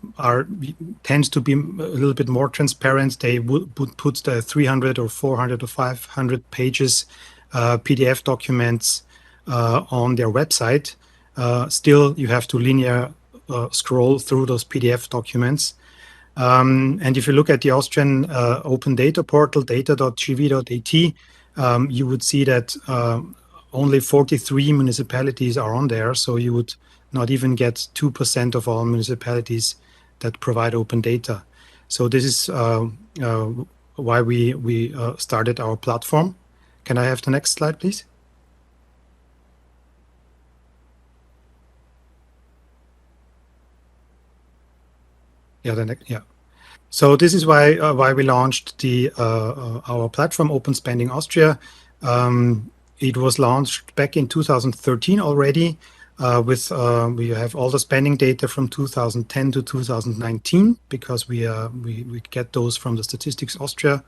tend to be a little bit more transparent. They would put the 300 or 400 or 500 pages PDF documents on their website. Still, you have to linear scroll through those PDF documents. And if you look at the Austrian open data portal, data.gv.at, you would see that only 43 municipalities are on there, so you would not even get 2% of all municipalities that provide open data. So this is why we started our platform. Can I have the next slide, please? Yeah, the next, yeah. So this is why we launched the our platform, Open Spending Austria. It was launched back in 2013 already. We have all the spending data from 2010 to 2019 because we get those from the Statistics Austria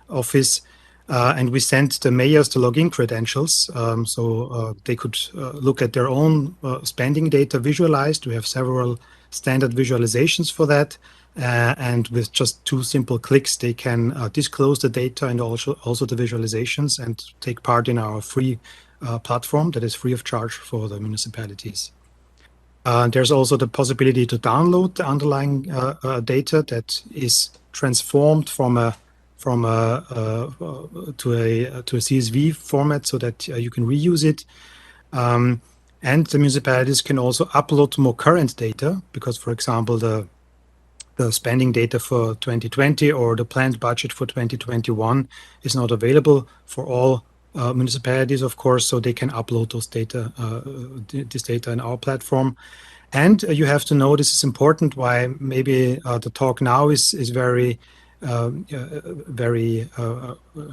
office, and we sent the mayors the login credentials so they could look at their own spending data visualized. We have several standard visualizations for that. And with just 2 simple clicks, they can disclose the data and also the visualizations and take part in our free platform that is free of charge for the municipalities. There's also the possibility to download the underlying data that is transformed to a CSV format so that you can reuse it. And the municipalities can also upload more current data because, for example, the spending data for 2020 or the planned budget for 2021 is not available for all municipalities, of course, so they can upload those data, this data in our platform. And you have to know, this is important, why maybe the talk now is very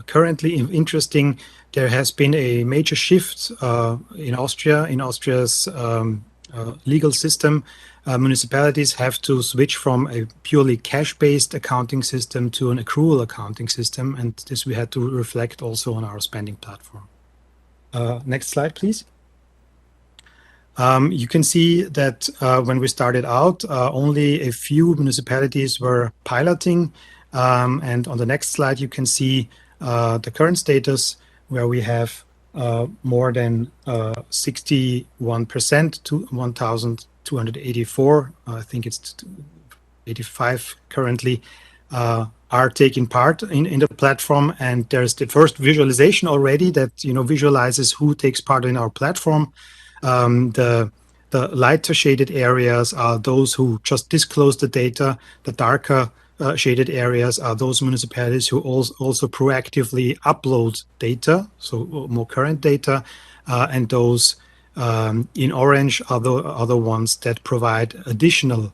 currently interesting. There has been a major shift in Austria's legal system. Municipalities have to switch from a purely cash-based accounting system to an accrual accounting system, and this we had to reflect also on our spending platform. Next slide, please. You can see that when we started out, only a few municipalities were piloting, and on the next slide you can see the current status, where we have more than 61% to 1,284, I think it's 85 currently, are taking part in the platform. And there's the first visualization already that visualizes who takes part in our platform. The lighter shaded areas are those who just disclose the data. The darker shaded areas are those municipalities who also proactively upload data, so more current data, and those in orange are the ones that provide additional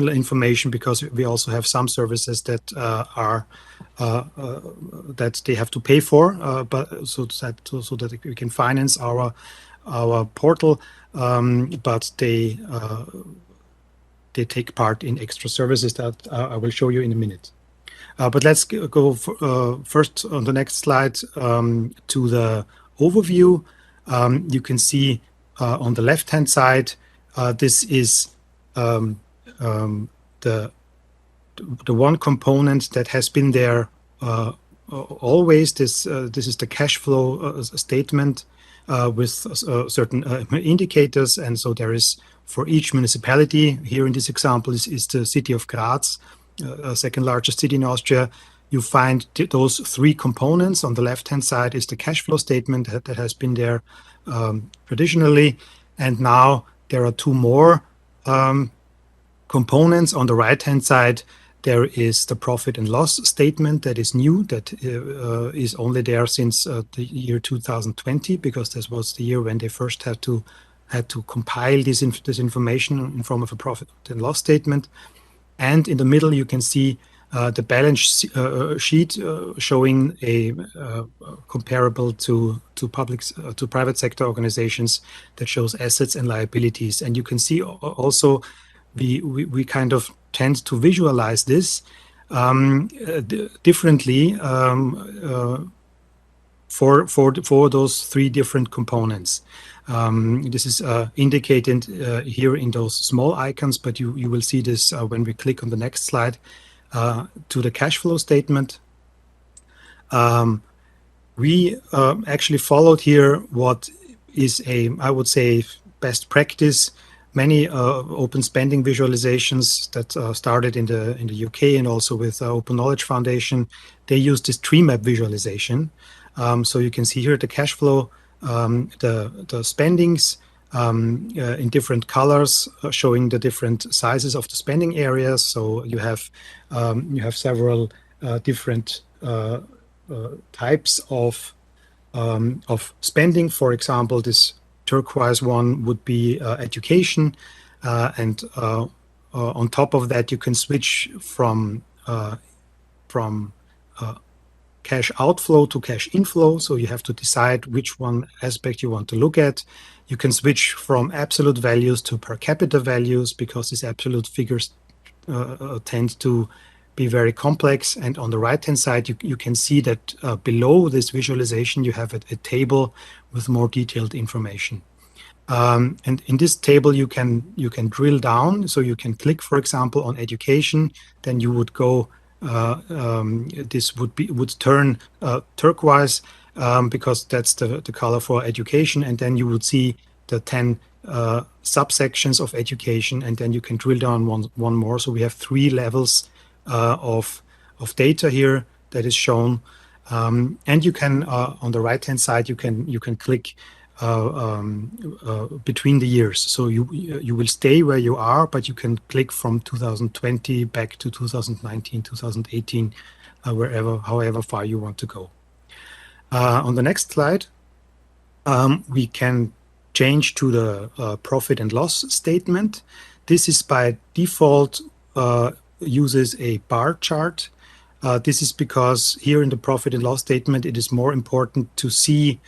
information, because we also have some services that that they have to pay for, but so that we can finance our portal, but they take part in extra services that I will show you in a minute. But let's go first on the next slide to the overview. You can see on the left-hand side, this is the one component that has been there always. This is the cash flow statement with certain indicators, and so there is for each municipality. Here in this example is the city of Graz, second largest city in Austria. You find those 3 components. On the left-hand side is the cash flow statement that has been there traditionally, and now there are 2 more components. On the right-hand side, there is the profit and loss statement that is new, that is only there since the year 2020, because this was the year when they first had to compile this information in form of a profit and loss statement. And in the middle, you can see the balance sheet showing a comparable to private sector organizations that shows assets and liabilities. And you can see also we kind of tend to visualize this differently for those 3 different components. This is indicated here in those small icons, but you will see this when we click on the next slide to the cash flow statement. We actually followed here what is I would say, best practice. Many open spending visualizations that started in the UK and also with Open Knowledge Foundation, they use this tree map visualization. So you can see here the cash flow the spendings in different colors, showing the different sizes of the spending areas. So you have several different types of spending. For example, this turquoise one would be education, and on top of that, you can switch from cash outflow to cash inflow. So you have to decide which one aspect you want to look at. You can switch from absolute values to per capita values, because these absolute figures tend to be very complex. And on the right-hand side, you can see that below this visualization, you have a table with more detailed information. And in this table, you can drill down. So you can click, for example, on education. Then you would go. This would turn turquoise, because that's the color for education. And then you would see the 10 subsections of education, and then you can drill down one more. So we have 3 levels of data here that is shown, and you can on the right hand side you can click between the years. So you will stay where you are, but you can click from 2020 back to 2019, 2018, however far you want to go. On the next slide, we can change to the profit and loss statement. This is by default uses a bar chart. This is because here in the profit and loss statement, it is more important to see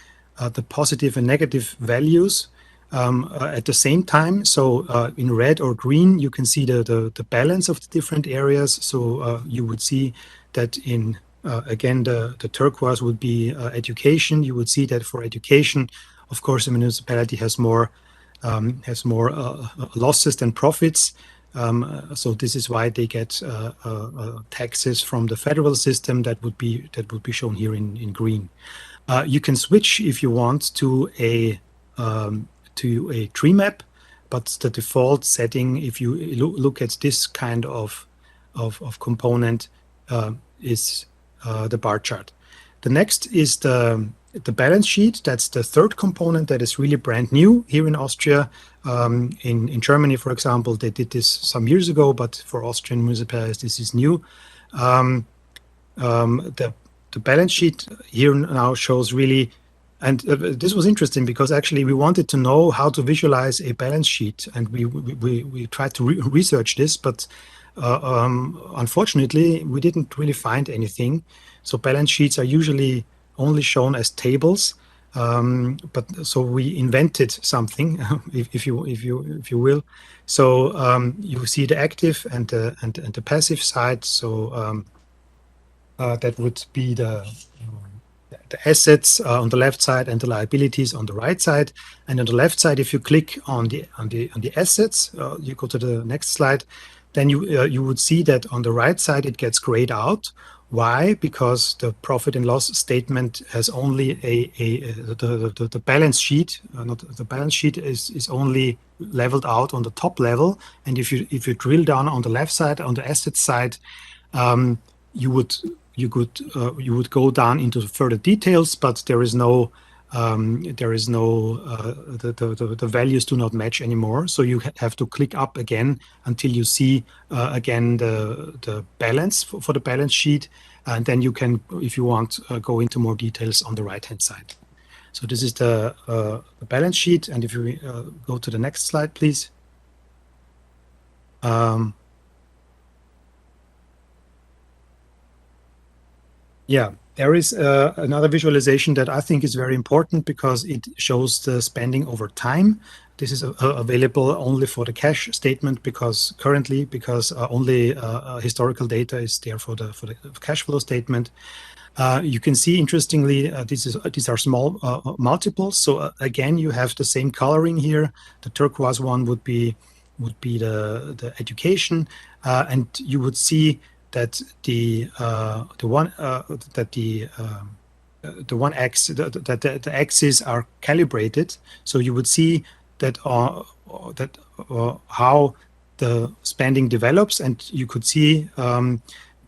the positive and negative values at the same time. So in red or green, you can see the balance of the different areas. So you would see that in again, the turquoise would be education. You would see that for education, of course, the municipality has more losses than profits. So this is why they get taxes from the federal system that would be shown here in green. You can switch if you want to a tree map, but the default setting, if you look at this kind of component, is the bar chart. The next is the balance sheet. That's the third component that is really brand new here in Austria. In Germany, for example, they did this some years ago, but for Austrian municipalities, this is new. The balance sheet here now shows really, and this was interesting because actually we wanted to know how to visualize a balance sheet, and we tried to research this, but unfortunately we didn't really find anything. So balance sheets are usually only shown as tables, but so we invented something, if you will. So you see the active and the passive side. So that would be the assets on the left side and the liabilities on the right side. And on the left side, if you click on the assets, you go to the next slide, then you would see that on the right side it gets grayed out. Why? Because the profit and loss statement has only the balance sheet. Not the balance sheet is only leveled out on the top level. And if you drill down on the left side, on the asset side, you would go down into further details, but the values do not match anymore. So you have to click up again until you see again the balance for the balance sheet, and then you can, if you want, go into more details on the right hand side. So this is the balance sheet, and if you go to the next slide, please. Yeah, there is another visualization that I think is very important because it shows the spending over time. This is available only for the cash statement because only historical data is there for the cash flow statement. You can see, interestingly, these are small multiples. So again, you have the same coloring here. The turquoise one would be the education, and you would see that the axes are calibrated, so you would see that how the spending develops, and you could see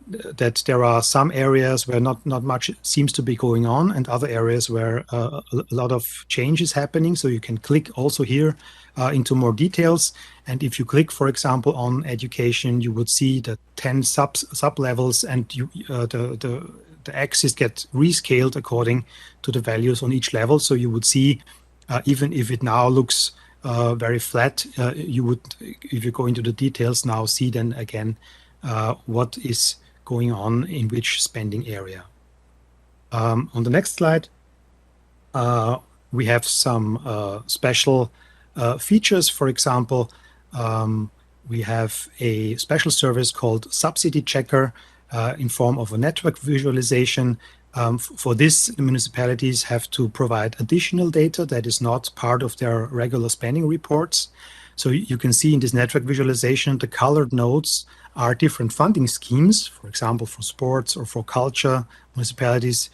that there are some areas where not much seems to be going on, and other areas where a lot of change is happening. So you can click also here into more details. And if you click, for example, on education, you would see the 10 sub levels, and the axis gets rescaled according to the values on each level. So you would see, even if it now looks very flat, you would, if you go into the details now, see then again what is going on in which spending area. On the next slide, we have some special features. For example, we have a special service called Subsidy Checker in form of a network visualization. For this, the municipalities have to provide additional data that is not part of their regular spending reports. So you can see in this network visualization, the colored nodes are different funding schemes. For example, for sports or for culture, municipalities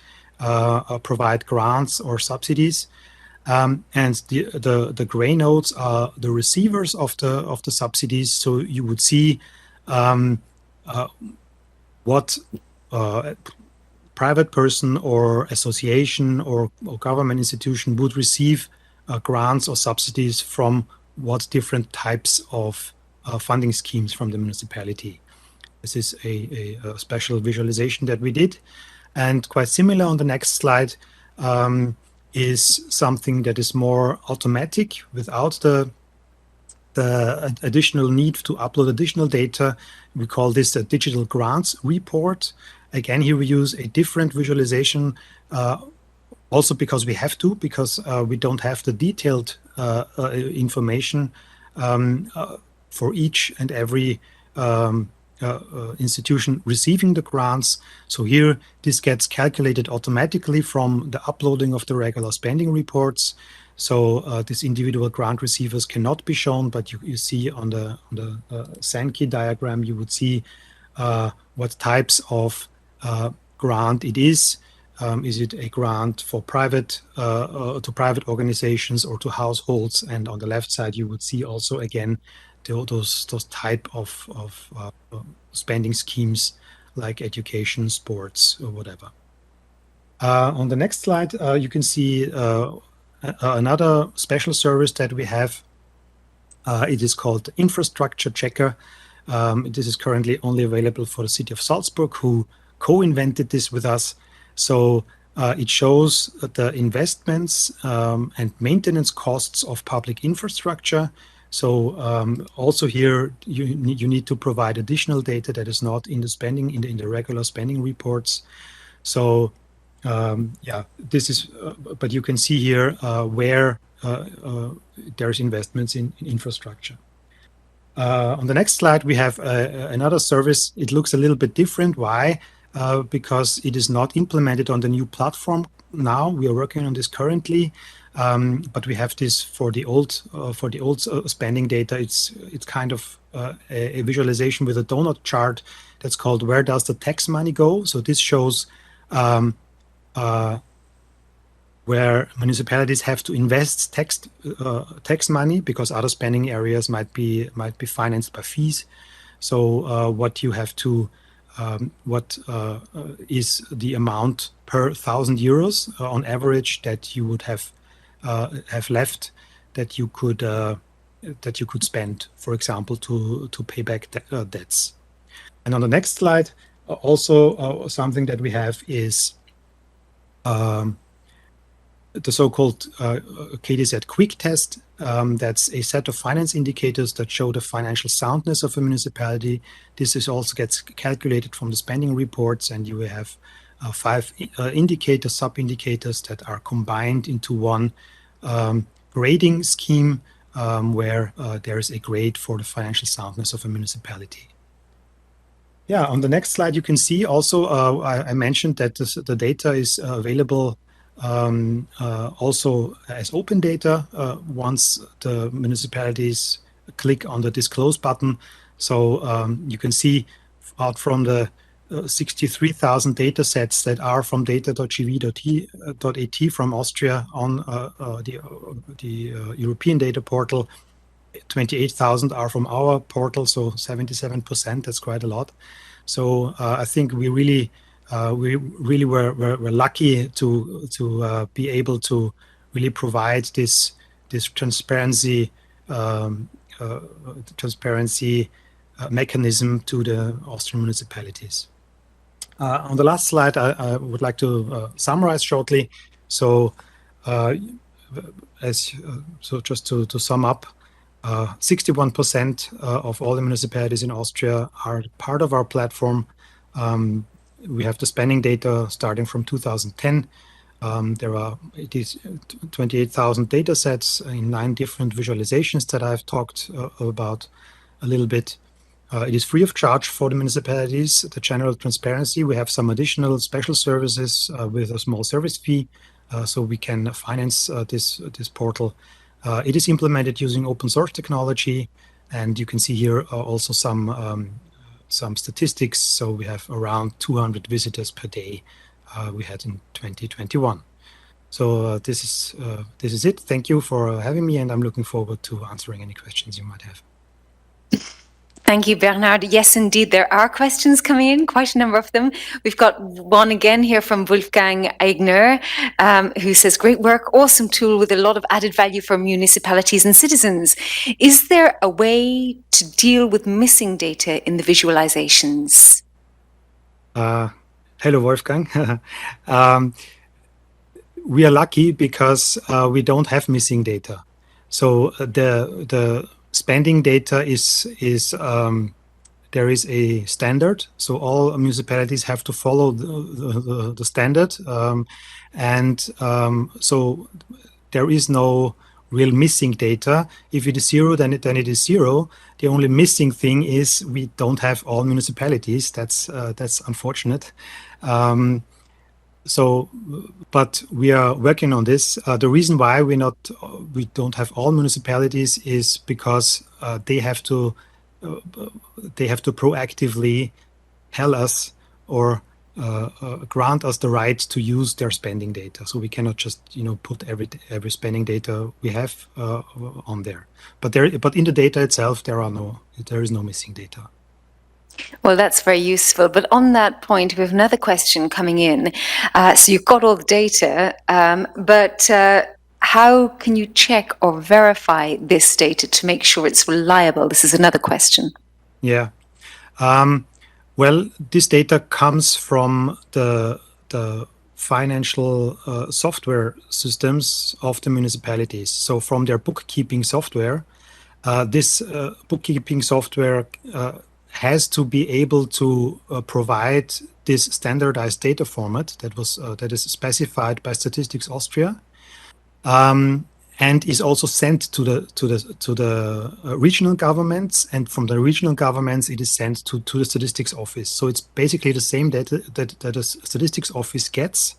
provide grants or subsidies. And the gray nodes are the receivers of the subsidies. So you would see what private person or association or government institution would receive grants or subsidies from what different types of funding schemes from the municipality. This is a special visualization that we did. And quite similar on the next slide is something that is more automatic without the additional need to upload additional data. We call this a digital grants report. Again, here we use a different visualization, also because we have to, because we don't have the detailed information for each and every institution receiving the grants. So here, this gets calculated automatically from the uploading of the regular spending reports. So these individual grant receivers cannot be shown, but you see on the Sankey diagram, you would see what types of grant it is. Is it a grant for private to private organizations or to households? And on the left side, you would see also again those type of spending schemes like education, sports, or whatever. On the next slide, you can see another special service that we have. It is called Infrastructure Checker. This is currently only available for the city of Salzburg, who co-invented this with us. So it shows the investments and maintenance costs of public infrastructure. So also here you need to provide additional data that is not in the spending in the regular spending reports. So yeah, this is. But you can see here where there's investments in infrastructure. On the next slide, we have another service. It looks a little bit different. Why? Because it is not implemented on the new platform now. We are working on this currently, but we have this for the old spending data. It's kind of a visualization with a donut chart that's called "Where does the tax money go?" So this shows where municipalities have to invest tax money because other spending areas might be financed by fees. So what you have to is the amount per 1,000 euros on average that you would have left that you could spend, for example, to pay back debts. And on the next slide, also something that we have is the so-called KDZ quick test. That's a set of finance indicators that show the financial soundness of a municipality. This is also gets calculated from the spending reports, and you will have 5 indicators, sub-indicators that are combined into one grading scheme where there is a grade for the financial soundness of a municipality. Yeah, on the next slide, you can see also, I mentioned that the data is available also as open data once the municipalities click on the disclose button. So you can see out from the 63,000 data sets that are from data.gv.at from Austria on the European data portal, 28,000 are from our portal, so 77%, that's quite a lot. So I think we really were lucky to be able to really provide this transparency mechanism to the Austrian municipalities. On the last slide, I would like to summarize shortly. So, just to sum up, 61% of all the municipalities in Austria are part of our platform. We have the spending data starting from 2010. There are 28,000 data sets in 9 different visualizations that I've talked about a little bit. It is free of charge for the municipalities, the general transparency. We have some additional special services with a small service fee, so we can finance this portal. It is implemented using open source technology, and you can see here also some statistics. So we have around 200 visitors per day we had in 2021. So this is it. Thank you for having me, and I'm looking forward to answering any questions you might have. Thank you, Bernard. Yes, indeed, there are questions coming in, quite a number of them. We've got one again here from Wolfgang Eigner, who says, great work, awesome tool with a lot of added value for municipalities and citizens. Is there a way to deal with missing data in the visualizations? Hello, Wolfgang. We are lucky because we don't have missing data. So the spending data is there is a standard, so all municipalities have to follow the standard, so there is no real missing data. If it is zero, then it is zero. The only missing thing is we don't have all municipalities. That's unfortunate. But we are working on this. The reason why we don't have all municipalities is because they have to proactively tell us or grant us the right to use their spending data. So we cannot just put every spending data we have on there. But in the data itself there is no missing data. Well, that's very useful. But on that point, we have another question coming in. So you've got all the data, but how can you check or verify this data to make sure it's reliable? This is another question. Yeah. Well, this data comes from the financial software systems of the municipalities. So from their bookkeeping software, this bookkeeping software has to be able to provide this standardized data format that is specified by Statistics Austria, and is also sent to the regional governments, and from the regional governments it is sent to the statistics office. So it's basically the same data that the statistics office gets.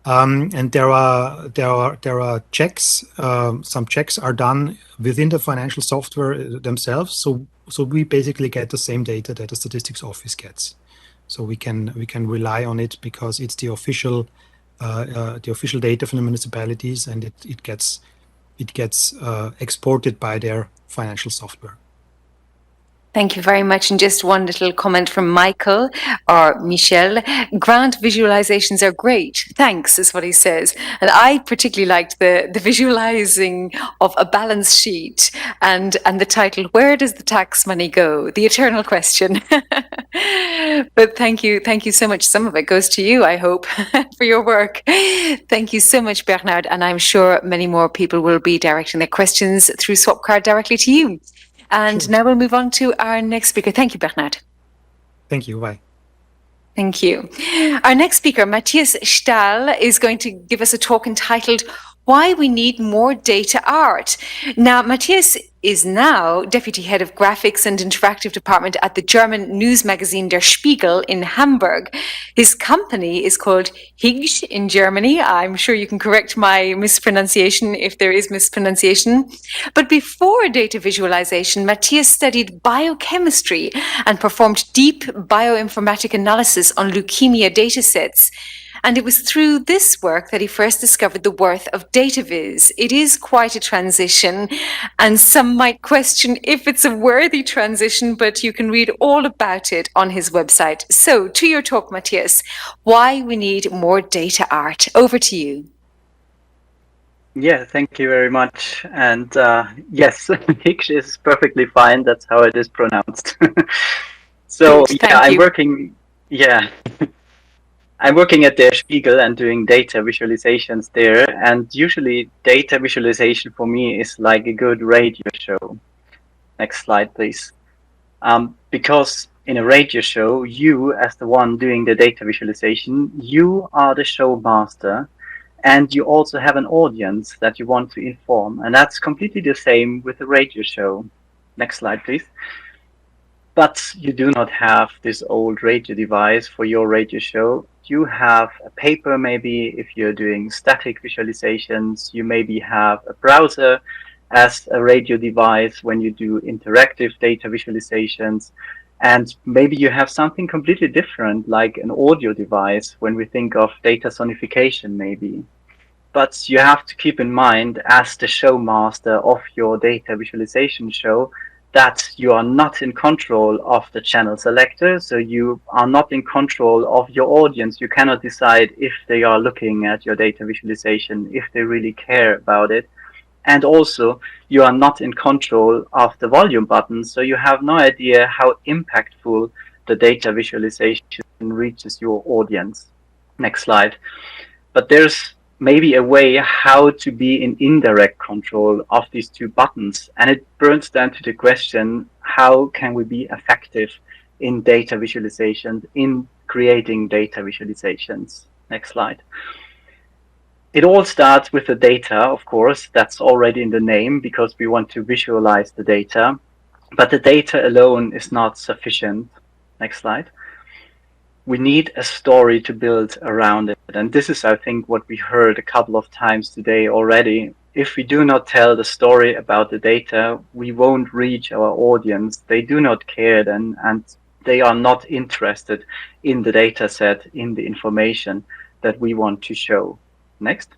And there are checks. Some checks are done within the financial software themselves. So we basically get the same data that the statistics office gets. So we can rely on it because it's the official data from the municipalities, and it gets exported by their financial software. Thank you very much. And just one little comment from Michael or Michel. Grant visualizations are great. Thanks, is what he says. And I particularly liked the visualizing of a balance sheet and the title, Where Does the Tax Money Go? The eternal question. But thank you so much. Some of it goes to you, I hope, for your work. Thank you so much, Bernard. And I'm sure many more people will be directing their questions through Swapcard directly to you. And sure. Now we'll move on to our next speaker. Thank you, Bernard. Thank you. Bye. Thank you. Our next speaker, Matthias Stahl, is going to give us a talk entitled Why We Need More Data Art. Now, Matthias is now Deputy Head of Graphics and Interactive Department at the German news magazine Der Spiegel in Hamburg. His company is called Higg in Germany. I'm sure you can correct my mispronunciation if there is mispronunciation. But before data visualization, Matthias studied biochemistry and performed deep bioinformatic analysis on leukemia datasets. And it was through this work that he first discovered the worth of data viz. It is quite a transition, and some might question if it's a worthy transition, but you can read all about it on his website. So, to your talk, Matthias, why we need more data art. Over to you. Yeah, thank you very much. And yes, Hicks is perfectly fine. That's how it is pronounced. So Good, yeah, I'm working. Yeah, I'm working at Der Spiegel and doing data visualizations there. And usually, data visualization for me is like a good radio show. Next slide, please. Because in a radio show, you, as the one doing the data visualization, you are the show master. And you also have an audience that you want to inform. And that's completely the same with a radio show. Next slide, please. But you do not have this old radio device for your radio show. You have a paper, maybe, if you're doing static visualizations. You maybe have a browser as a radio device when you do interactive data visualizations. And maybe you have something completely different, like an audio device when we think of data sonification, maybe. But you have to keep in mind, as the show master of your data visualization show, that you are not in control of the channel selector. So you are not in control of your audience. You cannot decide if they are looking at your data visualization, if they really care about it. And also, you are not in control of the volume button. So you have no idea how impactful the data visualization reaches your audience. Next slide. But there's maybe a way how to be in indirect control of these two buttons. And it burns down to the question, how can we be effective in data visualizations, in creating data visualizations? Next slide. It all starts with the data, of course. That's already in the name because we want to visualize the data. But the data alone is not sufficient. Next slide. We need a story to build around it. And this is, I think, what we heard a couple of times today already. If we do not tell the story about the data, we won't reach our audience. They do not care then, and they are not interested in the data set, in the information that we want to show. Next.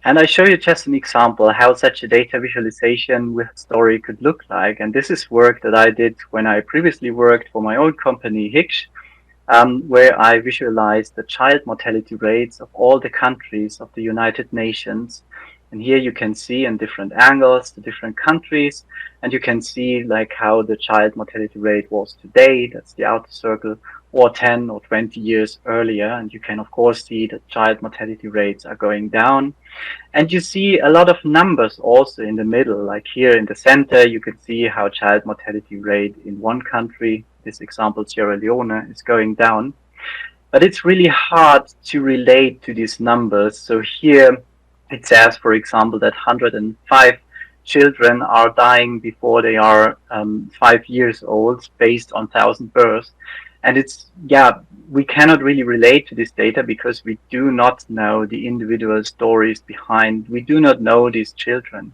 And I show you just an example how such a data visualization with story could look like. And this is work that I did when I previously worked for my own company, Hicks, where I visualized the child mortality rates of all the countries of the United Nations. And here you can see in different angles the different countries, and you can see like how the child mortality rate was today. That's the outer circle, or 10 or 20 years earlier. And you can, of course, see that child mortality rates are going down. And you see a lot of numbers also in the middle, like here in the center, you can see how child mortality rate in one country, this example, Sierra Leone, is going down. But it's really hard to relate to these numbers. So here it says, for example, that 105 children are dying before they are 5 years old, based on 1,000 births. And it's, yeah, we cannot really relate to this data because we do not know the individual stories behind. We do not know these children.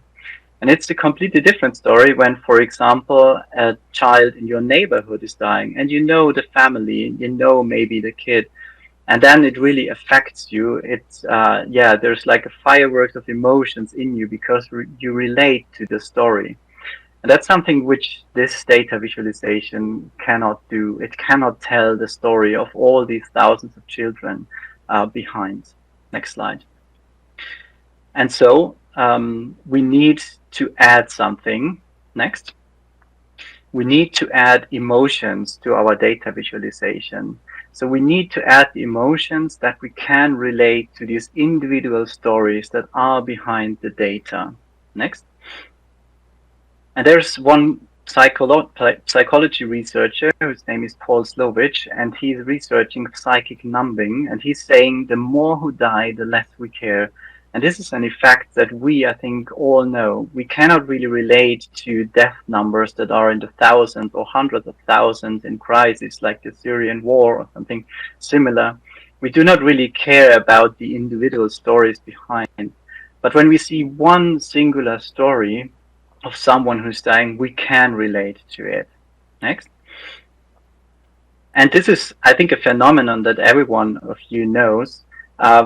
And it's a completely different story when, for example, a child in your neighborhood is dying and you know the family, you know maybe the kid, and then it really affects you. It's, yeah, there's like a fireworks of emotions in you because you relate to the story. And that's something which this data visualization cannot do. It cannot tell the story of all these thousands of children behind. Next slide. And so we need to add something. Next. We need to add emotions to our data visualization. So we need to add the emotions that we can relate to these individual stories that are behind the data. Next. And there's one psychology researcher whose name is Paul Slovich, and he's researching psychic numbing, and he's saying the more who die, the less we care. And this is an effect that we, I think, all know. We cannot really relate to death numbers that are in the thousands or hundreds of thousands in crises like the Syrian war or something similar. We do not really care about the individual stories behind. But when we see one singular story of someone who's dying, we can relate to it. Next. And this is, I think, a phenomenon that everyone of you knows.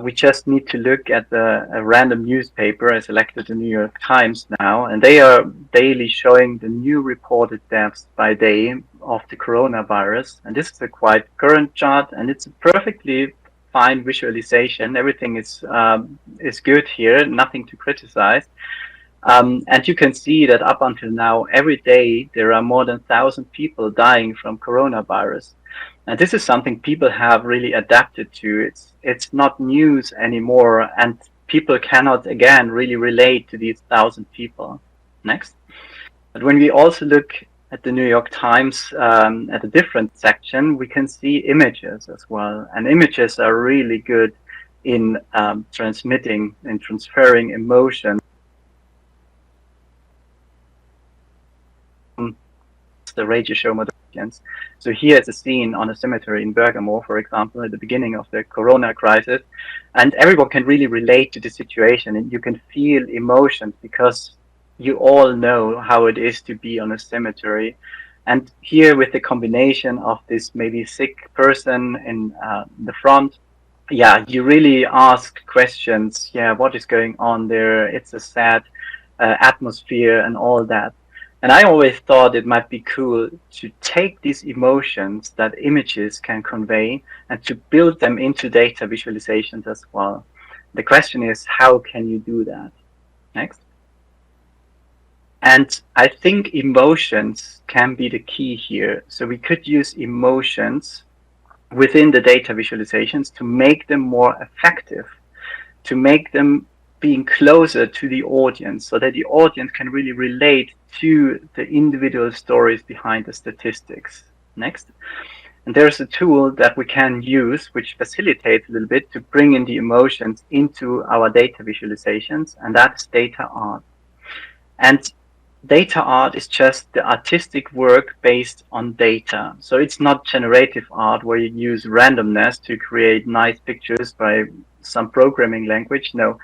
We just need to look at a random newspaper. I selected the New York Times now, and they are daily showing the new reported deaths by day of the coronavirus. And this is a quite current chart, and it's a perfectly fine visualization. Everything is good here, nothing to criticize. And you can see that up until now, every day, there are more than 1,000 people dying from coronavirus. And this is something people have really adapted to. It's not news anymore, and people cannot, again, really relate to these 1,000 people. Next. But when we also look at the New York Times at a different section, we can see images as well. And images are really good in transmitting and transferring emotion. The radio show Modernians. So here is a scene on a cemetery in Bergamo, for example, at the beginning of the corona crisis, and everyone can really relate to the situation, and you can feel emotions because you all know how it is to be on a cemetery. And here, with the combination of this maybe sick person in the front, yeah, you really ask questions. Yeah, what is going on there? It's a sad atmosphere and all that. And I always thought it might be cool to take these emotions that images can convey and to build them into data visualizations as well. The question is, how can you do that? Next. And I think emotions can be the key here. So we could use emotions within the data visualizations to make them more effective, to make them being closer to the audience so that the audience can really relate to the individual stories behind the statistics. Next. And there's a tool that we can use which facilitates a little bit to bring in the emotions into our data visualizations, and that's data art. And data art is just the artistic work based on data. So it's not generative art where you use randomness to create nice pictures by some programming language. No.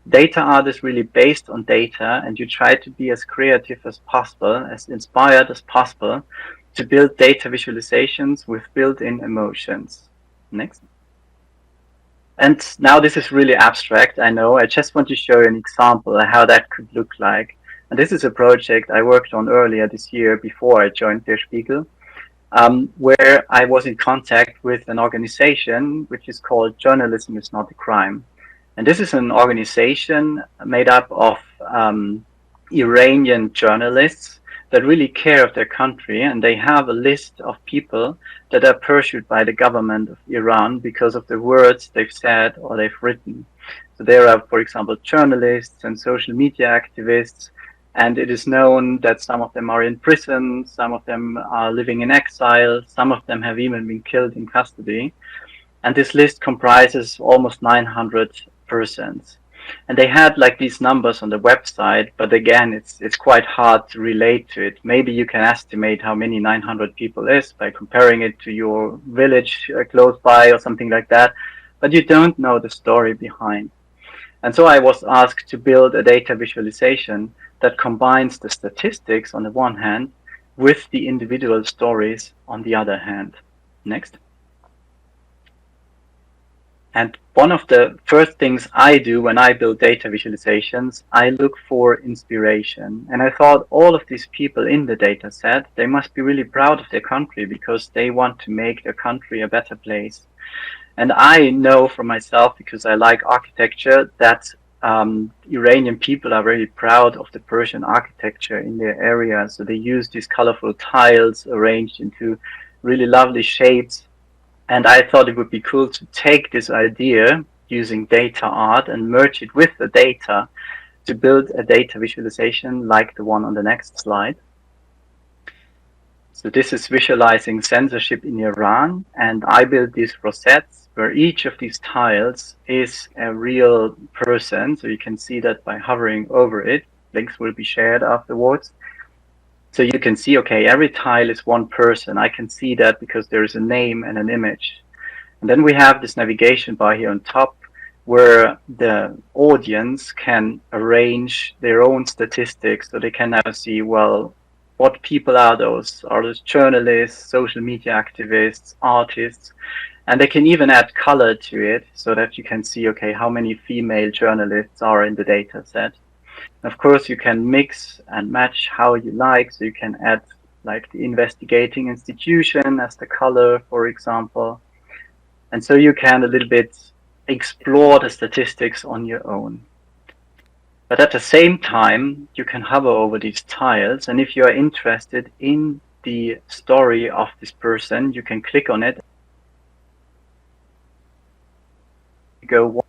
Data art is really based on data, and you try to be as creative as possible, as inspired as possible, to build data visualizations with built-in emotions. Next. And now this is really abstract, I know. I just want to show you an example of how that could look like. And this is a project I worked on earlier this year before I joined Der Spiegel, where I was in contact with an organization which is called Journalism is Not a Crime. And this is an organization made up of Iranian journalists that really care of their country, and they have a list of people that are pursued by the government of Iran because of the words they've said or they've written. So there are, for example, journalists and social media activists, and it is known that some of them are in prison, some of them are living in exile, some of them have even been killed in custody. And this list comprises almost 900 persons. And they had like these numbers on the website, but again, it's quite hard to relate to it. Maybe you can estimate how many 900 people is by comparing it to your village close by or something like that, but you don't know the story behind. And so I was asked to build a data visualization that combines the statistics on the one hand with the individual stories on the other hand. Next. And one of the first things I do when I build data visualizations, I look for inspiration. And I thought all of these people in the data set, they must be really proud of their country because they want to make their country a better place. And I know for myself, because I like architecture, that Iranian people are very proud of the Persian architecture in their area. So they use these colorful tiles arranged into really lovely shapes. And I thought it would be cool to take this idea using data art and merge it with the data to build a data visualization like the one on the next slide. So this is visualizing censorship in Iran, and I built these rosettes where each of these tiles is a real person. So you can see that by hovering over it. Links will be shared afterwards. So you can see, okay, every tile is one person. I can see that because there is a name and an image. And then we have this navigation bar here on top where the audience can arrange their own statistics. So they can now see, well, what people are those? Are those journalists, social media activists, artists? And they can even add color to it so that you can see, okay, how many female journalists are in the data set. Of course, you can mix and match how you like. So you can add like the investigating institution as the color, for example. And so you can a little bit explore the statistics on your own. But at the same time, you can hover over these tiles. And if you are interested in the story of this person, you can click on it. Go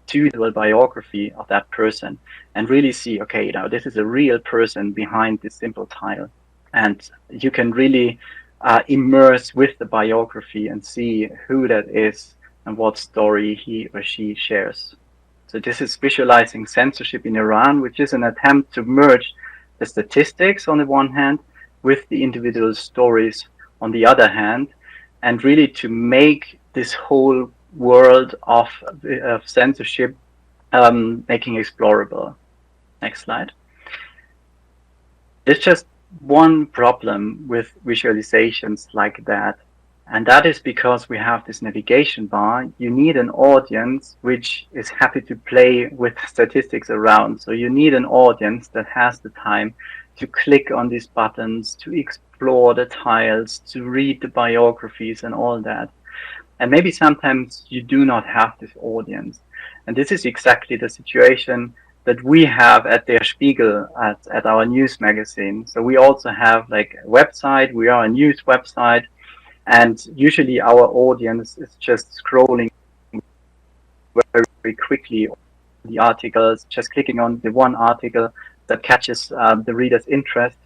to the biography of that person and really see, okay, now this is a real person behind this simple tile. And you can really immerse with the biography and see who that is and what story he or she shares. So this is visualizing censorship in Iran, which is an attempt to merge the statistics on the one hand with the individual stories on the other hand, and really to make this whole world of censorship making explorable. Next slide. There's just one problem with visualizations like that, and that is because we have this navigation bar. You need an audience which is happy to play with statistics around. So you need an audience that has the time to click on these buttons, to explore the tiles, to read the biographies and all that. And maybe sometimes you do not have this audience. And this is exactly the situation that we have at Der Spiegel, at our news magazine. So we also have like a website, we are a news website, and usually our audience is just scrolling very quickly the articles, just clicking on the one article that catches the reader's interest.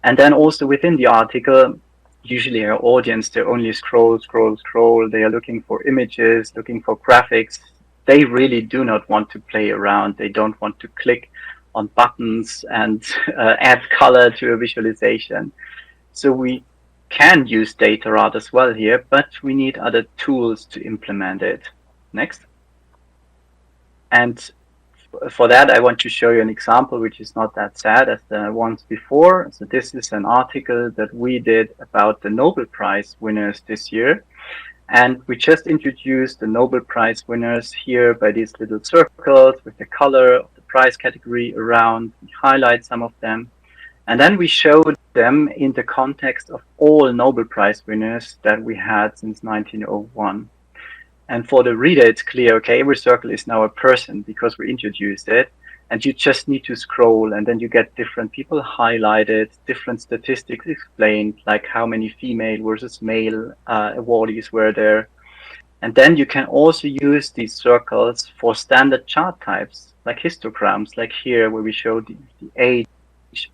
And then also within the article, usually our audience, they only scroll. They are looking for images, looking for graphics. They really do not want to play around. They don't want to click on buttons and add color to a visualization. So we can use data art as well here, but we need other tools to implement it. Next. And for that, I want to show you an example which is not that sad as the ones before. So this is an article that we did about the Nobel Prize winners this year. And we just introduced the Nobel Prize winners here by these little circles with the color of the prize category around. We highlight some of them. And then we showed them in the context of all Nobel Prize winners that we had since 1901. And for the reader, it's clear, okay, every circle is now a person because we introduced it. And you just need to scroll, and then you get different people highlighted, different statistics explained, like how many female versus male awardees were there. And then you can also use these circles for standard chart types, like histograms, like here where we show the age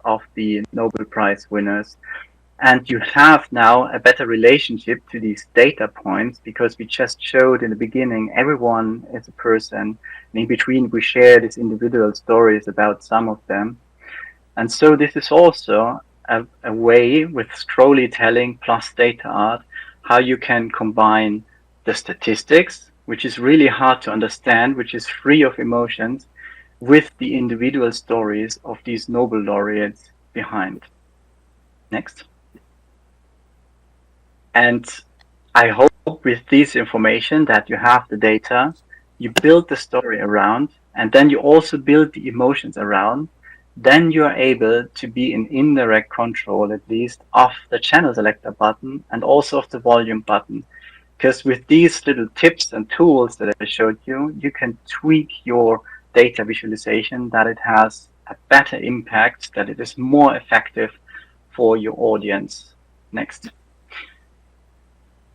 of the Nobel Prize winners. And you have now a better relationship to these data points because we just showed in the beginning everyone is a person. And in between, we share these individual stories about some of them. And so this is also a way with storytelling plus data art, how you can combine the statistics, which is really hard to understand, which is free of emotions, with the individual stories of these Nobel laureates behind. Next. And I hope with this information that you have the data, you build the story around, and then you also build the emotions around. Then you are able to be in indirect control, at least, of the channel selector button and also of the volume button. Because with these little tips and tools that I showed you, you can tweak your data visualization that it has a better impact, that it is more effective for your audience. Next.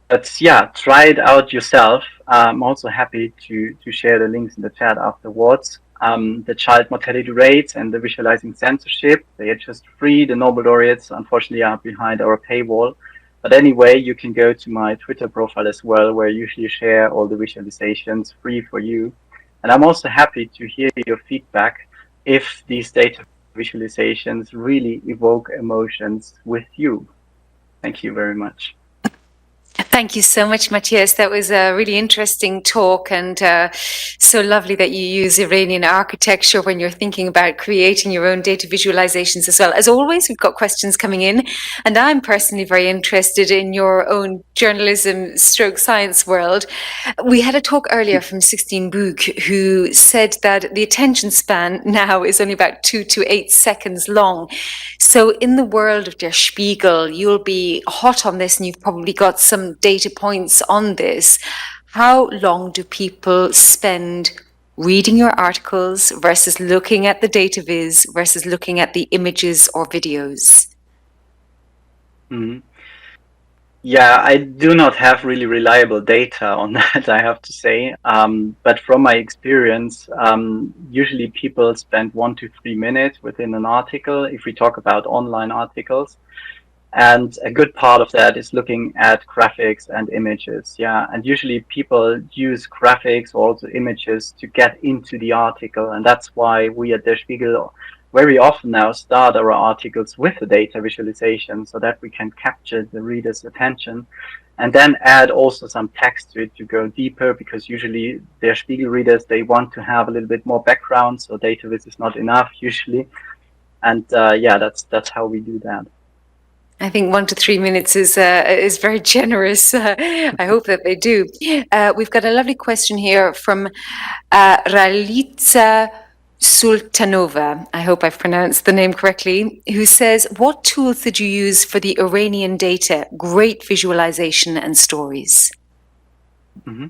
But yeah, try it out yourself. I'm also happy to share the links in the chat afterwards. The child mortality rates and the visualizing censorship, they are just free. The Nobel laureates, unfortunately, are behind our paywall. But anyway, you can go to my Twitter profile as well, where I usually share all the visualizations free for you. And I'm also happy to hear your feedback if these data visualizations really evoke emotions with you. Thank you very much. Thank you so much, Matthias. That was a really interesting talk, and so lovely that you use Iranian architecture when you're thinking about creating your own data visualizations as well. As always, we've got questions coming in, and I'm personally very interested in your own journalism stroke science world. We had a talk earlier from 16 Boog, who said that the attention span now is only about 2 to 8 seconds long. So in the world of Der Spiegel, you'll be hot on this, and you've probably got some data points on this. How long do people spend reading your articles versus looking at the data viz versus looking at the images or videos? Mm-hmm. Yeah, I do not have really reliable data on that, I have to say. But from my experience, usually people spend 1 to 3 minutes within an article, if we talk about online articles. And a good part of that is looking at graphics and images. Yeah, and usually people use graphics or also images to get into the article. And that's why we at Der Spiegel very often now start our articles with the data visualization so that we can capture the reader's attention and then add also some text to it to go deeper, because usually Der Spiegel readers, they want to have a little bit more background, so data viz is not enough usually. And yeah, that's how we do that. I think 1 to 3 minutes is very generous. I hope that they do. We've got a lovely question here from Ralitza Sultanova, I hope I've pronounced the name correctly, who says, what tools did you use for the Iranian data? Great visualization and stories. Mm-hmm.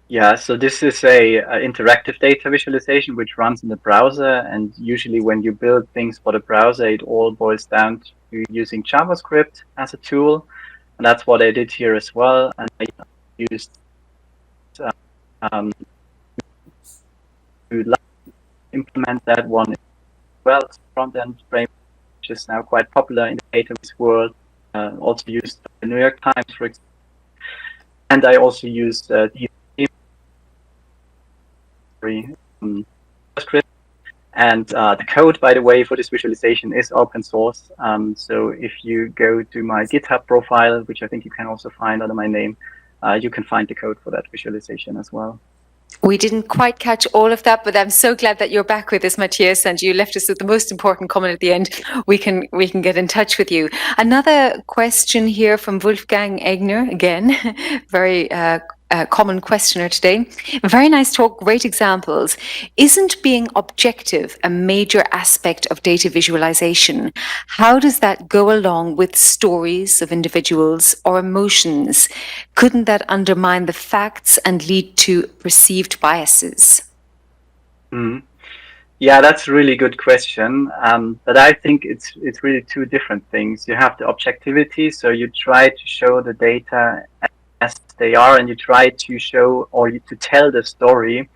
Yeah, so this is a interactive data visualization which runs in the browser, and usually when you build things for the browser, it all boils down to using JavaScript as a tool, and that's what I did here as well. And I used to implement that one as well, front-end framework, which is now quite popular in the database world. Also used the New York Times, for example, and I also used JavaScript. And the code, by the way, for this visualization is open source. So if you go to my GitHub profile, which I think you can also find under my name, you can find the code for that visualization as well. We didn't quite catch all of that, but I'm so glad that you're back with us, Matthias, and you left us with the most important comment at the end. We can get in touch with you. Another question here from Wolfgang Egner, again, very common questioner today. Very nice talk, great examples. Isn't being objective a major aspect of data visualization? How does that go along with stories of individuals or emotions? Couldn't that undermine the facts and lead to perceived biases? Mm-hmm. Yeah, that's a really good question. But I think it's really two different things. You have the objectivity, so you try to show the data as they are, and you try to show or to tell the story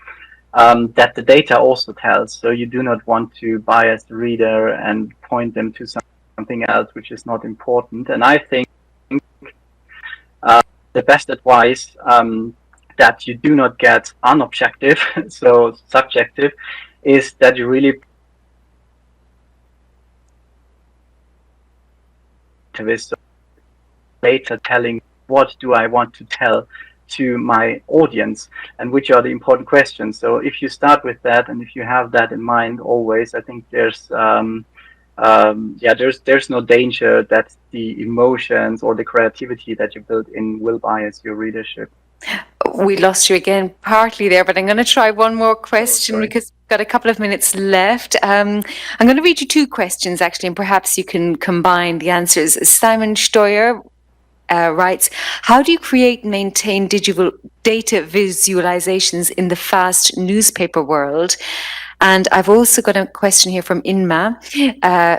that the data also tells. So you do not want to bias the reader and point them to something else which is not important. And I think the best advice that you do not get unobjective, so subjective, is that you really data telling what do I want to tell to my audience and which are the important questions. So if you start with that and if you have that in mind always, I think there's there's no danger that the emotions or the creativity that you build in will bias your readership. We lost you again partly there, but I'm going to try one more question because we've got a couple of minutes left. I'm going to read you two questions actually, and perhaps you can combine the answers. Simon Steuer writes, how do you create and maintain digital data visualizations in the fast newspaper world? And I've also got a question here from Inma,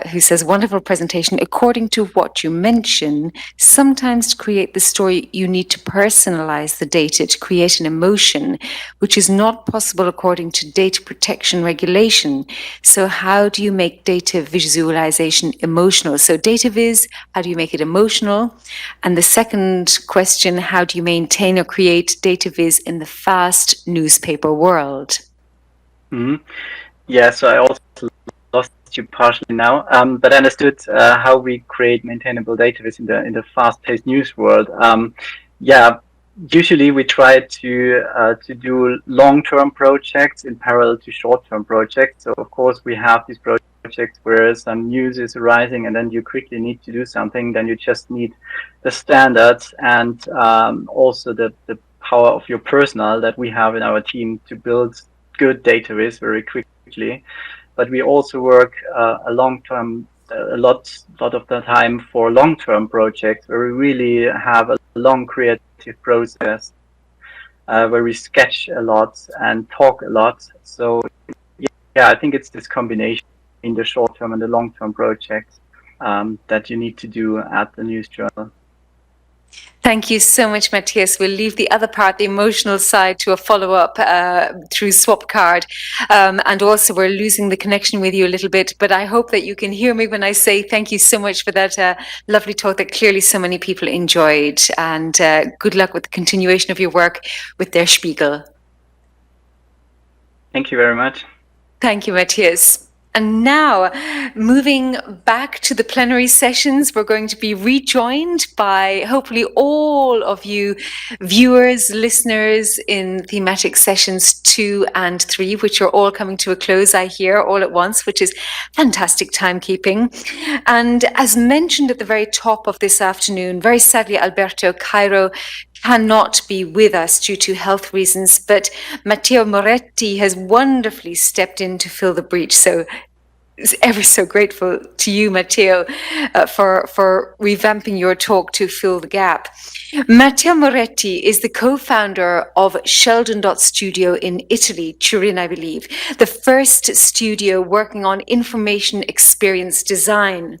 who says, wonderful presentation. According to what you mention, sometimes to create the story, you need to personalize the data to create an emotion, which is not possible according to data protection regulation. So how do you make data visualization emotional? So data viz, how do you make it emotional? And the second question, how do you maintain or create data viz in the fast newspaper world? Mm-hmm. Yeah, so I also lost lost you partially now, but I understood how we create maintainable database in the fast-paced news world. Yeah, usually we try to do long-term projects in parallel to short-term projects. So of course we have these projects where some news is arising, and then you quickly need to do something. Then you just need the standards and also the power of your personnel that we have in our team to build good database very quickly. But we also work a lot of the time for long-term projects where we really have a long creative process, where we sketch a lot and talk a lot. So yeah, I think it's this combination in the short-term and the long-term projects that you need to do at the news journal. Thank you so much, Matthias. We'll leave the other part, the emotional side, to a follow-up through Swapcard. And also, we're losing the connection with you a little bit, but I hope that you can hear me when I say thank you so much for that lovely talk that clearly so many people enjoyed. And good luck with the continuation of your work with Der Spiegel. Thank you very much. Thank you, Matthias. And now, moving back to the plenary sessions, we're going to be rejoined by hopefully all of you viewers, listeners in thematic sessions 2 and 3, which are all coming to a close, I hear, all at once, which is fantastic timekeeping. And as mentioned at the very top of this afternoon, very sadly, Alberto Cairo cannot be with us due to health reasons, but Matteo Moretti has wonderfully stepped in to fill the breach. So ever so grateful to you, Matteo, for revamping your talk to fill the gap. Matteo Moretti is the co-founder of Sheldon.studio in Italy, Turin, I believe, the first studio working on information experience design.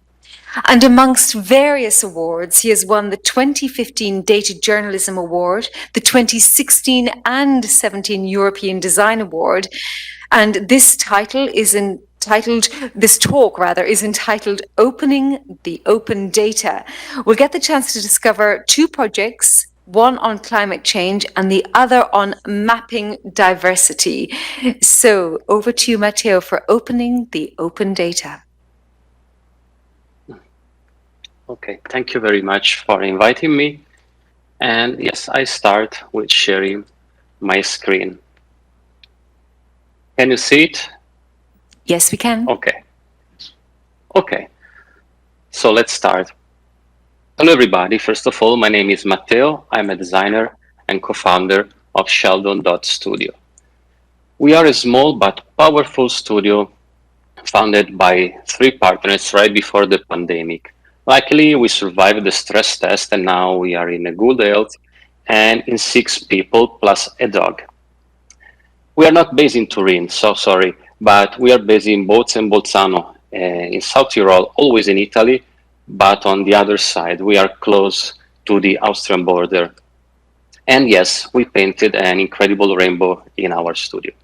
And amongst various awards, he has won the 2015 Data Journalism Award, the 2016 and 17 European Design Award. And this title is this talk is entitled Opening the Open Data. We'll get the chance to discover 2 projects, one on climate change and the other on mapping diversity. So over to you, Matteo, for Opening the Open Data. Okay, thank you very much for inviting me. And yes, I start with sharing my screen. Can you see it? Yes, we can. Okay. So let's start. Hello, everybody. First of all, my name is Matteo. I'm a designer and co-founder of Sheldon.studio. We are a small but powerful studio founded by 3 partners right before the pandemic. Luckily, we survived the stress test and now we are in a good health and in 6 people plus a dog. We are not based in Turin, so sorry, but we are based in Bozen and Bolzano in South Tyrol, always in Italy, but on the other side, we are close to the Austrian border. And yes, we painted an incredible rainbow in our studio.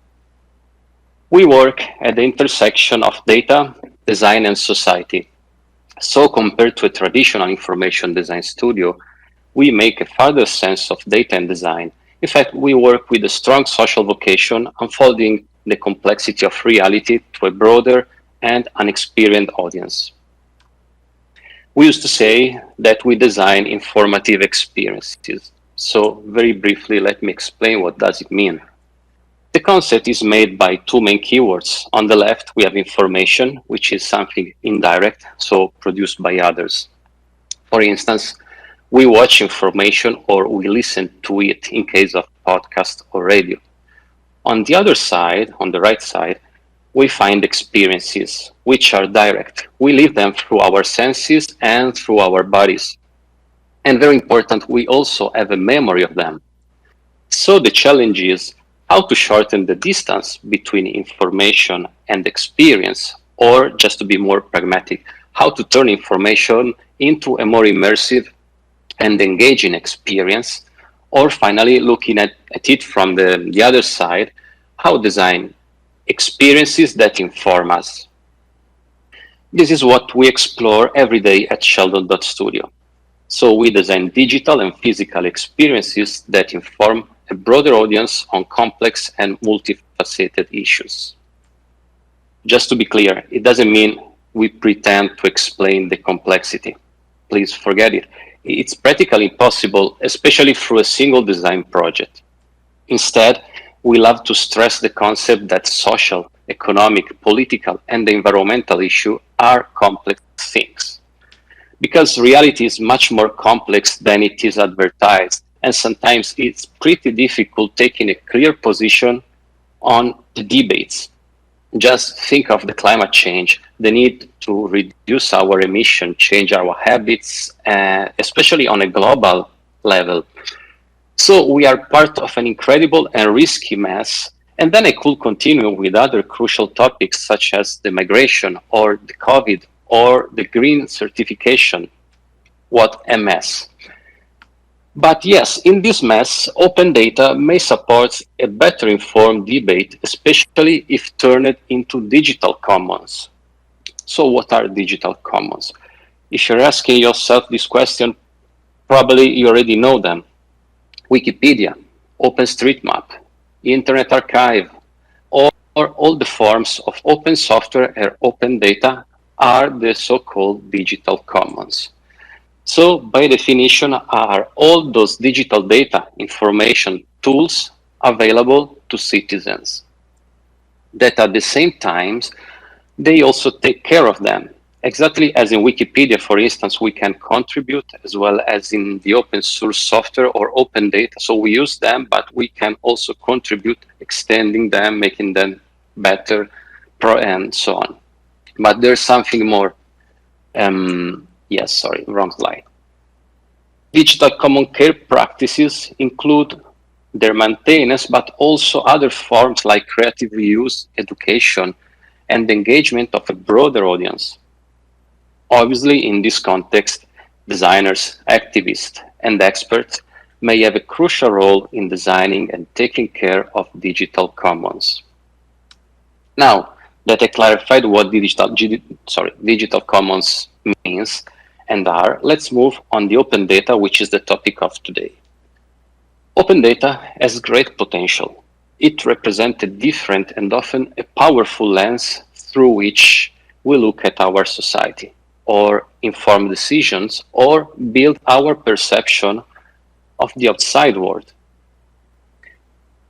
We work at the intersection of data, design, and society. So compared to a traditional information design studio, we make a further sense of data and design. In fact, we work with a strong social vocation, unfolding the complexity of reality to a broader and unexperienced audience. We used to say that we design informative experiences. So very briefly, let me explain what does it mean. The concept is made by 2 main keywords. On the left, we have information, which is something indirect, so produced by others. For instance, we watch information or we listen to it in case of podcast or radio. On the other side, on the right side, we find experiences, which are direct. We live them through our senses and through our bodies. And very important, we also have a memory of them. So the challenge is how to shorten the distance between information and experience, or just to be more pragmatic, how to turn information into a more immersive and engaging experience, or finally looking at it from the other side, how design experiences that inform us. This is what we explore every day at Sheldon.studio. So we design digital and physical experiences that inform a broader audience on complex and multifaceted issues. Just to be clear, it doesn't mean we pretend to explain the complexity. Please forget it. It's practically impossible, especially through a single design project. Instead, we love to stress the concept that social, economic, political, and environmental issues are complex things. Because reality is much more complex than it is advertised, and sometimes it's pretty difficult taking a clear position on the debates. Just think of the climate change, the need to reduce our emission, change our habits, especially on a global level. So we are part of an incredible and risky mess. And then I could continue with other crucial topics such as the migration or the COVID or the green certification. What a mess. But yes, in this mess, open data may support a better informed debate, especially if turned into digital commons. So what are digital commons? If you're asking yourself this question, probably you already know them. Wikipedia, OpenStreetMap, Internet Archive, or all the forms of open software and open data are the so-called digital commons. So by definition are all those digital data information tools available to citizens that at the same time they also take care of them. Exactly as in Wikipedia, for instance, we can contribute as well as in the open source software or open data. So we use them, but we can also contribute, extending them, making them better, and so on. But there's something more. Yes, sorry, wrong slide. Digital common care practices include their maintenance, but also other forms like creative reuse, education, and engagement of a broader audience. Obviously, in this context, designers, activists, and experts may have a crucial role in designing and taking care of digital commons. Now that I clarified what digital commons means and are, let's move on the open data, which is the topic of today. Open data has great potential. It represents a different and often a powerful lens through which we look at our society, or inform decisions, or build our perception of the outside world.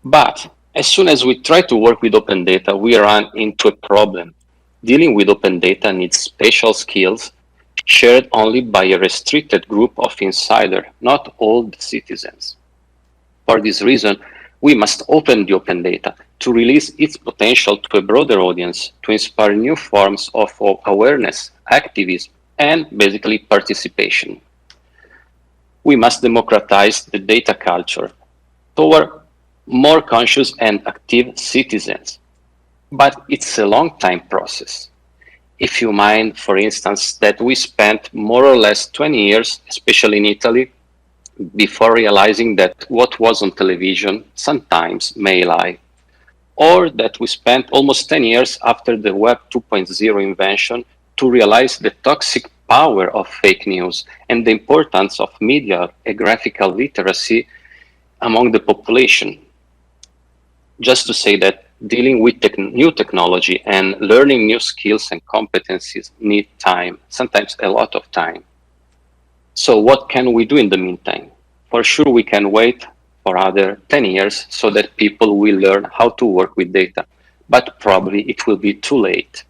But as soon as we try to work with open data, we run into a problem. Dealing with open data needs special skills shared only by a restricted group of insiders, not all the citizens. For this reason, we must open the open data to release its potential to a broader audience, to inspire new forms of awareness, activism, and basically participation. We must democratize the data culture toward more conscious and active citizens. But it's a long time process. If you mind, for instance, that we spent more or less 20 years, especially in Italy, before realizing that what was on television sometimes may lie, or that we spent almost 10 years after the Web 2.0 invention to realize the toxic power of fake news and the importance of media and graphical literacy among the population. Just to say that dealing with new technology and learning new skills and competencies need time, sometimes a lot of time. So what can we do in the meantime? For sure, we can wait for another 10 years so that people will learn how to work with data, but probably it will be too late.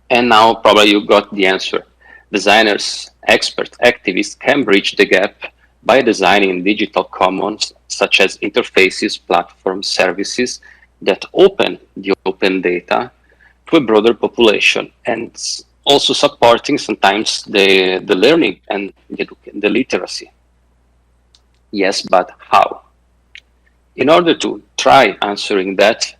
And now probably you got the answer. Designers, experts, activists can bridge the gap by designing digital commons such as interfaces, platforms, services that open the open data to a broader population, and also supporting sometimes the learning and the literacy. Yes, but how? In order to try answering that,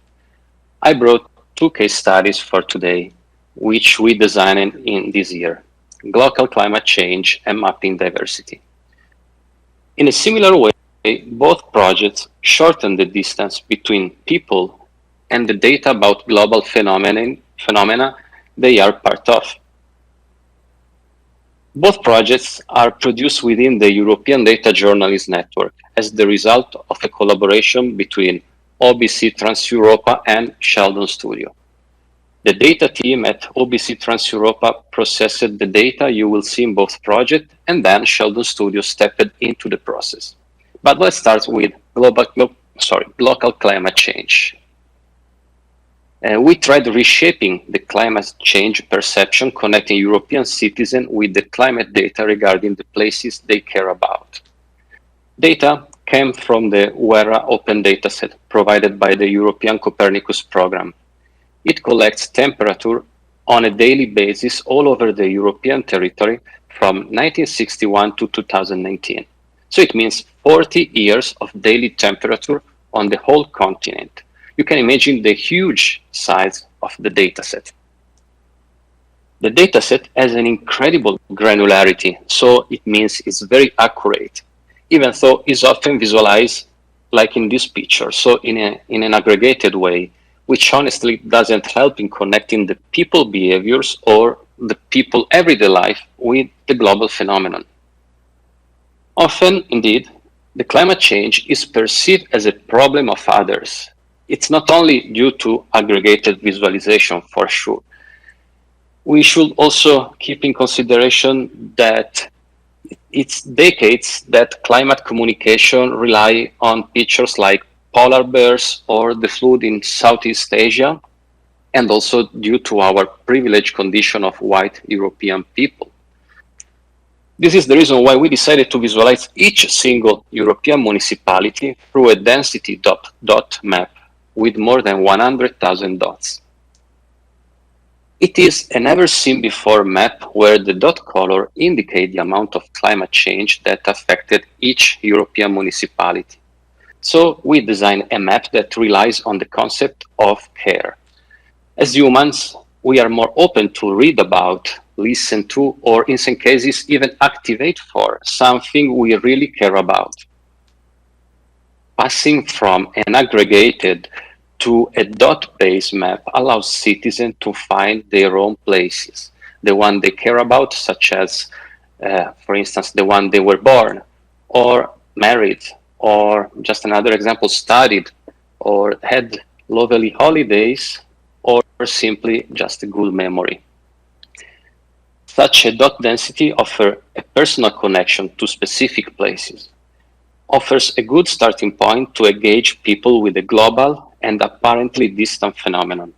I brought two case studies for today, which we designed in this year: global climate change and mapping diversity. In a similar way, both projects shorten the distance between people and the data about global phenomena they are part of. Both projects are produced within the European Data Journalists Network as the result of a collaboration between OBC Trans Europa and Sheldon Studio. The data team at OBC Transeuropa processed the data you will see in both projects, and then Sheldon Studio stepped into the process. But let's start with local climate change. We tried reshaping the climate change perception, connecting European citizens with the climate data regarding the places they care about. Data came from the WERA open dataset provided by the European Copernicus program. It collects temperature on a daily basis all over the European territory from 1961 to 2019. So it means 40 years of daily temperature on the whole continent. You can imagine the huge size of the dataset. The dataset has an incredible granularity, so it means it's very accurate, even though it's often visualized like in this picture, so in an aggregated way, which honestly doesn't help in connecting the people behaviors or the people everyday life with the global phenomenon. Often, indeed, the climate change is perceived as a problem of others. It's not only due to aggregated visualization, for sure. We should also keep in consideration that it's decades that climate communication rely on pictures like polar bears or the flood in Southeast Asia, and also due to our privileged condition of white European people. This is the reason why we decided to visualize each single European municipality through a density dot map with more than 100,000 dots. It is a never-seen-before map where the dot color indicates the amount of climate change that affected each European municipality. So we designed a map that relies on the concept of care. As humans, we are more open to read about, listen to, or in some cases even activate for something we really care about. Passing from an aggregated to a dot-based map allows citizens to find their own places, the one they care about, such as, for instance, the one they were born, or married, or just another example, studied, or had lovely holidays, or simply just a good memory. Such a dot density offers a personal connection to specific places, offers a good starting point to engage people with a global and apparently distant phenomenon,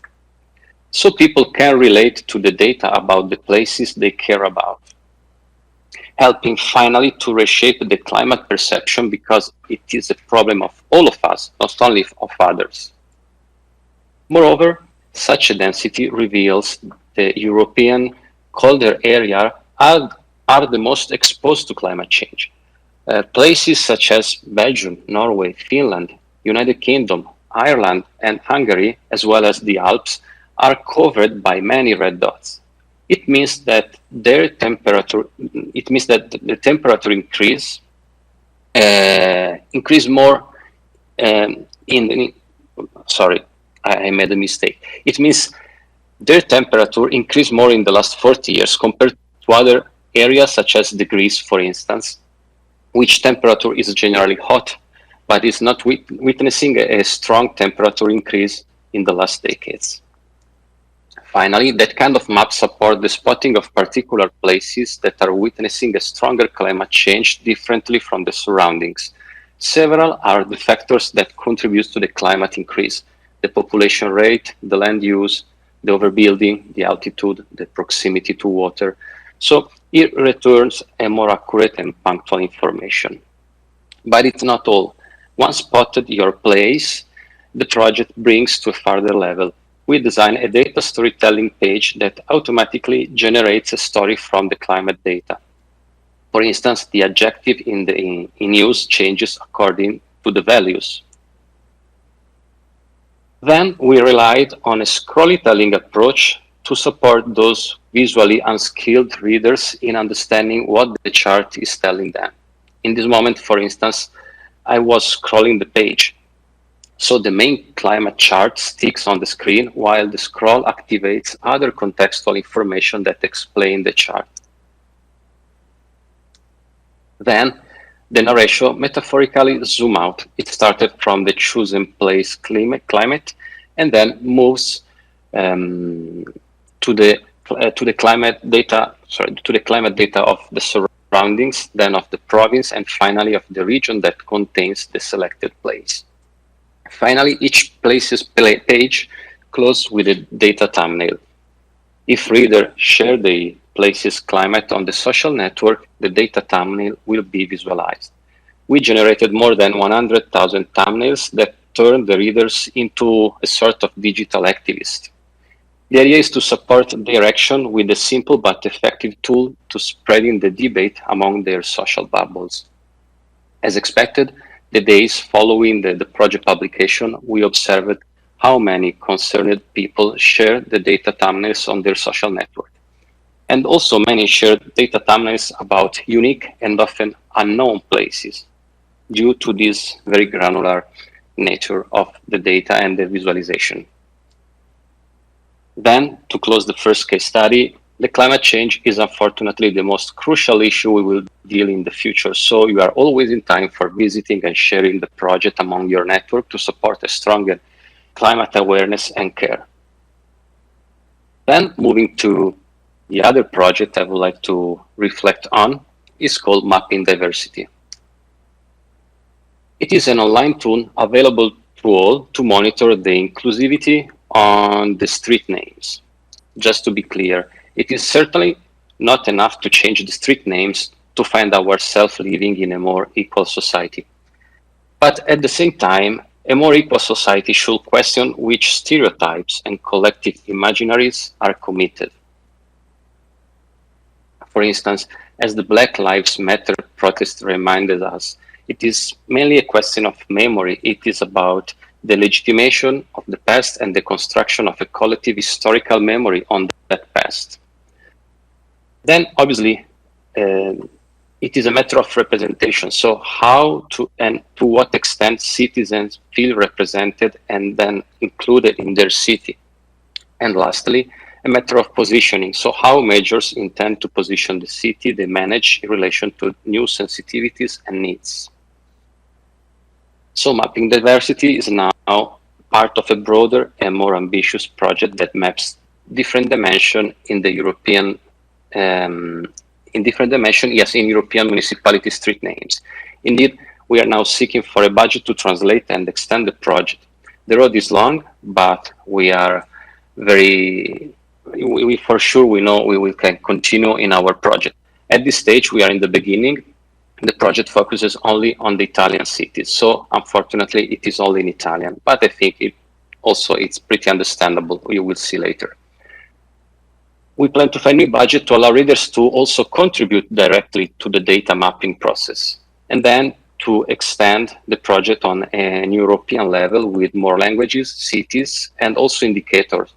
so people can relate to the data about the places they care about, helping finally to reshape the climate perception because it is a problem of all of us, not only of others. Moreover, such a density reveals the European colder area are the most exposed to climate change. Places such as Belgium, Norway, Finland, United Kingdom, Ireland, and Hungary, as well as the Alps, are covered by many red dots. It means that the temperature increase more sorry, I made a mistake. It means their temperature increased more in the last 40 years compared to other areas such as Greece, for instance, which temperature is generally hot, but is not witnessing a strong temperature increase in the last decades. Finally, that kind of maps support the spotting of particular places that are witnessing a stronger climate change differently from the surroundings. Several are the factors that contribute to the climate increase: the population rate, the land use, the overbuilding, the altitude, the proximity to water. So it returns a more accurate and punctual information. But it's not all. Once spotted your place, the project brings to a further level. We design a data storytelling page that automatically generates a story from the climate data. For instance, the adjective in use changes according to the values. Then we relied on a storytelling approach to support those visually unskilled readers in understanding what the chart is telling them. In this moment, for instance, I was scrolling the page. So the main climate chart sticks on the screen while the scroll activates other contextual information that explain the chart. Then the narration metaphorically zoom out. It started from the chosen place climate and then moves to the climate data of the surroundings, then of the province, and finally of the region that contains the selected place. Finally, each place's page closes with a data thumbnail. If readers share the place's climate on the social network, the data thumbnail will be visualized. We generated more than 100,000 thumbnails that turned the readers into a sort of digital activist. The idea is to support their action with a simple but effective tool to spreading the debate among their social bubbles. As expected, the days following the project publication, we observed how many concerned people shared the data thumbnails on their social network. And also many shared data thumbnails about unique and often unknown places due to this very granular nature of the data and the visualization. Then, to close the first case study, the climate change is unfortunately the most crucial issue we will deal in the future, so you are always in time for visiting and sharing the project among your network to support a stronger climate awareness and care. Then, moving to the other project I would like to reflect on is called Mapping Diversity. It is an online tool available to all to monitor the inclusivity on the street names. Just to be clear, it is certainly not enough to change the street names to find ourselves living in a more equal society. But at the same time, a more equal society should question which stereotypes and collective imaginaries are committed. For instance, as the Black Lives Matter protest reminded us, it is mainly a question of memory. It is about the legitimation of the past and the construction of a collective historical memory on that past. Then, obviously, it is a matter of representation. So how to and to what extent citizens feel represented and then included in their city. And lastly, a matter of positioning. So how majors intend to position the city they manage in relation to new sensitivities and needs. So Mapping Diversity is now part of a broader and more ambitious project that maps different dimensions in the European in European municipality street names. Indeed, we are now seeking for a budget to translate and extend the project. The road is long, but we are for sure we know we can continue in our project. At this stage, we are in the beginning. The project focuses only on the Italian cities. So unfortunately, it is only in Italian, but I think it's pretty understandable. You will see later. We plan to find a budget to allow readers to also contribute directly to the data mapping process, and then to extend the project on an European level with more languages, cities, and also indicators.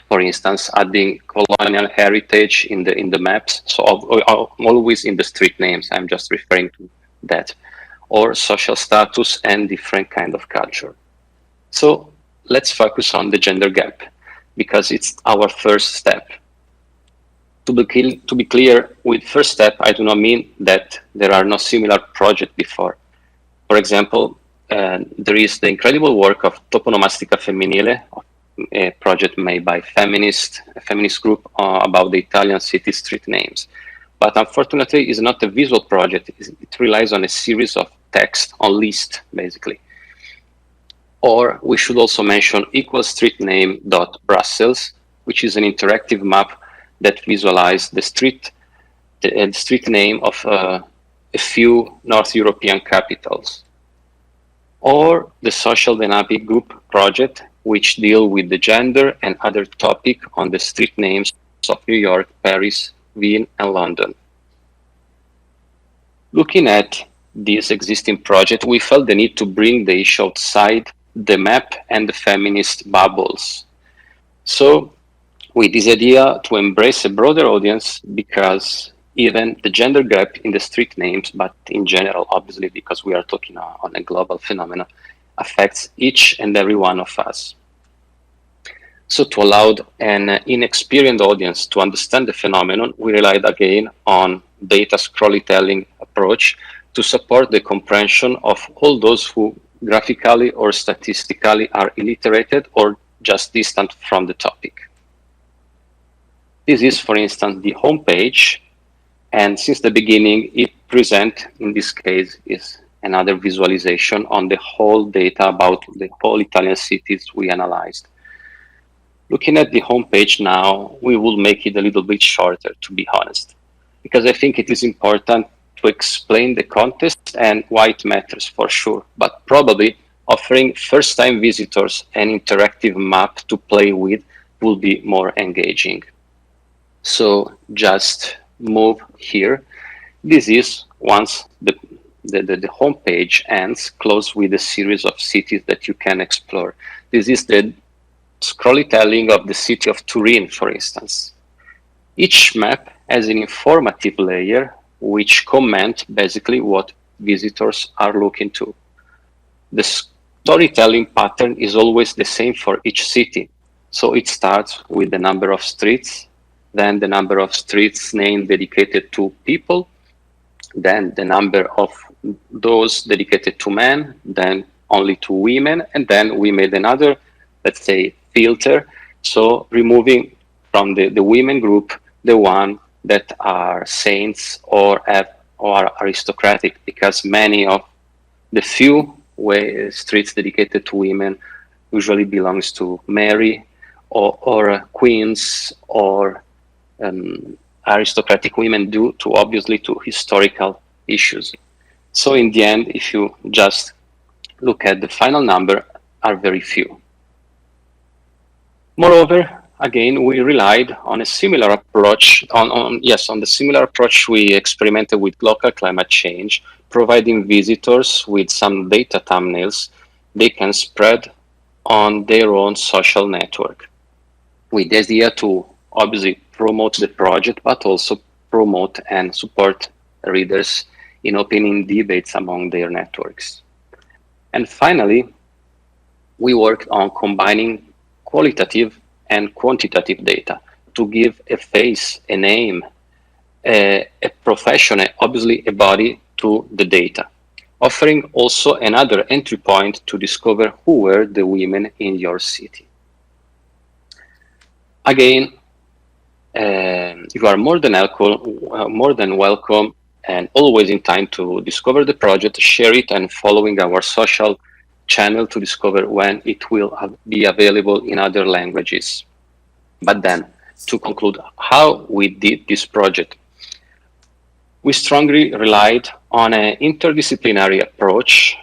For instance, adding colonial heritage in the maps, so always in the street names, I'm just referring to that, or social status and different kind of culture. So let's focus on the gender gap, because it's our first step. To be clear, with first step, I do not mean that there are no similar projects before. For example, there is the incredible work of Toponomastica Femminile, a project made by a feminist group about the Italian city street names. But unfortunately, it's not a visual project. It relies on a series of text on list, basically. Or we should also mention equalstreetname.brussels, which is an interactive map that visualizes the street name of a few North European capitals. Or the Social Dynamic Group project, which deal with the gender and other topic on the street names of New York, Paris, Wien, and London. Looking at this existing project, we felt the need to bring the issue outside the map and the feminist bubbles. So, with this idea to embrace a broader audience, because even the gender gap in the street names, but in general, obviously, because we are talking on a global phenomenon, affects each and every one of us. So to allow an inexperienced audience to understand the phenomenon, we relied again on data storytelling approach to support the comprehension of all those who graphically or statistically are illiterate or just distant from the topic. This is, for instance, the home page, and since the beginning, it presents, in this case, is another visualization on the whole data about the whole Italian cities we analyzed. Looking at the home page now, we will make it a little bit shorter, to be honest, because I think it is important to explain the context and why it matters for sure, but probably offering first-time visitors an interactive map to play with will be more engaging. So just move here. This is once the home page ends, close with a series of cities that you can explore. This is the storytelling of the city of Turin, for instance. Each map has an informative layer which comment basically what visitors are looking to. The storytelling pattern is always the same for each city. So it starts with the number of streets, then the number of streets named dedicated to people, then the number of those dedicated to men, then only to women, and then we made another, let's say, filter. So removing from the women group the one that are saints or are aristocratic, because many of the few streets dedicated to women usually belongs to Mary or queens or aristocratic women due to obviously to historical issues. So in the end, if you just look at the final number, are very few. Moreover, again, we relied on a similar approach, on the similar approach we experimented with local climate change, providing visitors with some data thumbnails they can spread on their own social network, with the idea to obviously promote the project, but also promote and support readers in opening debates among their networks. And finally, we worked on combining qualitative and quantitative data to give a face, a name, a profession, obviously a body to the data, offering also another entry point to discover who were the women in your city. Again, you are more than welcome and always in time to discover the project, share it, and following our social channel to discover when it will be available in other languages. But then, to conclude how we did this project, we strongly relied on an interdisciplinary approach.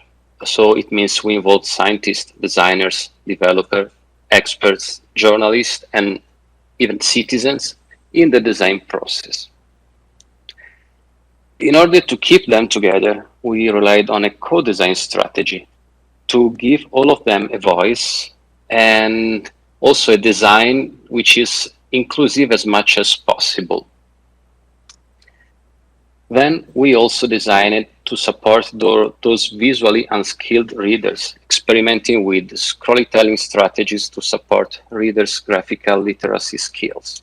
So it means we involved scientists, designers, developers, experts, journalists, and even citizens in the design process. In order to keep them together, we relied on a co-design strategy to give all of them a voice and also a design which is inclusive as much as possible. Then we also designed it to support those visually unskilled readers, experimenting with storytelling strategies to support readers' graphical literacy skills.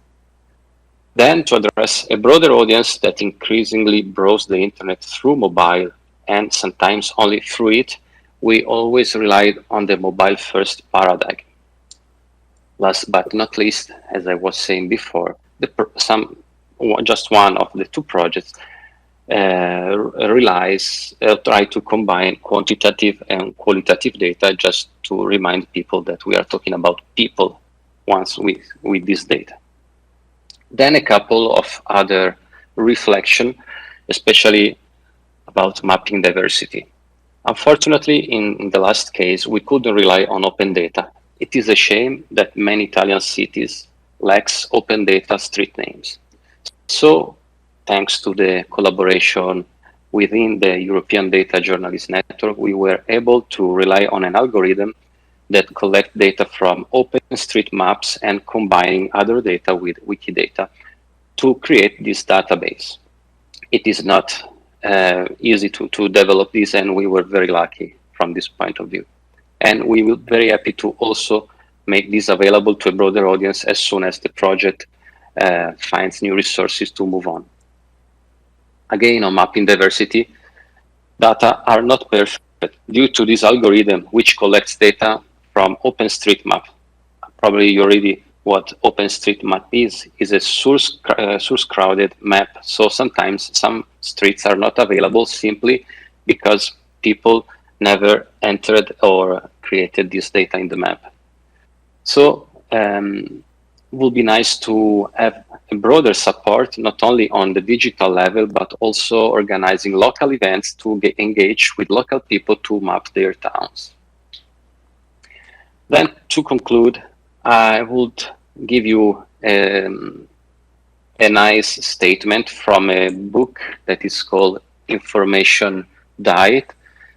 Then to address a broader audience that increasingly browse the internet through mobile and sometimes only through it, we always relied on the mobile-first paradigm. Last but not least, as I was saying before, just one of the two projects try to combine quantitative and qualitative data, just to remind people that we are talking about people once with this data. Then a couple of other reflection, especially about mapping diversity. Unfortunately, in the last case, we couldn't rely on open data. It is a shame that many Italian cities lacks open data street names. So, thanks to the collaboration within the European Data Journalist Network, we were able to rely on an algorithm that collect data from OpenStreetMaps and combining other data with Wikidata to create this database. It is not easy to develop this, and we were very lucky from this point of view. And we will be very happy to also make this available to a broader audience as soon as the project finds new resources to move on. Again, on mapping diversity, data are not perfect due to this algorithm, which collects data from OpenStreetMap probably you already what OpenStreetMap is a source crowded map. So sometimes some streets are not available simply because people never entered or created this data in the map. So it would be nice to have a broader support, not only on the digital level, but also organizing local events to engage with local people to map their towns. Then to conclude, I would give you a nice statement from a book that is called Information Diet,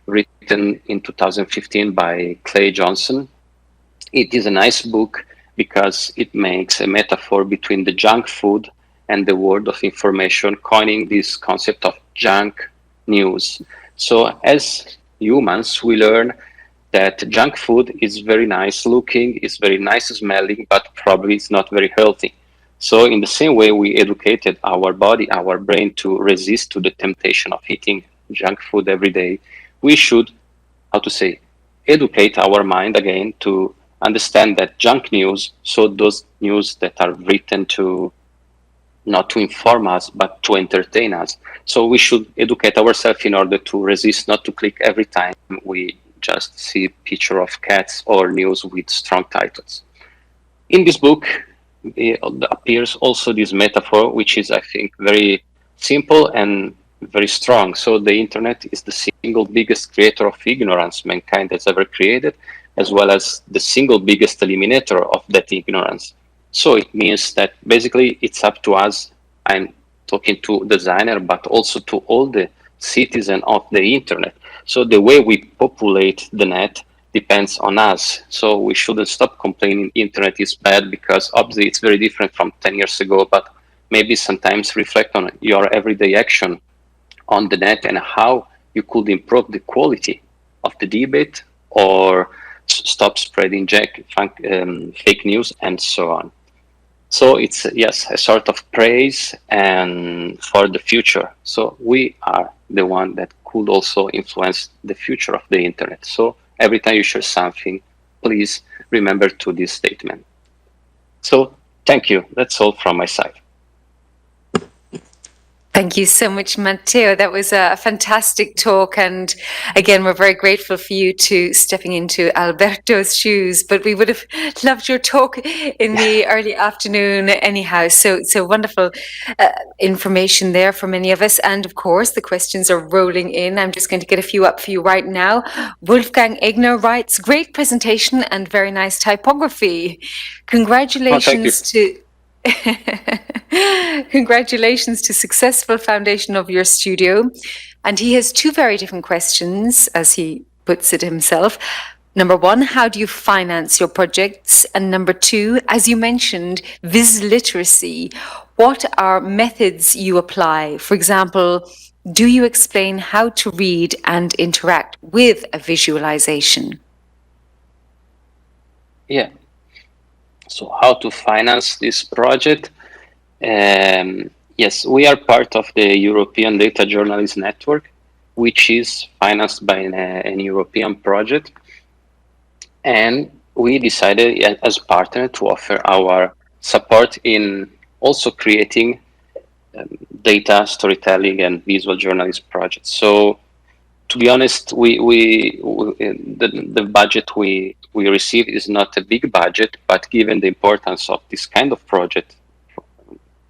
written in 2015 by Clay Johnson. It is a nice book because it makes a metaphor between the junk food and the world of information, coining this concept of junk news. So as humans, we learn that junk food is very nice looking, is very nice smelling, but probably it's not very healthy. So in the same way we educated our body, our brain to resist to the temptation of eating junk food every day, we should, educate our mind again to understand that junk news, so those news that are written to not to inform us, but to entertain us. So we should educate ourselves in order to resist not to click every time we just see a picture of cats or news with strong titles. In this book appears also this metaphor, which is, I think, very simple and very strong. So the internet is the single biggest creator of ignorance mankind has ever created, as well as the single biggest eliminator of that ignorance. So it means that basically it's up to us. I'm talking to designer, but also to all the citizens of the internet. So the way we populate the net depends on us. So we shouldn't stop complaining internet is bad, because obviously it's very different from 10 years ago, but maybe sometimes reflect on your everyday action on the net and how you could improve the quality of the debate or stop spreading fake news and so on. So it's, yes, a sort of praise and for the future. So we are the one that could also influence the future of the internet. So every time you share something, please remember to this statement. So thank you. That's all from my side. Thank you so much, Matteo. That was a fantastic talk. And again, we're very grateful for you to stepping into Alberto's shoes, but we would have loved your talk in the early afternoon anyhow. So wonderful information there for many of us. And of course, the questions are rolling in. I'm just going to get a few up for you right now. Wolfgang Egner writes, great presentation and very nice typography. Congratulations to... Congratulations to successful foundation of your studio. And he has two very different questions, as he puts it himself. Number one, how do you finance your projects? And number two, as you mentioned, vis literacy. What are methods you apply? For example, do you explain how to read and interact with a visualization? Yeah. So how to finance this project? Yes, we are part of the European Data Journalists Network, which is financed by an European project. And we decided as partner to offer our support in also creating data storytelling and visual journalism projects. So to be honest, the budget we receive is not a big budget, but given the importance of this kind of project,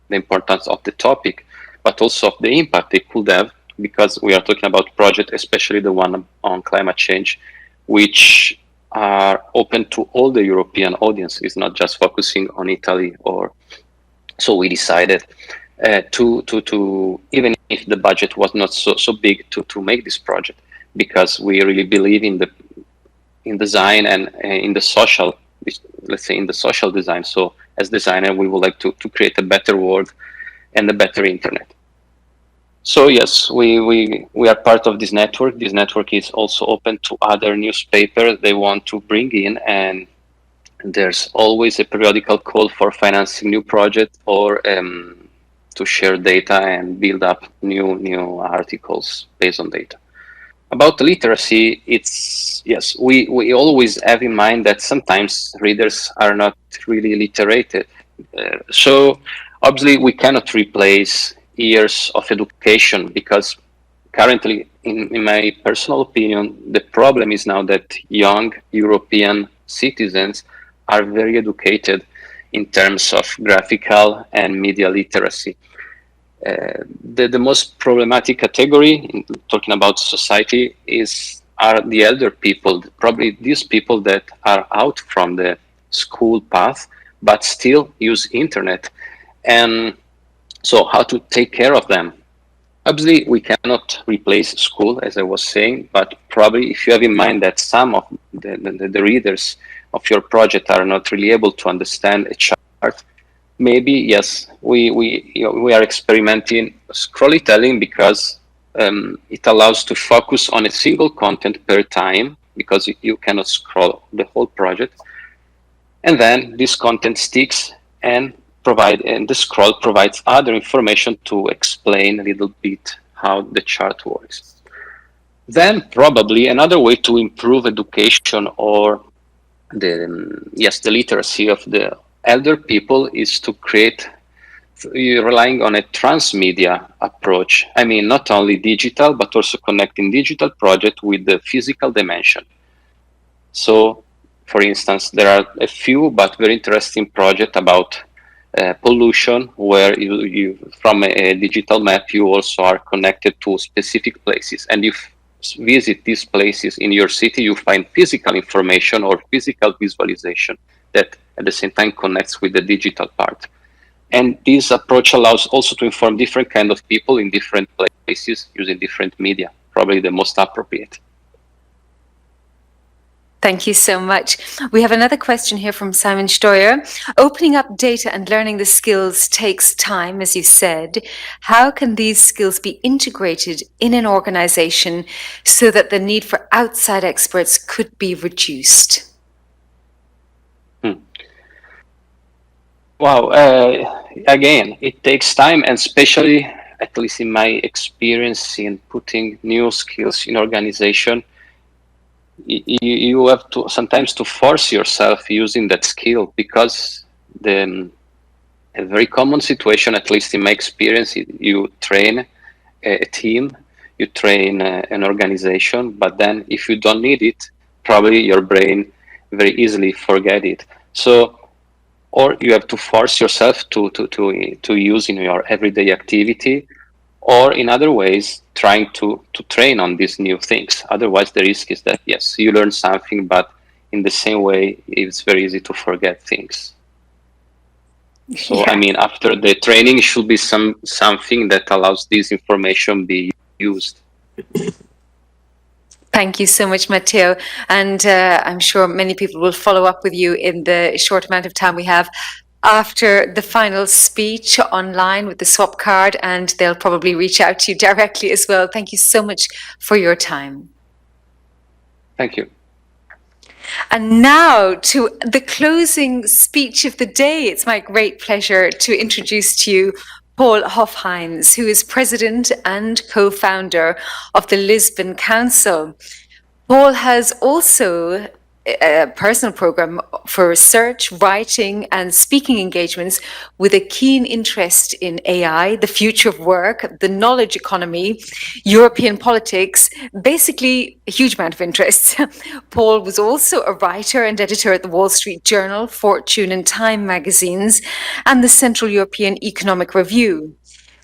the importance of the topic, but also of the impact they could have, because we are talking about project, especially the one on climate change, which are open to all the European audience. It's not just focusing on Italy. So we decided to even if the budget was not so big to make this project, because we really believe in design and in the social, let's say in the social design. So as designer, we would like to create a better world and a better internet. So yes, we are part of this network. This network is also open to other newspapers they want to bring in, and there's always a periodical call for financing new projects or to share data and build up new articles based on data. About literacy, it's, yes, we always have in mind that sometimes readers are not really literated. So obviously we cannot replace years of education, because currently, in my personal opinion, the problem is now that young European citizens are very educated in terms of graphical and media literacy. The most problematic category, talking about society, are the elder people, probably these people that are out from the school path but still use internet. And so how to take care of them? Obviously, we cannot replace school, as I was saying, but probably if you have in mind that some of the readers of your project are not really able to understand a chart, maybe, yes, we are experimenting scrollytelling, because it allows to focus on a single content per time, because you cannot scroll the whole project. And then this content sticks, and the scroll provides other information to explain a little bit how the chart works. Then probably another way to improve education or the literacy of the elder people is to create, relying on a transmedia approach. I mean, not only digital, but also connecting digital project with the physical dimension. So, for instance, there are a few but very interesting projects about pollution, where you from a digital map, you also are connected to specific places. And if you visit these places in your city, you find physical information or physical visualization that at the same time connects with the digital part. And this approach allows also to inform different kind of people in different places using different media, probably the most appropriate. Thank you so much. We have another question here from Simon Steuer. Opening up data and learning the skills takes time, as you said. How can these skills be integrated in an organization so that the need for outside experts could be reduced? Wow. Again, it takes time, and especially, at least in my experience in putting new skills in organization, you have to sometimes to force yourself using that skill, because a very common situation, at least in my experience, you train a team, you train an organization, but then if you don't need it, probably your brain very easily forget it. So, or you have to force yourself to use in your everyday activity, or in other ways, trying to train on these new things. Otherwise, the risk is that, yes, you learn something, but in the same way, it's very easy to forget things. So, yeah. I mean, after the training, it should be something that allows this information be used. Thank you so much, Matteo. And I'm sure many people will follow up with you in the short amount of time we have after the final speech online with the swap card, and they'll probably reach out to you directly as well. Thank you so much for your time. Thank you. And now to the closing speech of the day. It's my great pleasure to introduce to you Paul Hofheinz, who is president and co-founder of the Lisbon Council. Paul has also a personal program for research, writing, and speaking engagements with a keen interest in AI, the future of work, the knowledge economy, European politics, basically a huge amount of interests. Paul was also a writer and editor at the Wall Street Journal, Fortune, and Time magazines, and the Central European Economic Review.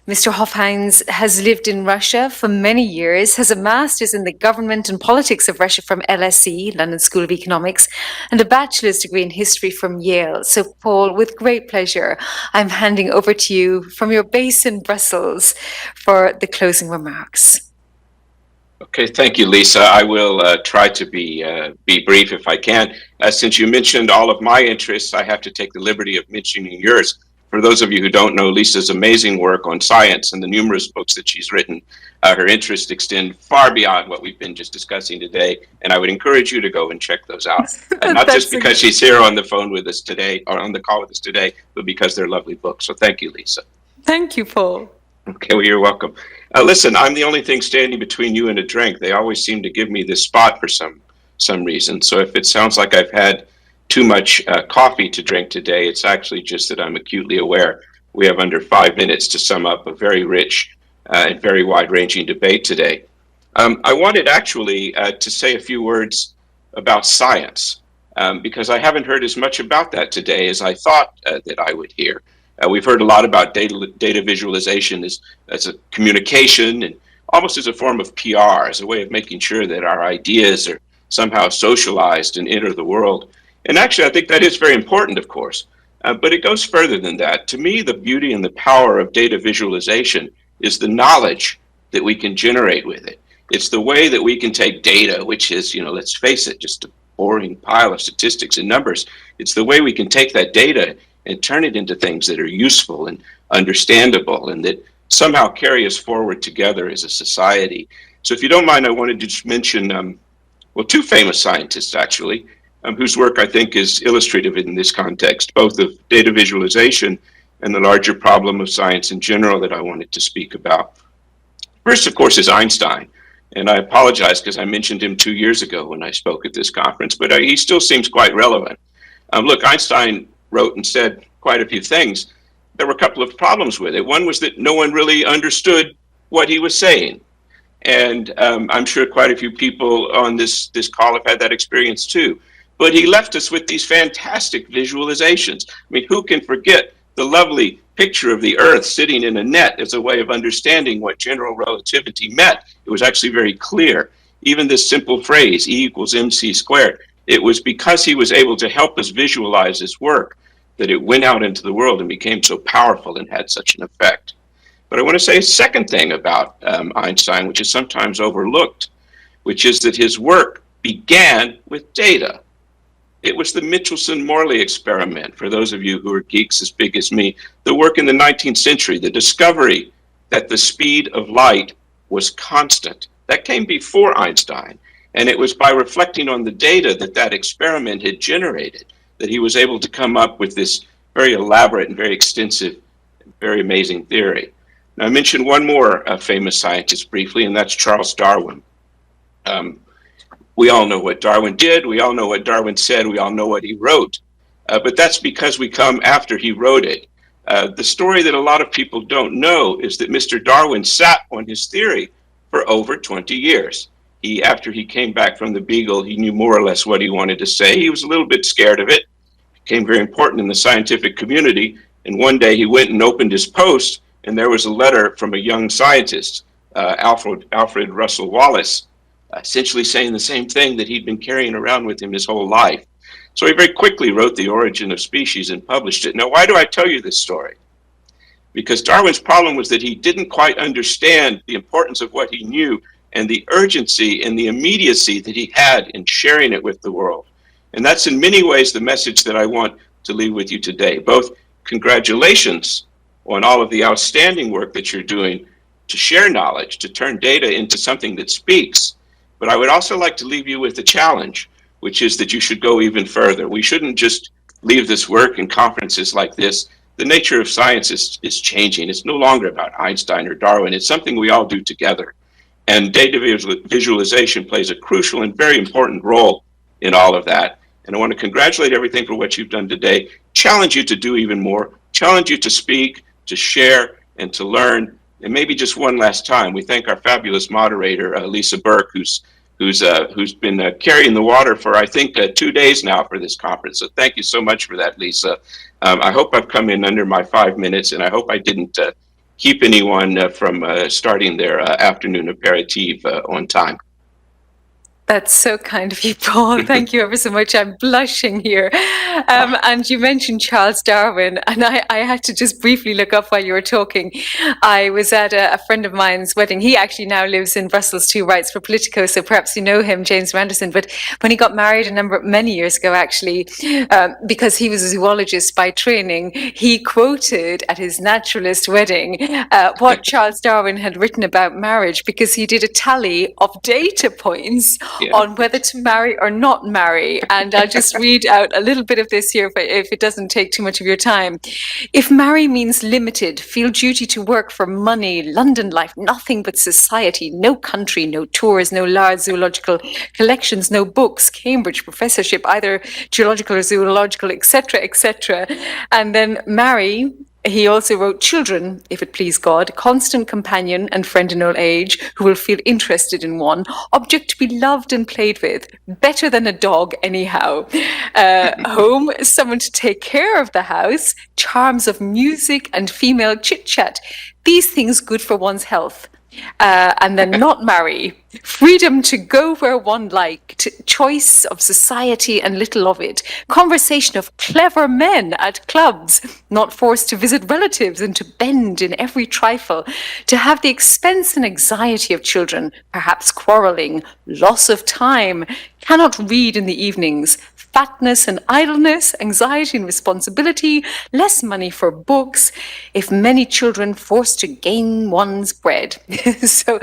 Mr. Hofheinz has lived in Russia for many years, has a master's in the government and politics of Russia from LSE, London School of Economics, and a bachelor's degree in history from Yale. So, Paul, with great pleasure, I'm handing over to you from your base in Brussels for the closing remarks. Okay, thank you, Lisa. I will try to be brief if I can. Since you mentioned all of my interests, I have to take the liberty of mentioning yours. For those of you who don't know Lisa's amazing work on science and the numerous books that she's written, her interests extend far beyond what we've been just discussing today, and I would encourage you to go and check those out. Not just because she's here on the phone with us today, or on the call with us today, but because they're lovely books. So thank you, Lisa. Thank you, Paul. Okay, well, you're welcome. Listen, I'm the only thing standing between you and a drink. They always seem to give me this spot for some reason. So if it sounds like I've had too much coffee to drink today, it's actually just that I'm acutely aware we have under 5 minutes to sum up a very rich and very wide-ranging debate today. I wanted actually to say a few words about science, because I haven't heard as much about that today as I thought that I would hear. We've heard a lot about data visualization as a communication and almost as a form of PR, as a way of making sure that our ideas are somehow socialized and enter the world. And actually, I think that is very important, of course, but it goes further than that. To me, the beauty and the power of data visualization is the knowledge that we can generate with it. It's the way that we can take data, which is, let's face it, just a boring pile of statistics and numbers. It's the way we can take that data and turn it into things that are useful and understandable and that somehow carry us forward together as a society. So if you don't mind, I wanted to just mention, two famous scientists, actually, whose work I think is illustrative in this context, both of data visualization and the larger problem of science in general that I wanted to speak about. First, of course, is Einstein. And I apologize because I mentioned him 2 years ago when I spoke at this conference, but he still seems quite relevant. Look, Einstein wrote and said quite a few things. There were a couple of problems with it. One was that no one really understood what he was saying. And I'm sure quite a few people on this call have had that experience too. But he left us with these fantastic visualizations. I mean, who can forget the lovely picture of the Earth sitting in a net as a way of understanding what general relativity meant? It was actually very clear. Even this simple phrase, E equals mc squared, it was because he was able to help us visualize his work that it went out into the world and became so powerful and had such an effect. But I want to say a second thing about Einstein, which is sometimes overlooked, which is that his work began with data. It was the Michelson-Morley experiment, for those of you who are geeks as big as me, the work in the 19th century, the discovery that the speed of light was constant. That came before Einstein. And it was by reflecting on the data that experiment had generated that he was able to come up with this very elaborate and very extensive, very amazing theory. Now, I mentioned one more famous scientist briefly, and that's Charles Darwin. We all know what Darwin did. We all know what Darwin said. We all know what he wrote. But that's because we come after he wrote it. The story that a lot of people don't know is that Mr. Darwin sat on his theory for over 20 years. After he came back from the Beagle, he knew more or less what he wanted to say. He was a little bit scared of it. It became very important in the scientific community. And one day he went and opened his post, and there was a letter from a young scientist, Alfred Russel Wallace, essentially saying the same thing that he'd been carrying around with him his whole life. So he very quickly wrote The Origin of Species and published it. Now, why do I tell you this story? Because Darwin's problem was that he didn't quite understand the importance of what he knew and the urgency and the immediacy that he had in sharing it with the world. And that's in many ways the message that I want to leave with you today. Both congratulations on all of the outstanding work that you're doing to share knowledge, to turn data into something that speaks. But I would also like to leave you with a challenge, which is that you should go even further. We shouldn't just leave this work in conferences like this. The nature of science is changing. It's no longer about Einstein or Darwin. It's something we all do together. And data visualization plays a crucial and very important role in all of that. And I want to congratulate everything for what you've done today, challenge you to do even more, challenge you to speak, to share, and to learn. And maybe just one last time, we thank our fabulous moderator, Lisa Burke, who's been carrying the water for, I think, 2 days now for this conference. So thank you so much for that, Lisa. I hope I've come in under my 5 minutes, and I hope I didn't keep anyone from starting their afternoon aperitif on time. That's so kind of you, Paul. Thank you ever so much. I'm blushing here. And you mentioned Charles Darwin, and I had to just briefly look up while you were talking. I was at a friend of mine's wedding. He actually now lives in Brussels too, writes for Politico, so perhaps you know him, James Randerson. But when he got married many years ago, actually, because he was a zoologist by training, he quoted at his naturalist wedding what Charles Darwin had written about marriage, because he did a tally of data points on whether to marry or not marry. And I'll just read out a little bit of this here if it doesn't take too much of your time. If marry means limited, feel duty to work for money, London life, nothing but society, no country, no tours, no large zoological collections, no books, Cambridge professorship, either geological or zoological, etc., etc. And then marry, he also wrote children, if it please God, constant companion and friend in old age, who will feel interested in one, object to be loved and played with, better than a dog anyhow. Home, someone to take care of the house, charms of music and female chit-chat. These things good for one's health. And then not marry, freedom to go where one liked, choice of society and little of it, conversation of clever men at clubs, not forced to visit relatives and to bend in every trifle, to have the expense and anxiety of children, perhaps quarrelling, loss of time, cannot read in the evenings, fatness and idleness, anxiety and responsibility, less money for books, if many children forced to gain one's bread. So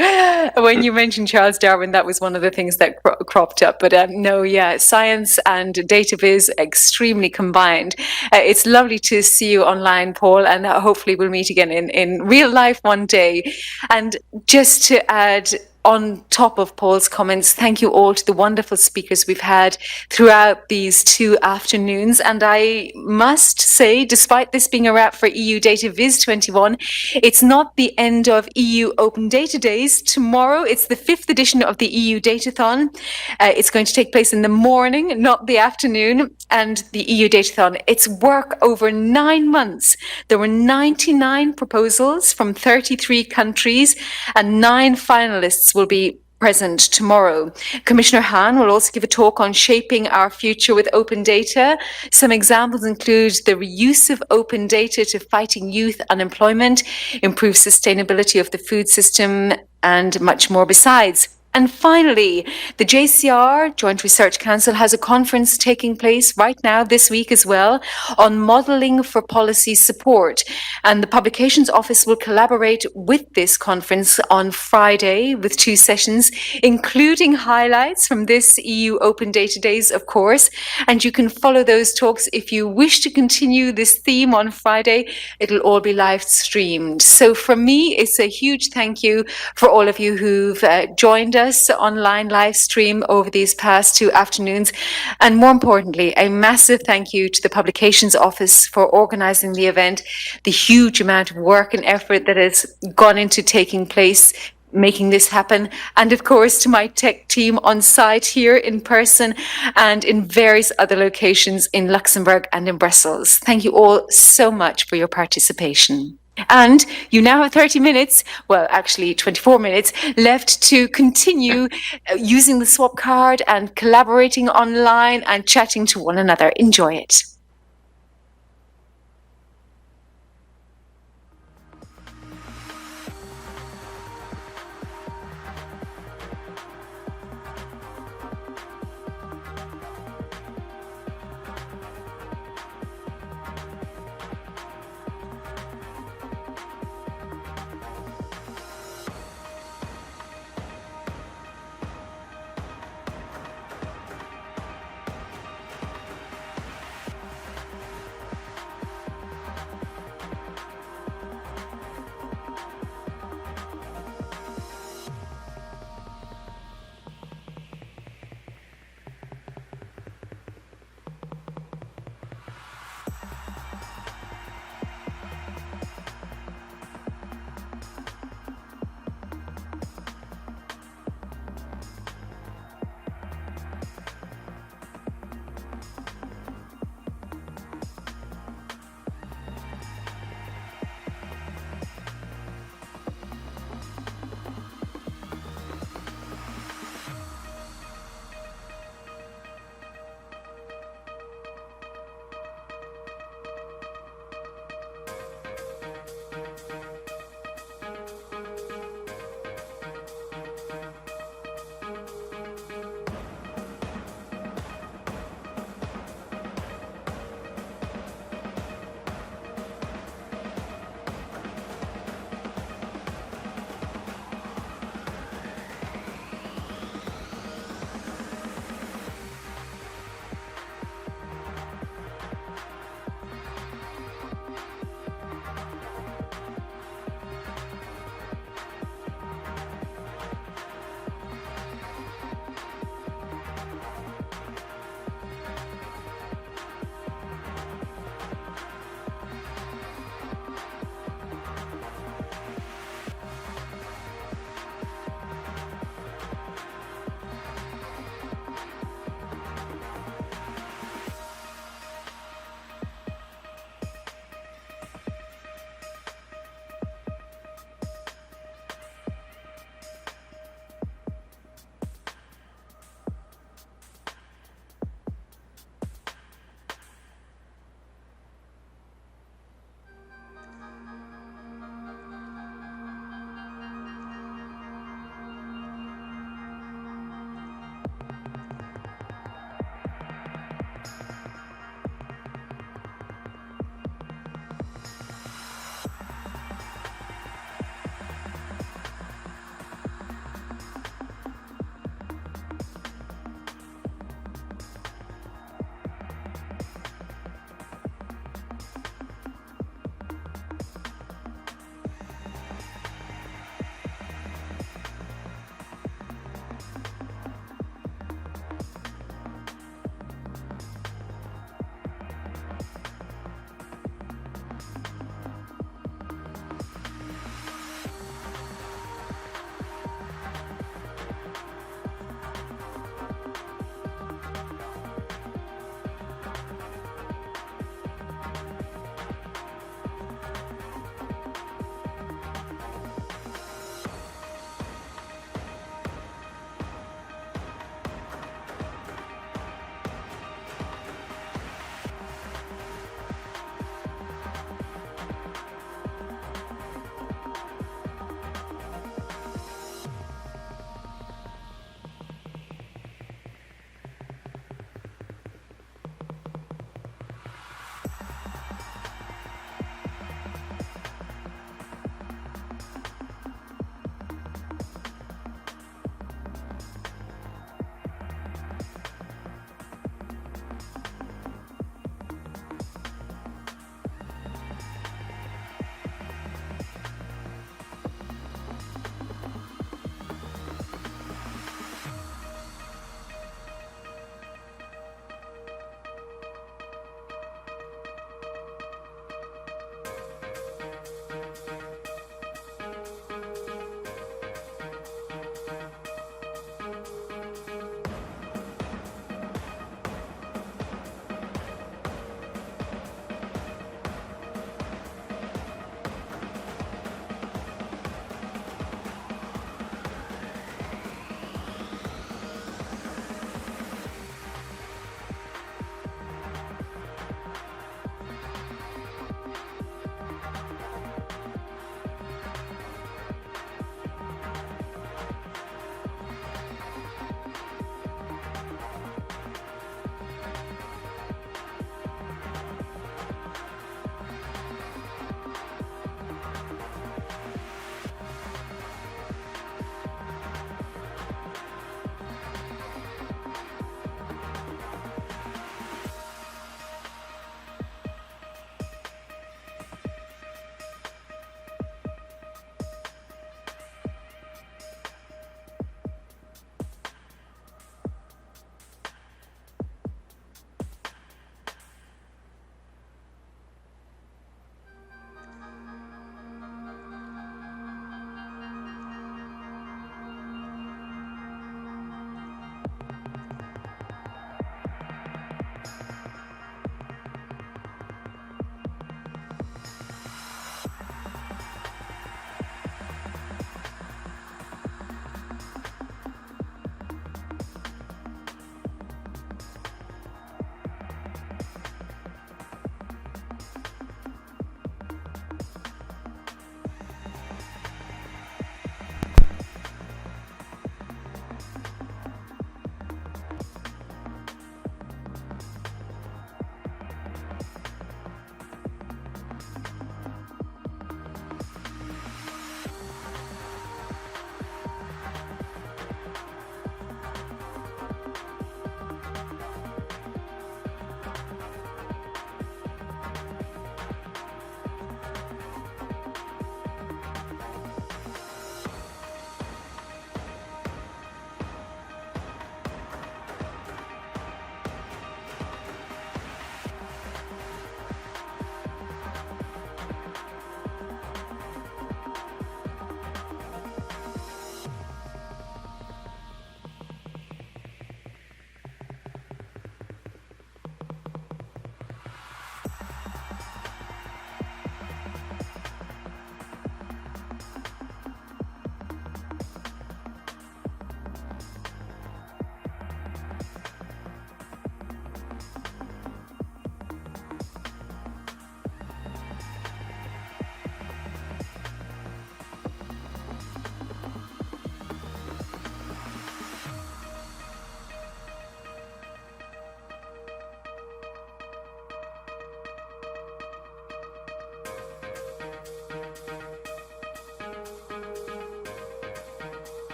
when you mentioned Charles Darwin, that was one of the things that cropped up. But no, yeah, science and data viz extremely combined. It's lovely to see you online, Paul, and hopefully we'll meet again in real life one day. And just to add, on top of Paul's comments, thank you all to the wonderful speakers we've had throughout these 2 afternoons. And I must say, despite this being a wrap for EU Data Viz 21, it's not the end of EU Open Data Days. Tomorrow, it's the 5th edition of the EU Datathon. It's going to take place in the morning, not the afternoon. And the EU Datathon, it's work over 9 months. There were 99 proposals from 33 countries and 9 finalists will be present tomorrow. Commissioner Hahn will also give a talk on shaping our future with open data. Some examples include the reuse of open data to fighting youth unemployment, improve sustainability of the food system, and much more besides. And finally, the JCR, Joint Research Council, has a conference taking place right now this week as well on modelling for policy support. And the Publications Office will collaborate with this conference on Friday with 2 sessions, including highlights from this EU Open Data Days, of course. And you can follow those talks if you wish to continue this theme on Friday. It'll all be live streamed. So from me, it's a huge thank you for all of you who've joined us online live stream over these past 2 afternoons, and more importantly, a massive thank you to the Publications Office for organising the event, the huge amount of work and effort that has gone into taking place, making this happen, and of course to my tech team on site here in person and in various other locations in Luxembourg and in Brussels. Thank you all so much for your participation. And you now have 30 minutes, well, actually 24 minutes left to continue using the swap card and collaborating online and chatting to one another. Enjoy it.